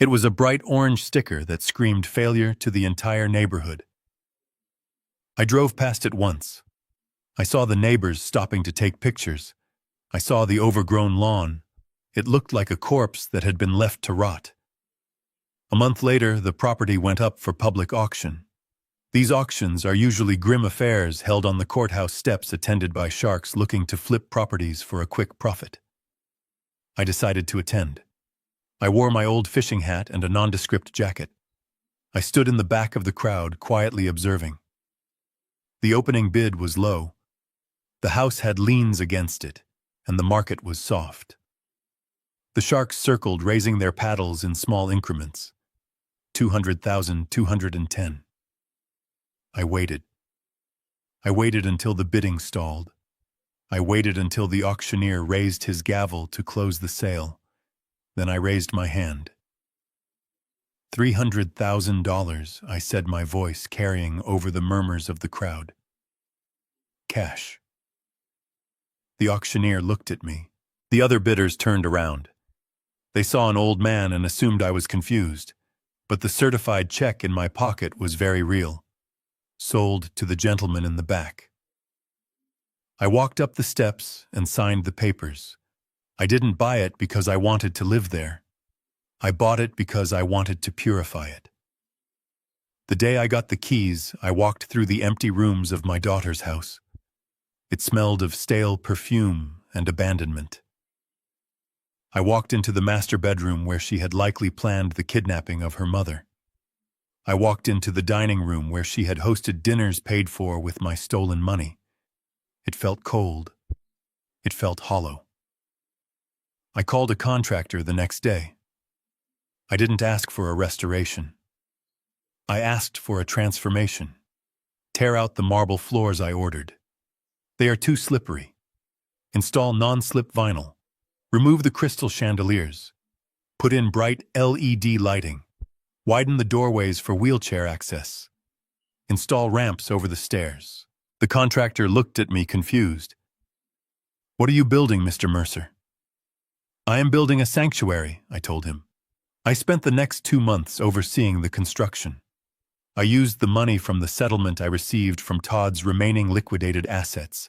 It was a bright orange sticker that screamed failure to the entire neighborhood. I drove past it once. I saw the neighbors stopping to take pictures. I saw the overgrown lawn. It looked like a corpse that had been left to rot. A month later, the property went up for public auction. These auctions are usually grim affairs held on the courthouse steps, attended by sharks looking to flip properties for a quick profit. I decided to attend. I wore my old fishing hat and a nondescript jacket. I stood in the back of the crowd, quietly observing. The opening bid was low. The house had liens against it, and the market was soft. The sharks circled, raising their paddles in small increments. 200,000, 210. I waited. I waited until the bidding stalled. I waited until the auctioneer raised his gavel to close the sale. Then I raised my hand. $300,000, I said, my voice carrying over the murmurs of the crowd. Cash. The auctioneer looked at me. The other bidders turned around. They saw an old man and assumed I was confused, but the certified check in my pocket was very real. Sold to the gentleman in the back. I walked up the steps and signed the papers. I didn't buy it because I wanted to live there. I bought it because I wanted to purify it. The day I got the keys, I walked through the empty rooms of my daughter's house. It smelled of stale perfume and abandonment. I walked into the master bedroom where she had likely planned the kidnapping of her mother. I walked into the dining room where she had hosted dinners paid for with my stolen money. It felt cold. It felt hollow. I called a contractor the next day. I didn't ask for a restoration. I asked for a transformation. Tear out the marble floors I ordered. They are too slippery. Install non-slip vinyl. Remove the crystal chandeliers. Put in bright LED lighting. Widen the doorways for wheelchair access. Install ramps over the stairs. The contractor looked at me confused. "What are you building, Mr. Mercer?" "I am building a sanctuary," I told him. I spent the next 2 months overseeing the construction. I used the money from the settlement I received from Todd's remaining liquidated assets.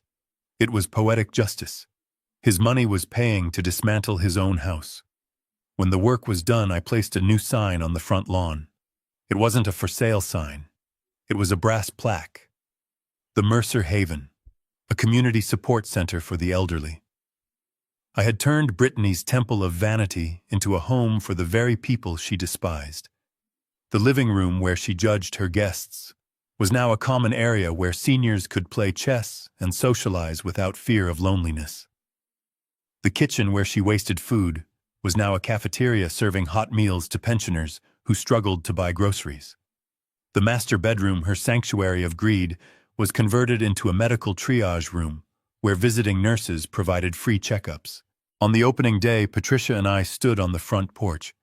It was poetic justice. His money was paying to dismantle his own house. When the work was done, I placed a new sign on the front lawn. It wasn't a for sale sign. It was a brass plaque. The Mercer Haven, a community support center for the elderly. I had turned Brittany's temple of vanity into a home for the very people she despised. The living room where she judged her guests was now a common area where seniors could play chess and socialize without fear of loneliness. The kitchen where she wasted food was now a cafeteria serving hot meals to pensioners who struggled to buy groceries. The master bedroom, her sanctuary of greed, was converted into a medical triage room where visiting nurses provided free checkups. On the opening day, Patricia and I stood on the front porch.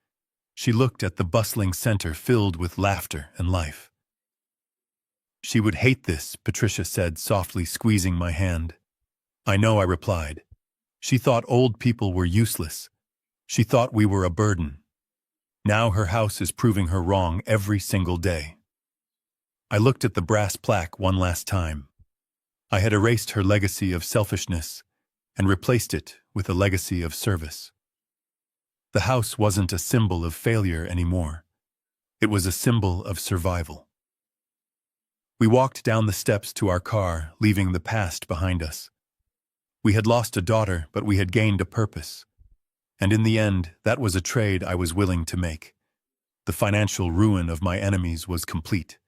She looked at the bustling center filled with laughter and life. "She would hate this," Patricia said, softly squeezing my hand. "I know," I replied. She thought old people were useless. She thought we were a burden. Now her house is proving her wrong every single day. I looked at the brass plaque one last time. I had erased her legacy of selfishness and replaced it with a legacy of service. The house wasn't a symbol of failure anymore. It was a symbol of survival. We walked down the steps to our car, leaving the past behind us. We had lost a daughter, but we had gained a purpose. And in the end, that was a trade I was willing to make. The financial ruin of my enemies was complete,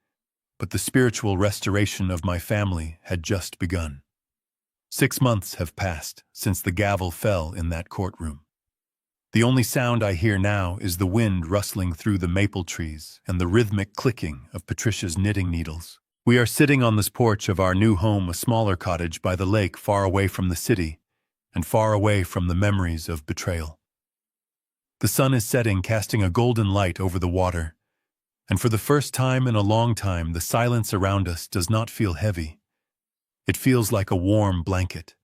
but the spiritual restoration of my family had just begun. 6 months have passed since the gavel fell in that courtroom. The only sound I hear now is the wind rustling through the maple trees and the rhythmic clicking of Patricia's knitting needles. We are sitting on this porch of our new home, a smaller cottage by the lake, far away from the city and far away from the memories of betrayal. The sun is setting, casting a golden light over the water, and for the first time in a long time, the silence around us does not feel heavy. It feels like a warm blanket.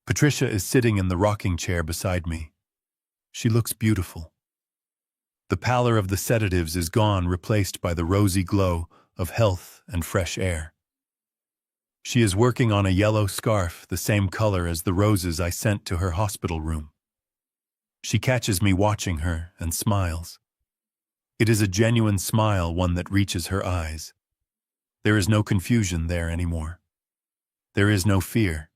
Patricia is sitting in the rocking chair beside me. She looks beautiful. The pallor of the sedatives is gone, replaced by the rosy glow of health and fresh air. She is working on a yellow scarf, the same color as the roses I sent to her hospital room. She catches me watching her and smiles. It is a genuine smile, one that reaches her eyes. There is no confusion there anymore. There is no fear.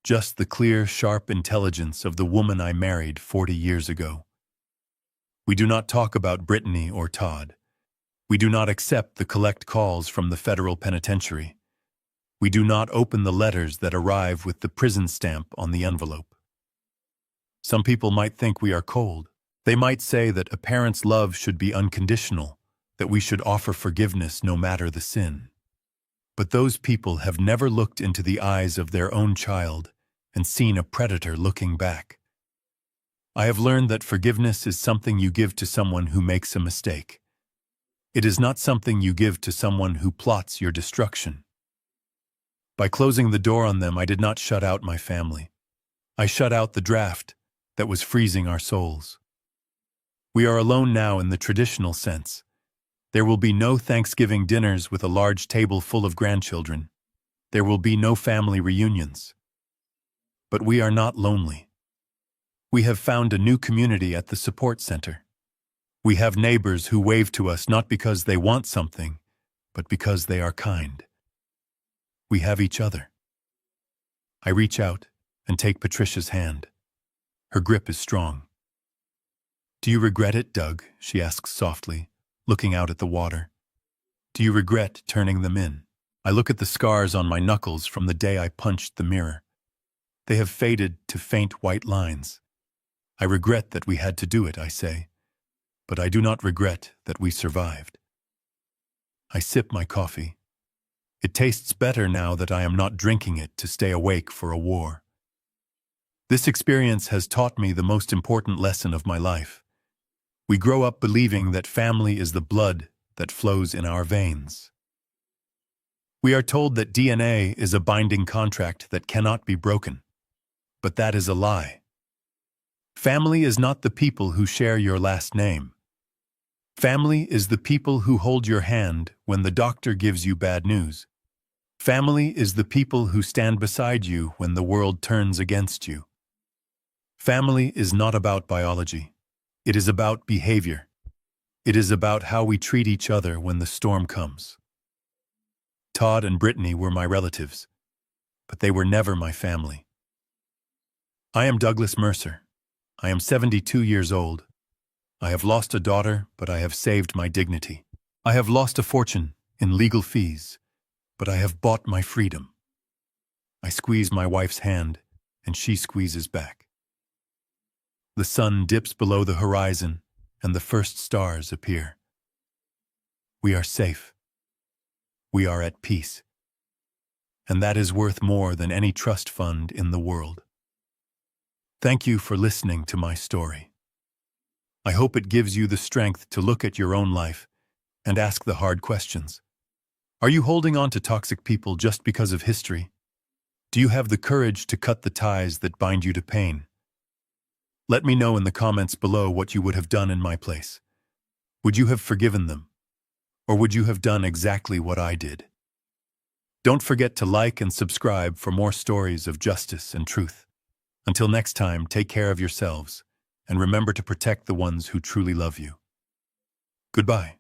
Just the clear, sharp intelligence of the woman I married 40 years ago. We do not talk about Brittany or Todd. We do not accept the collect calls from the federal penitentiary. We do not open the letters that arrive with the prison stamp on the envelope. Some people might think we are cold. They might say that a parent's love should be unconditional, that we should offer forgiveness no matter the sin. But those people have never looked into the eyes of their own child and seen a predator looking back. I have learned that forgiveness is something you give to someone who makes a mistake. It is not something you give to someone who plots your destruction. By closing the door on them, I did not shut out my family. I shut out the draft that was freezing our souls. We are alone now in the traditional sense. There will be no Thanksgiving dinners with a large table full of grandchildren. There will be no family reunions. But we are not lonely. We have found a new community at the support center. We have neighbors who wave to us not because they want something, but because they are kind. We have each other. I reach out and take Patricia's hand. Her grip is strong. "Do you regret it, Doug?" she asks softly, looking out at the water. "Do you regret turning them in?" I look at the scars on my knuckles from the day I punched the mirror. They have faded to faint white lines. I regret that we had to do it, I say, but I do not regret that we survived. I sip my coffee. It tastes better now that I am not drinking it to stay awake for a war. This experience has taught me the most important lesson of my life. We grow up believing that family is the blood that flows in our veins. We are told that DNA is a binding contract that cannot be broken. But that is a lie. Family is not the people who share your last name. Family is the people who hold your hand when the doctor gives you bad news. Family is the people who stand beside you when the world turns against you. Family is not about biology. It is about behavior. It is about how we treat each other when the storm comes. Todd and Brittany were my relatives, but they were never my family. I am Douglas Mercer. I am 72 years old. I have lost a daughter, but I have saved my dignity. I have lost a fortune in legal fees, but I have bought my freedom. I squeeze my wife's hand, and she squeezes back. The sun dips below the horizon, and the first stars appear. We are safe. We are at peace. And that is worth more than any trust fund in the world. Thank you for listening to my story. I hope it gives you the strength to look at your own life and ask the hard questions. Are you holding on to toxic people just because of history? Do you have the courage to cut the ties that bind you to pain? Let me know in the comments below what you would have done in my place. Would you have forgiven them? Or would you have done exactly what I did? Don't forget to like and subscribe for more stories of justice and truth. Until next time, take care of yourselves, and remember to protect the ones who truly love you. Goodbye.